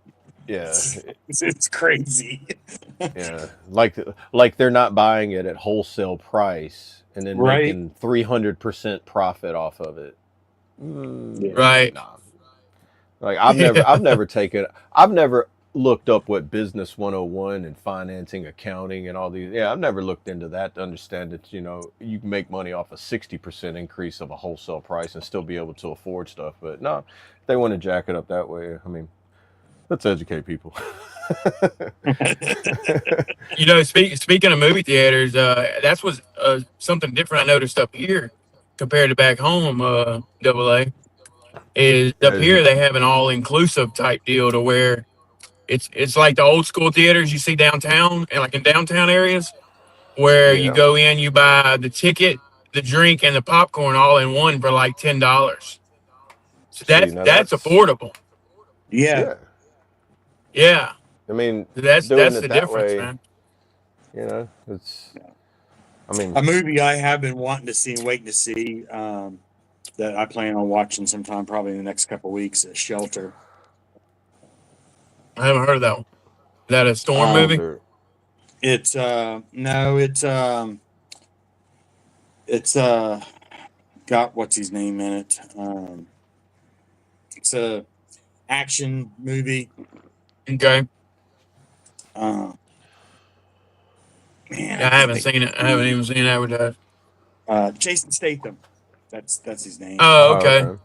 Yeah, It's crazy. yeah. Like they're not buying it at wholesale price and then Right. making 300% profit off of it. Yeah. right. Nah. Like I've never looked up what business 101 and financing, accounting, and all these. Yeah, I've never looked into that to understand that you can make money off a 60% increase of a wholesale price and still be able to afford stuff. But no, if they want to jack it up that way. I mean, let's educate people. Speaking of movie theaters, that's was something different I noticed up here compared to back home. AA is up As here you, they have an all inclusive type deal to where it's like the old school theaters you see downtown and like in downtown areas where you yeah. go in, you buy the ticket, the drink, and the popcorn all in one for like $10. So See, that's now that's that's affordable. Yeah. yeah. Yeah, I mean, that's doing the it that difference, way, man. it's. I mean, A movie I have been wanting to see and waiting to see that I plan on watching sometime probably in the next couple of weeks is Shelter. I haven't heard of that one. Is that a storm movie? Shelter. It's no, it's got what's his name in it. It's a action movie. Okay. Man, Yeah, I haven't seen it. I haven't even seen it advertised. Jason Statham. That's his name. Oh, Oh, okay. okay.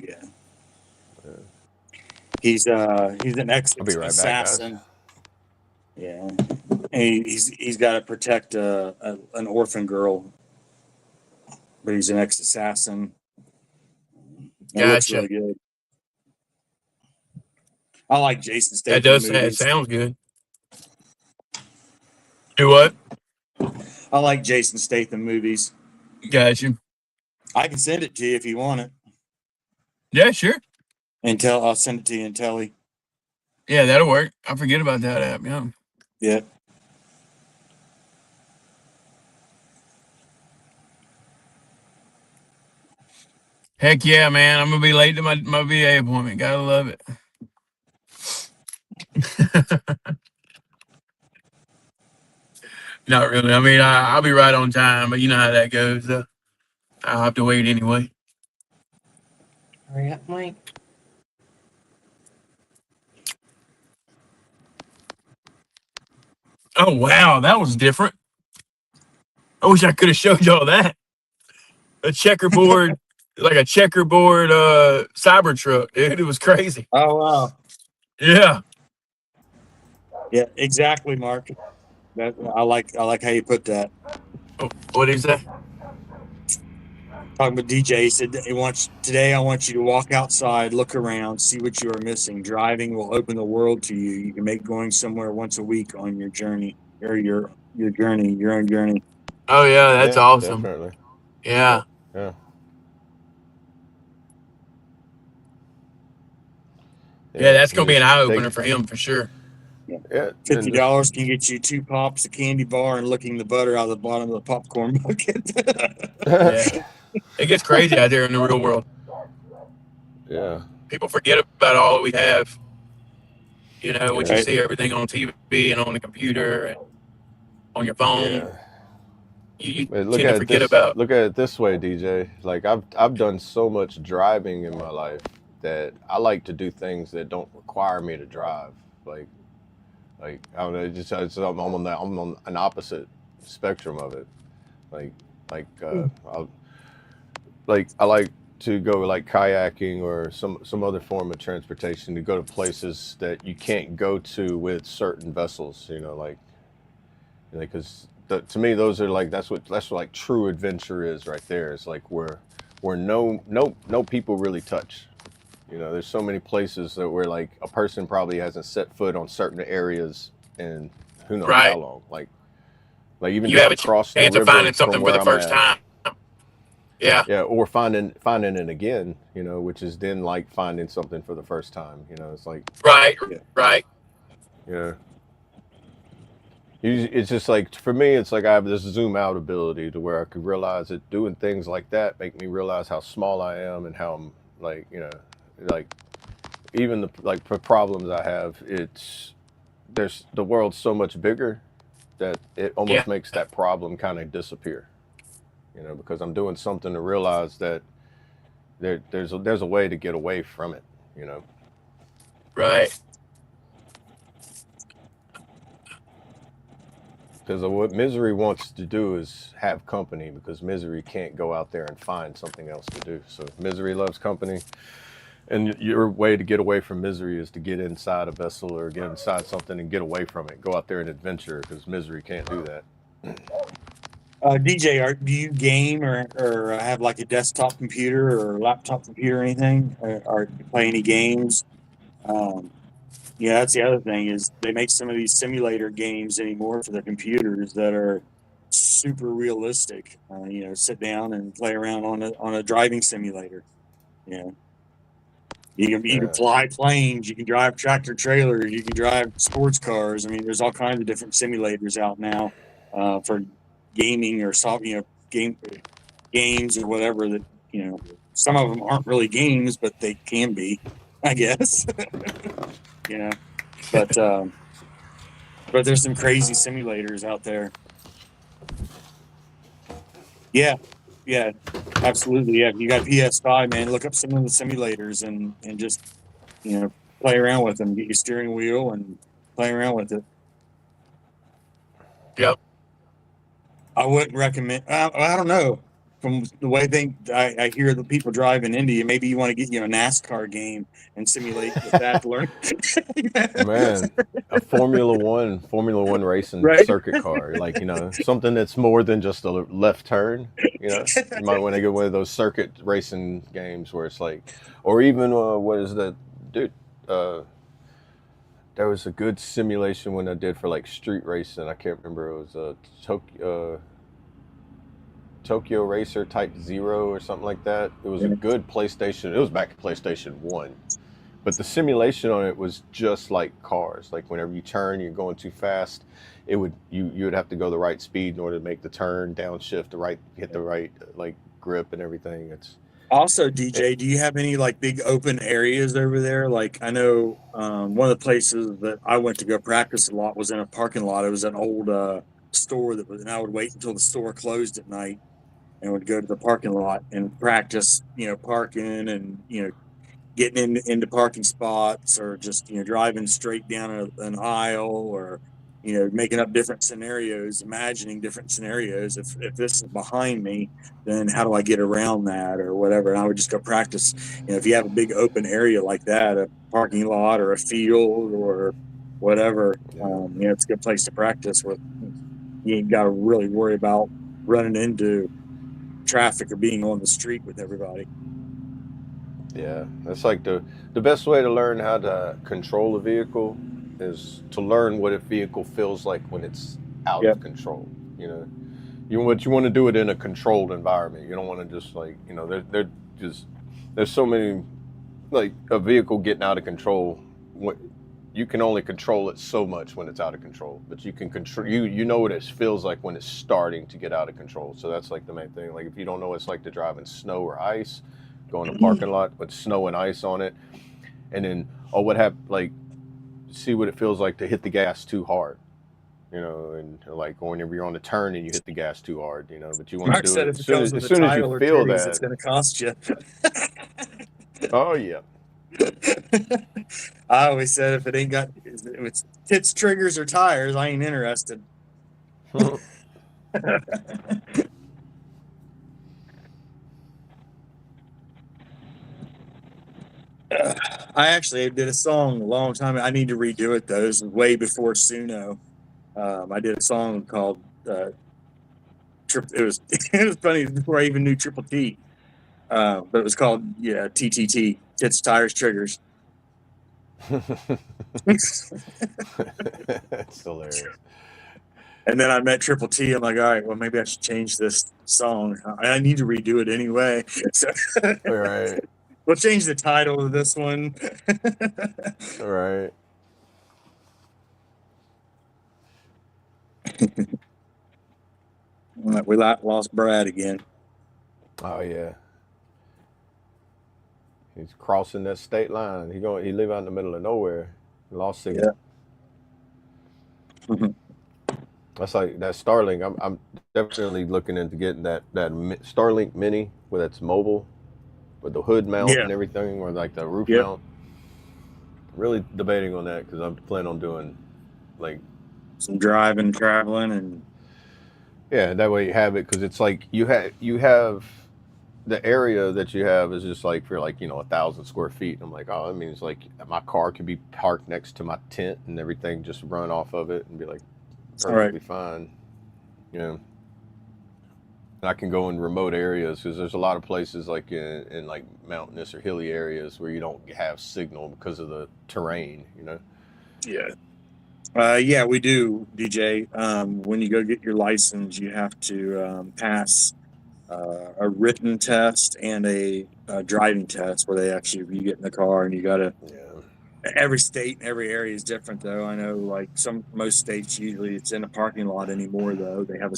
Yeah, Yeah. he's an ex I'll be right back, guys. assassin. Yeah, and he's got to protect an orphan girl, but he's an ex assassin. It looks Gotcha. really good. I like Jason That Statham does. It movies. sounds good. Do what? I like Jason Statham movies. Gotcha. I can send it to you if you want it. Yeah, sure. I'll send it to you in Telly. Yeah, that'll work. I forget about that app. Yeah. Yeah. Heck yeah, man. I'm gonna be late to my VA appointment. Gotta love it. Not really. I mean, I'll be right on time, but you know how that goes. I'll have to wait anyway. Hurry up, Mike. Oh wow, that was different. I wish I could have showed y'all that. A checkerboard, like a checkerboard Cybertruck, dude. It was crazy. Oh wow. Yeah. Yeah, exactly, Mark. I like how you put that. Oh, what did he say? Talking about DJ, he said today I want you to walk outside, look around, see what you are missing. Driving will open the world to you. You can make going somewhere once a week on your journey or your own journey. Oh yeah, that's Yeah, awesome. definitely. Yeah. Yeah. Yeah, that's gonna be an just eye take- opener for him for sure. Yeah, $50 can get you 2 pops, a candy bar, and licking the butter out of the bottom of the popcorn bucket. Yeah. It gets crazy out there in the real world. Yeah. People forget about all that we have. You know, when you Right. see everything on TV and on the computer and on your phone, Yeah. you But tend to forget about. look at it this way, DJ. Like I've done so much driving in my life that I like to do things that don't require me to drive. Like I don't know, I'm on an opposite spectrum of it. Like I like to go like kayaking or some other form of transportation to go to places that you can't go to with certain vessels. You know, like because to me those are like that's what like true adventure is right there. It's like where no people really touch. You know, there's so many places that where like a person probably hasn't set foot on certain areas in who knows Right. how long. Like even You just have a across the chance of river finding from something for where the I'm first at. time. Yeah. Yeah, or finding it again, you know, which is then like finding something for the first time. You know, it's like Right. Yeah. Right. yeah. It's just like for me, it's like I have this zoom out ability to where I could realize that doing things like that make me realize how small I am and how I'm like like even the like problems I have. The world's so much bigger that it almost Yeah. makes that problem kind of disappear. You know, because I'm doing something to realize that there's a way to get away from it. You know. Right. Because what misery wants to do is have company, because misery can't go out there and find something else to do. So misery loves company. And your way to get away from misery is to get inside a vessel or get inside something and get away from it. Go out there and adventure, because misery can't do that. DJ, do you game or have like a desktop computer or laptop computer or anything? Or do you play any games? Yeah, that's the other thing is they make some of these simulator games anymore for the computers that are super realistic. Sit down and play around on a driving simulator. You know, you can fly planes, you can drive tractor trailers, you can drive sports cars. I mean, there's all kinds of different simulators out now for gaming or games or whatever that some of them aren't really games, but they can be, I guess. But there's some crazy simulators out there. Yeah, absolutely. Yeah, you got PS5, man. Look up some of the simulators and just play around with them. Get your steering wheel and play around with it. Yep. I wouldn't recommend. I don't know. From the way I hear the people drive in India, maybe you want to get a NASCAR game and simulate with that to learn. Man, a Formula One racing Right? circuit car, like something that's more than just a left turn. You might want to get one of those circuit racing games where it's like, or even what is that, dude? Uh, there was a good simulation one I did for like street racing. I can't remember. It was Tokyo Racer Type Zero or something like that. It was a good PlayStation. It was back at PlayStation 1. But the simulation on it was just like cars. Like whenever you turn, you're going too fast. You would have to go the right speed in order to make the turn, downshift, hit the right like grip and everything. Also, DJ, do you have any like big open areas over there? Like I know one of the places that I went to go practice a lot was in a parking lot. It was an old store and I would wait until the store closed at night and would go to the parking lot and practice, parking and getting into parking spots or just driving straight down an aisle or making up different scenarios, imagining different scenarios. If this is behind me, then how do I get around that or whatever? And I would just go practice. If you have a big open area like that, a parking lot or a field or whatever, it's a good place to practice with. You ain't got to really worry about running into traffic or being on the street with everybody. Yeah, that's like the best way to learn how to control a vehicle is to learn what a vehicle feels like when it's out of control. You want to do it in a controlled environment. You don't want to just like there's so many, like a vehicle getting out of control. You can only control it so much when it's out of control, but you can control you know what it feels like when it's starting to get out of control. So that's like the main thing. Like if you don't know what it's like to drive in snow or ice, go in a parking lot with snow and ice on it, and then see what it feels like to hit the gas too hard, and like whenever you're on the turn and you hit the gas too hard, but you want to Mark do said it if it comes as with soon a as you title or feel titties, it's that. going to cost you. Oh yeah. I always said if it's tits, triggers, or tires, I ain't interested. I actually did a song a long time. I need to redo it though. This is way before Suno. I did a song called it was it was funny before I even knew Triple T. But it was called TTT, tits, tires, triggers. That's hilarious. And then I met Triple T. I'm like, all right, well, maybe I should change this song. I need to redo it anyway. So All right. we'll change the title of this one. All right. We lost Brad again. Oh yeah. He's crossing that state line. He live out in the middle of nowhere. Lost signal. Yeah. That's like that Starlink. I'm definitely looking into getting that Starlink Mini with its mobile, with the hood mount and everything, or like the roof mount. Really debating on that because I'm planning on doing like some driving, traveling, and that way you have it because it's like you have the area that you have is just like for like 1,000 square feet. I'm like, oh, that means like my car could be parked next to my tent and everything, just run off of it and be like perfectly fine. And I can go in remote areas because there's a lot of places like in like mountainous or hilly areas where you don't have signal because of the terrain. Yeah, we do, DJ. When you go get your license, you have to pass a written test and a driving test where you get in the car and you got to. Every state and every area is different, though. I know, like most states, usually it's in a parking lot anymore. Though they have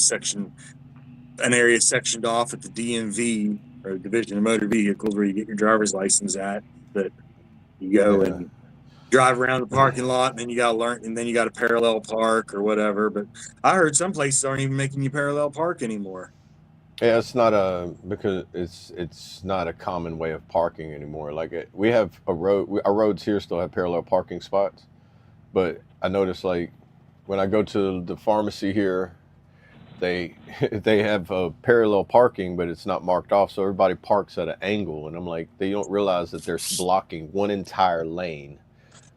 an area sectioned off at the DMV or Division of Motor Vehicles where you get your driver's license at. That you go and drive around the parking lot, and then you got to learn, and then you got to parallel park or whatever. But I heard some places aren't even making you parallel park anymore. Yeah, it's not because it's not a common way of parking anymore. Like we have our roads here still have parallel parking spots, but I noticed like when I go to the pharmacy here, they they have parallel parking, but it's not marked off, so everybody parks at an angle. And I'm like, they don't realize that they're blocking one entire lane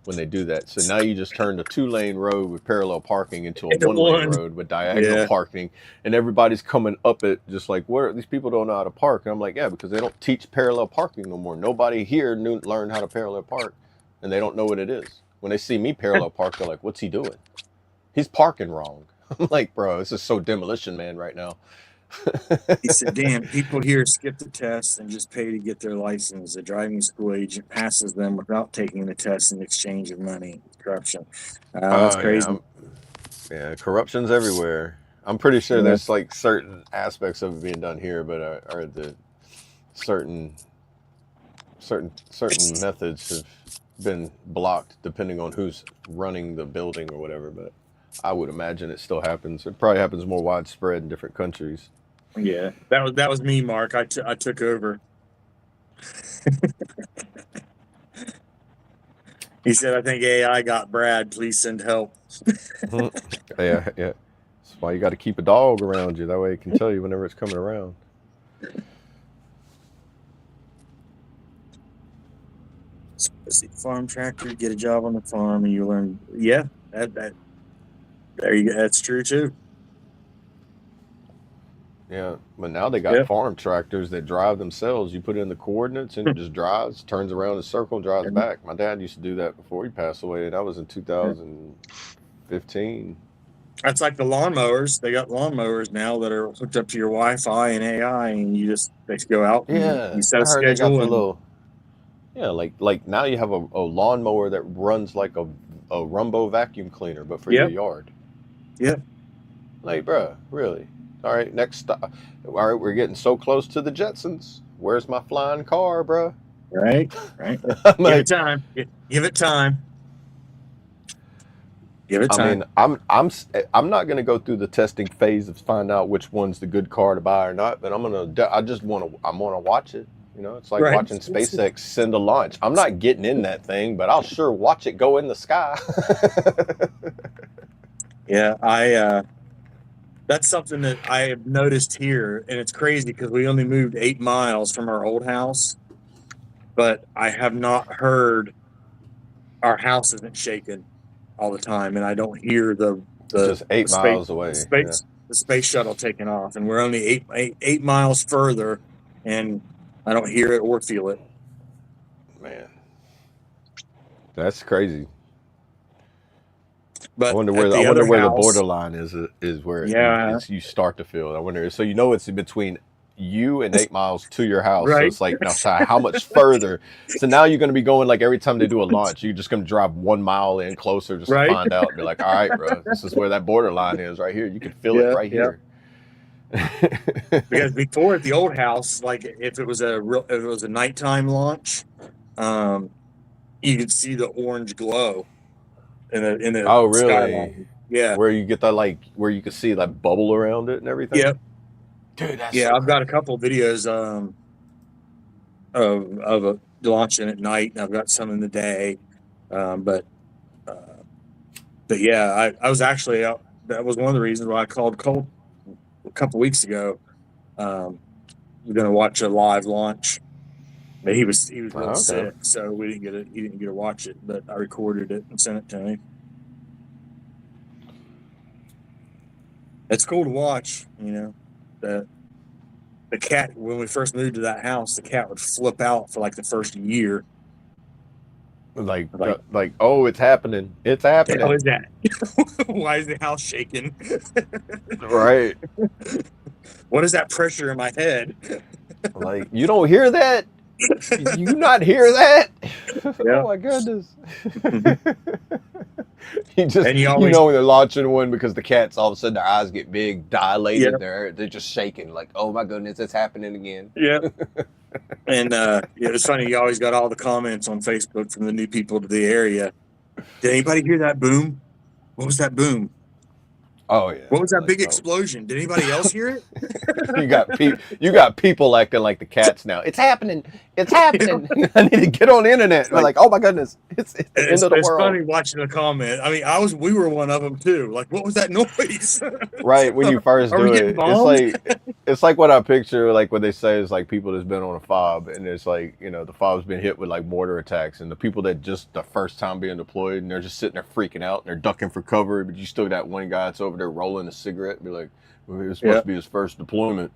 when they do that. So now you just turned a 2-lane road with parallel parking into a Into 1-lane one. road with diagonal Yeah. parking, and everybody's coming up it just like, what? These people don't know how to park. And I'm like, yeah, because they don't teach parallel parking no more. Nobody here learned how to parallel park, and they don't know what it is. When they see me parallel park, they're like, what's he doing? He's parking wrong. I'm like, bro, this is so Demolition Man right now. He said, damn, people here skip the test and just pay to get their license. The driving school agent passes them without taking the test in exchange of money. Corruption. That's crazy. Yeah, corruption's everywhere. I'm pretty sure Yeah. there's like certain aspects of it being done here, but are the certain methods have been blocked depending on who's running the building or whatever. But I would imagine it still happens. It probably happens more widespread in different countries. Yeah, that was me, Mark. I took over. He said, I think AI got Brad. Please send help. Yeah. That's why you got to keep a dog around you. That way it can tell you whenever it's coming around. Farm tractor, get a job on the farm, and you learn. Yeah, that there you go. That's true too. Yeah, but now they got farm tractors that drive themselves. You put in the coordinates and it just drives, turns around in a circle and drives back. My dad used to do that before he passed away, and that was in 2015. That's like the lawnmowers. They got lawnmowers now that are hooked up to your Wi-Fi and AI, and they go out. Yeah, you set a I heard they got schedule the and little. Yeah, like now you have a lawnmower that runs like a Rumbo vacuum cleaner, but for your yard. Yep. Like, bruh, really? All right, next stop. All right, we're getting so close to the Jetsons. Where's my flying car, bruh? Right. Give it time. Give it time. Give it time. I mean, I'm not gonna go through the testing phase to find out which one's the good car to buy or not. But I'm gonna watch it. You know, it's like watching SpaceX send a launch. I'm not getting in that thing, but I'll sure watch it go in the sky. Yeah, that's something that I have noticed here, and it's crazy because we only moved 8 miles from our old house, but I have not heard our house isn't shaken all the time, and I don't hear the just 8 miles away. The space shuttle taking off, and we're only eight miles further, and I don't hear it or feel it. Man, that's crazy. But I wonder where the borderline is where you start to feel. I wonder. So it's between you and 8 miles to your house. Right. So it's like, now how much further? So now you're going to be going, like, every time they do a launch, you're just going to drive 1 mile in closer just to find out. Be like, all right, bro, this is where that borderline is right here. You can feel it right here. Because before at the old house, like if it was a nighttime launch, you could see the orange glow in the oh, really? skyline. Yeah, where you get that, like, where you can see like bubble around it and everything. Yep. Dude, that's I've got a couple of videos of launching at night, and I've got some in the day, but yeah, I was actually out. That was one of the reasons why I called Colt a couple weeks ago. We're gonna watch a live launch, but he was real sick, so he didn't get to watch it. But I recorded it and sent it to him. It's cool to watch, the cat. When we first moved to that house, the cat would flip out for like the first year. Like, oh, it's happening. It's happening. How is that? Why is the house shaking? Right. What is that pressure in my head? Like, you don't hear that? You not hear that? Oh my goodness. You know when they're launching one because the cats, all of a sudden their eyes get big, dilated, they're just shaking, like, oh my goodness, it's happening again. Yeah. And it's funny, you always got all the comments on Facebook from the new people to the area. Did anybody hear that boom? What was that boom? Oh yeah. What was that Like, big oh. explosion? Did anybody else hear it? You got people acting like the cats now. It's happening. It's happening. I need to get on the internet. It's We're like, oh my goodness, it's the end of the it's world. funny watching the comment. I mean, we were one of them too. Like, what was that noise? Right when you first Are we do getting it, bombed? it's like what I picture. Like what they say is like people that's been on a FOB, and it's like the FOB's been hit with like mortar attacks, and the people that just the first time being deployed, and they're just sitting there freaking out, and they're ducking for cover, but you still got one guy that's over there rolling a cigarette, and be like, well, it was supposed to be his first deployment.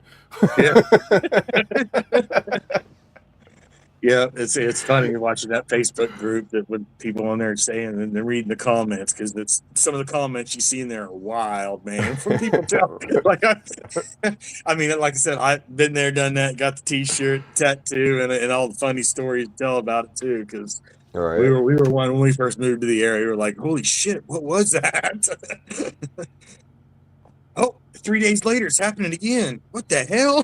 Yeah. Yeah, it's funny watching that Facebook group that with people on there saying and they're reading the comments because it's some of the comments you see in there are wild, man. From people like I mean, like I said, I've been there, done that, got the T-shirt, tattoo, and all the funny stories to tell about it too. Because All right. we were one when we first moved to the area. We were like, holy shit, what was that? Oh, 3 days later, it's happening again. What the hell?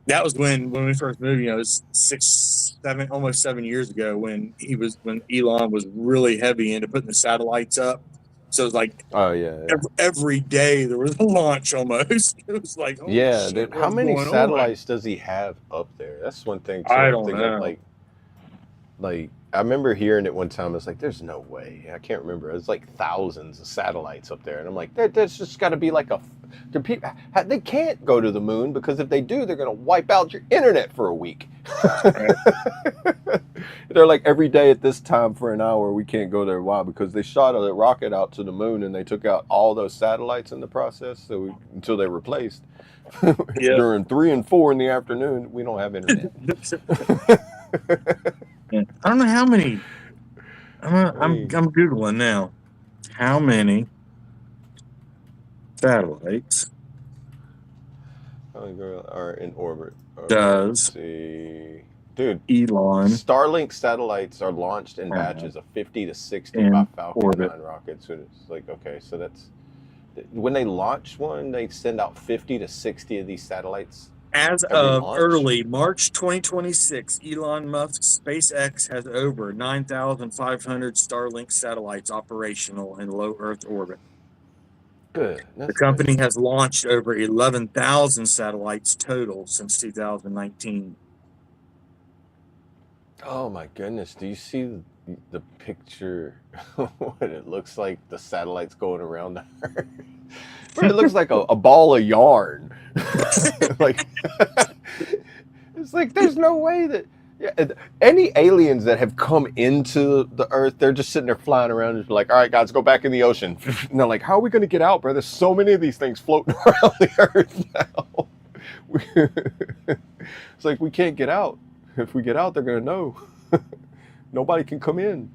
That was when we first moved. It was 6, 7, almost 7 years ago when Elon was really heavy into putting the satellites up. So it was like, oh yeah. every day there was a launch almost. It was like, holy shit, How what's many going satellites does he have up there? That's one thing too. I I'm don't thinking know. like I remember hearing it one time. It's like there's no way. I can't remember. It's like thousands of satellites up there, and I'm like, there's just got to be like they can't go to the moon because if they do, they're gonna wipe out your internet for a week. They're like every day at this time for an hour we can't go there. Why? Because they shot a rocket out to the moon and they took out all those satellites in the process. Until they replaced. During 3 and 4 in the afternoon, we don't have internet. Yeah. I don't know how many. I'm Googling now. How many satellites are in orbit? does Let's see, dude? Elon Starlink satellites are launched in batches of 50 to 60 by Falcon 9 rockets. So it's like, okay, so that's when they launch one, they send out 50 to 60 of these satellites. As of early March 2026, Elon Musk's SpaceX has over 9,500 Starlink satellites operational in low Earth orbit. Good. The company has launched over 11,000 satellites total since 2019. Oh my goodness! Do you see the picture? What it looks like? The satellites going around the Earth. It looks like a ball of yarn. Like it's like there's no way that any aliens that have come into the Earth, they're just sitting there flying around and like, all right, guys, go back in the ocean. And they're like, how are we going to get out, bro? There's so many of these things floating around the Earth now. It's like we can't get out. If we get out, they're going to know. Nobody can come in.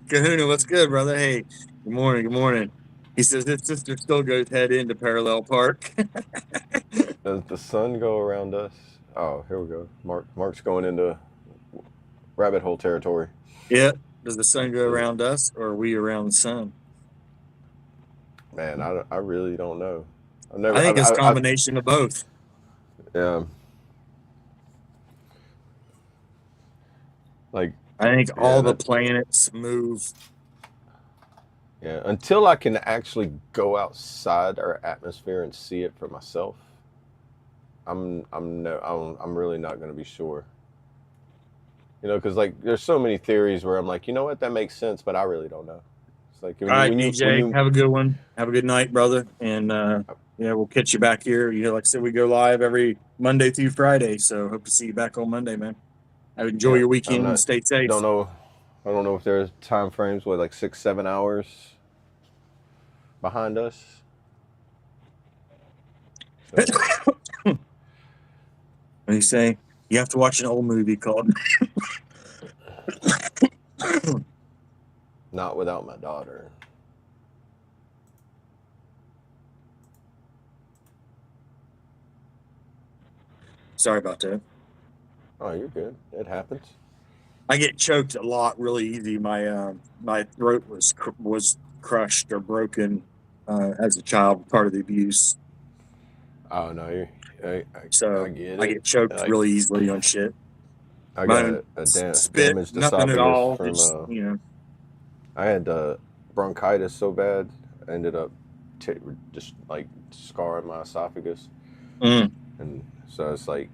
Kahuna, what's good, brother? Hey, good morning. Good morning. He says his sister still goes head into Parallel Park. Does the sun go around us? Oh, here we go. Mark's going into rabbit hole territory. Yeah. Does the sun go around us or are we around the sun? Man, I really don't know. I think it's a combination of both. Yeah. Like I think all the planets move. Yeah, until I can actually go outside our atmosphere and see it for myself, I'm really not going to be sure. Because like there's so many theories where I'm like, you know what, that makes sense, but I really don't know. It's like, all right, DJ, have a good one. Have a good night, brother, and we'll catch you back here. Like I said, we go live every Monday through Friday, so hope to see you back on Monday, man. Enjoy your weekend and stay safe. I don't know if there's time frames with like 6-7 hours behind us. So. What do you say? You have to watch an old movie called Not Without My Daughter. Sorry about that. Oh, you're good. It happens. I get choked a lot really easy. My my throat was crushed or broken as a child, part of the abuse. Oh no, I get choked really easily on shit. I got a spit, damaged nothing at all. from Just, I had bronchitis so bad, I ended up just like scarring my esophagus, Mm. and so it's like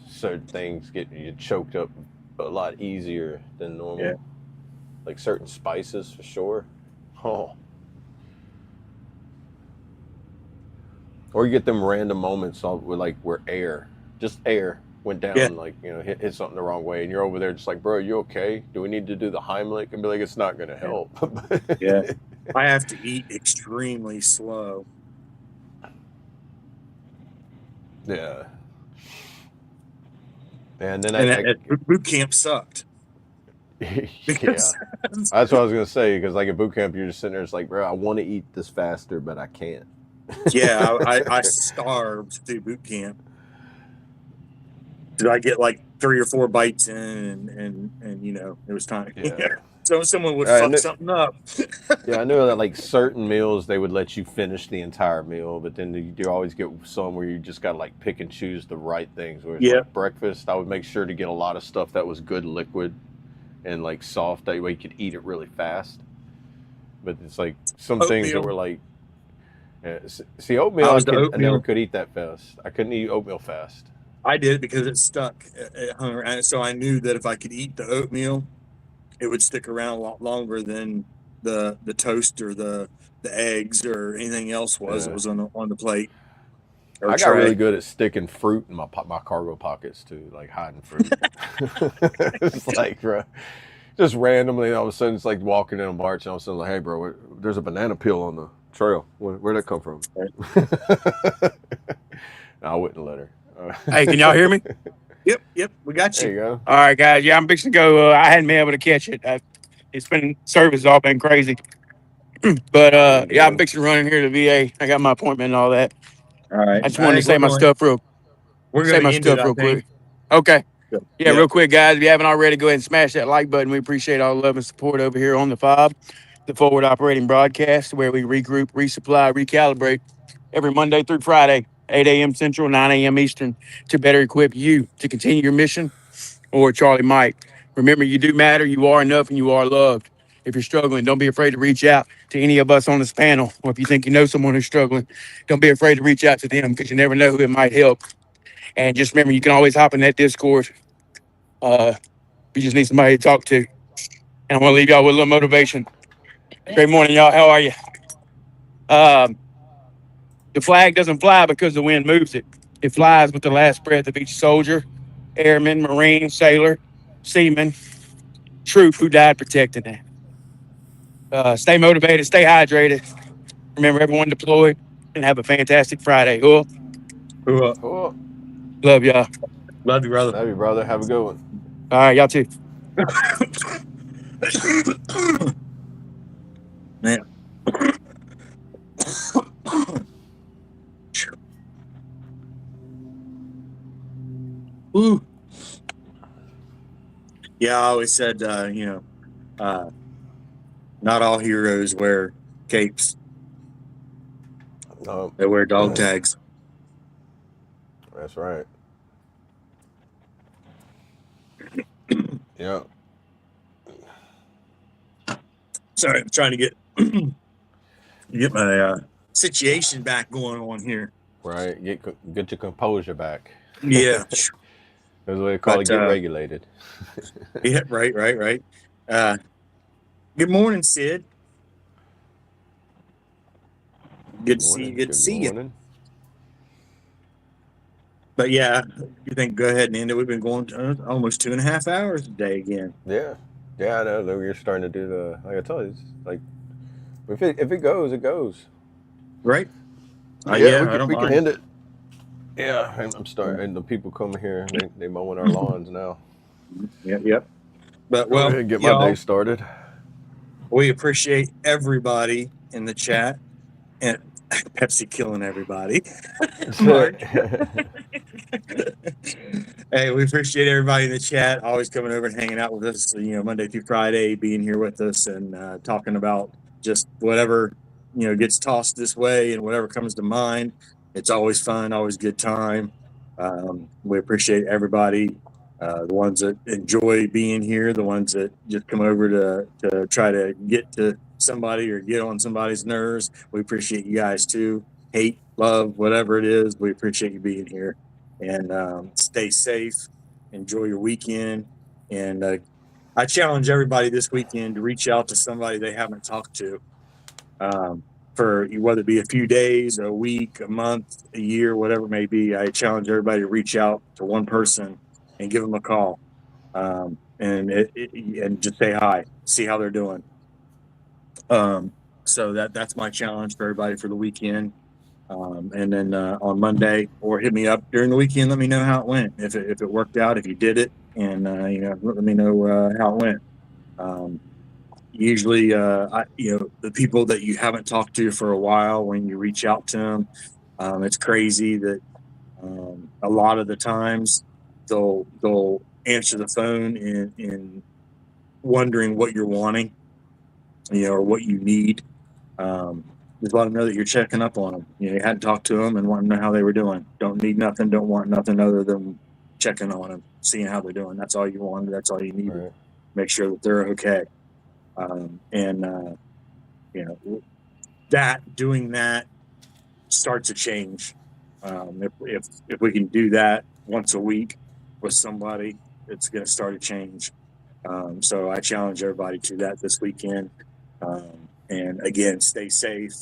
certain things get you choked up a lot easier than normal. Yeah. Like certain spices for sure. Oh. Or you get them random moments where just air went down, Yeah. like, hit something the wrong way, and you're over there just like, bro, are you okay? Do we need to do the Heimlich? And be like, it's not going to help. Yeah. I have to eat extremely slow. Yeah. And then And boot camp sucked. yeah, Because that's what I was gonna say. Because like at boot camp, you're just sitting there, it's like, bro, I want to eat this faster, but I can't. yeah, I starved through boot camp. Did I get like 3 or 4 bites in, and it was time. Yeah. So someone would I fuck knew- something up. Yeah, I know that like certain meals they would let you finish the entire meal, but then you always get some where you just gotta like pick and choose the right things. Where it's Yeah. like breakfast, I would make sure to get a lot of stuff that was good liquid and like soft, that way you could eat it really fast. But it's like some things that Oatmeal. were like, see, oatmeal, I never oatmeal. could eat that fast. I couldn't eat oatmeal fast. I did because it stuck. It hung around. So I knew that if I could eat the oatmeal, it would stick around a lot longer than the toast or the eggs or anything else was. Yeah. It was on the plate. Or I got tray. really good at sticking fruit in my cargo pockets too, like hiding fruit. It's like, bro, just randomly, all of a sudden, it's like walking in a march, and all of a sudden, like, hey, bro, there's a banana peel on the trail. Where'd that come from? I wouldn't let her. Hey, can y'all hear me? Yep, we got There you. you go. All right, guys. Yeah, I'm fixing to go. I hadn't been able to catch it. It's been service has all been crazy. But yeah, I'm fixing to run in here to VA. I got my appointment and all that. All right. I just wanted to say my stuff real quick. Okay. Yeah, real quick, guys. If you haven't already, go ahead and smash that like button. We appreciate all the love and support over here on the FOB, the Forward Operating Broadcast, where we regroup, resupply, recalibrate every Monday through Friday, 8 a.m. Central, 9 a.m. Eastern, to better equip you to continue your mission, or Charlie Mike. Remember, you do matter, you are enough, and you are loved. If you're struggling, don't be afraid to reach out to any of us on this panel. Or if you think you know someone who's struggling, don't be afraid to reach out to them, because you never know who it might help. And just remember, you can always hop in that Discord. You just need somebody to talk to. And I want to leave y'all with a little motivation. Great morning, y'all. How are you? The flag doesn't fly because the wind moves it. It flies with the last breath of each soldier, airman, Marine, sailor, seaman, troop who died protecting it. Stay motivated, stay hydrated. Remember, everyone deployed, and have a fantastic Friday. Cool. Cool. Love y'all. Love you, brother. Love you, brother. Have a good one. All right, y'all too. Man. Ooh. Yeah, I always said, not all heroes wear capes. No, They wear dog tags. that's right. Yeah. Sorry, I'm trying to get my situation back going on here. Right. Get your composure back. Yeah. That's what they call it. Get regulated. Yeah. Right. Good morning, Sid. Good to see you. Good to see you. But yeah, you think go ahead and end it. We've been going almost 2.5 hours today again. Yeah, I know. We're starting to do the, like I told you, it's like if it goes, it goes. Right. We can end it. Yeah, I'm starting. And the people coming here, they mowing our lawns now. Yep. But Go ahead and get my day started. We appreciate everybody in the chat, and Pepsi killing everybody. Mark. Hey, we appreciate everybody in the chat always coming over and hanging out with us, Monday through Friday, being here with us and talking about just whatever, gets tossed this way and whatever comes to mind. It's always fun, always good time. We appreciate everybody The ones that enjoy being here, the ones that just come over to try to get to somebody or get on somebody's nerves. We appreciate you guys too. Hate, love, whatever it is, we appreciate you being here. And stay safe. Enjoy your weekend. And I challenge everybody this weekend to reach out to somebody they haven't talked to. For whether it be a few days, a week, a month, a year, whatever it may be, I challenge everybody to reach out to one person and give them a call, and just say hi, see how they're doing. So that's my challenge for everybody for the weekend. And then on Monday, or hit me up during the weekend. Let me know how it went. If it worked out, if you did it, and let me know how it went. Usually, the people that you haven't talked to for a while, when you reach out to them, it's crazy that a lot of the times they'll answer the phone in wondering what you're wanting, or what you need. Just let them know that you're checking up on them. You hadn't talked to them and want to know how they were doing. Don't need nothing, don't want nothing other than checking on them, seeing how they're doing. That's all you wanted. That's all you needed. Right. Make sure that they're okay. Doing that starts a change. If we can do that once a week with somebody, it's going to start a change. So I challenge everybody to that this weekend. And again, stay safe.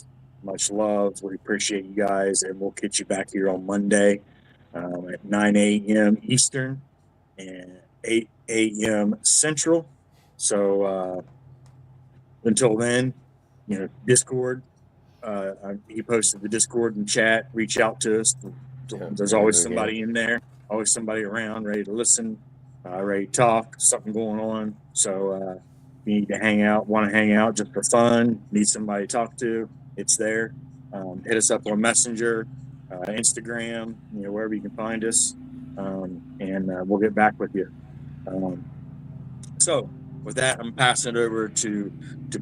Much love. We appreciate you guys, and we'll get you back here on Monday at 9 a.m. Eastern and 8 a.m. Central. So until then, Discord. He posted the Discord and chat. Reach out to us. There's always somebody in there, always somebody around, ready to listen, ready to talk. Something going on. So you need to hang out, want to hang out just for fun, need somebody to talk to, it's there. Hit us up on Messenger, Instagram, wherever you can find us, and we'll get back with you. So with that, I'm passing it over to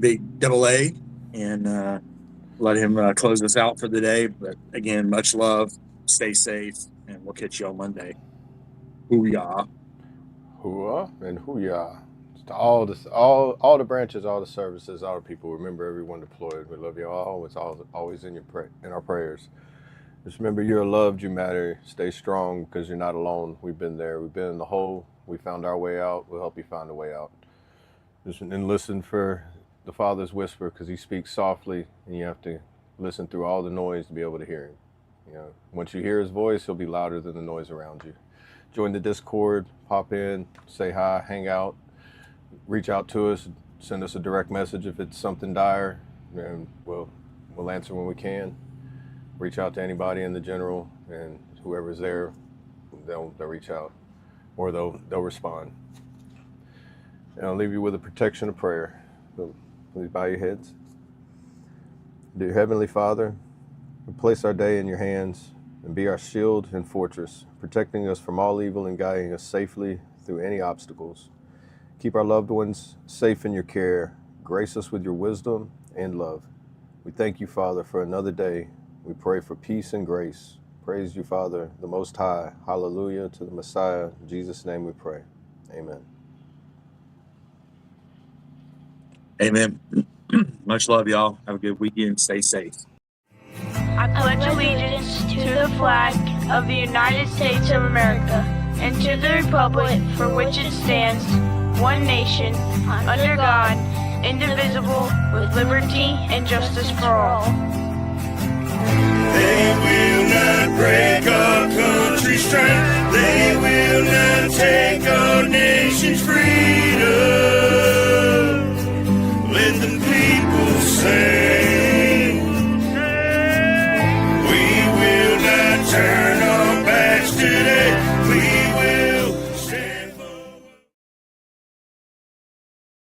Big Double A, and let him close us out for the day. But again, much love, stay safe, and we'll catch you on Monday. Hoo-yah. Hoo-ah and hoo-yah. To all the branches, all the services, all the people. Remember, everyone deployed. We love you all. It's always in our prayers. Just remember, you're loved. You matter. Stay strong, because you're not alone. We've been there. We've been in the hole. We found our way out. We'll help you find a way out. And listen for the Father's whisper, because He speaks softly, and you have to listen through all the noise to be able to hear Him. Once you hear His voice, He'll be louder than the noise around you. Join the Discord. Pop in. Say hi. Hang out. Reach out to us, send us a direct message if it's something dire, and we'll answer when we can. Reach out to anybody in the general, and whoever's there, they'll reach out, or they'll respond. And I'll leave you with a protection of prayer. So please bow your heads. Dear Heavenly Father, we place our day in your hands and be our shield and fortress, protecting us from all evil and guiding us safely through any obstacles. Keep our loved ones safe in your care. Grace us with your wisdom and love. We thank you, Father, for another day. We pray for peace and grace. Praise you, Father, the Most High. Hallelujah to the Messiah. In Jesus' name we pray. Amen. Amen. Much love, y'all. Have a good weekend. Stay safe. I pledge allegiance to the flag of the United States of America and to the republic for which it stands, one nation, under God, indivisible, with liberty and justice for all. They will not break our country's strength. They will not take our nation's free.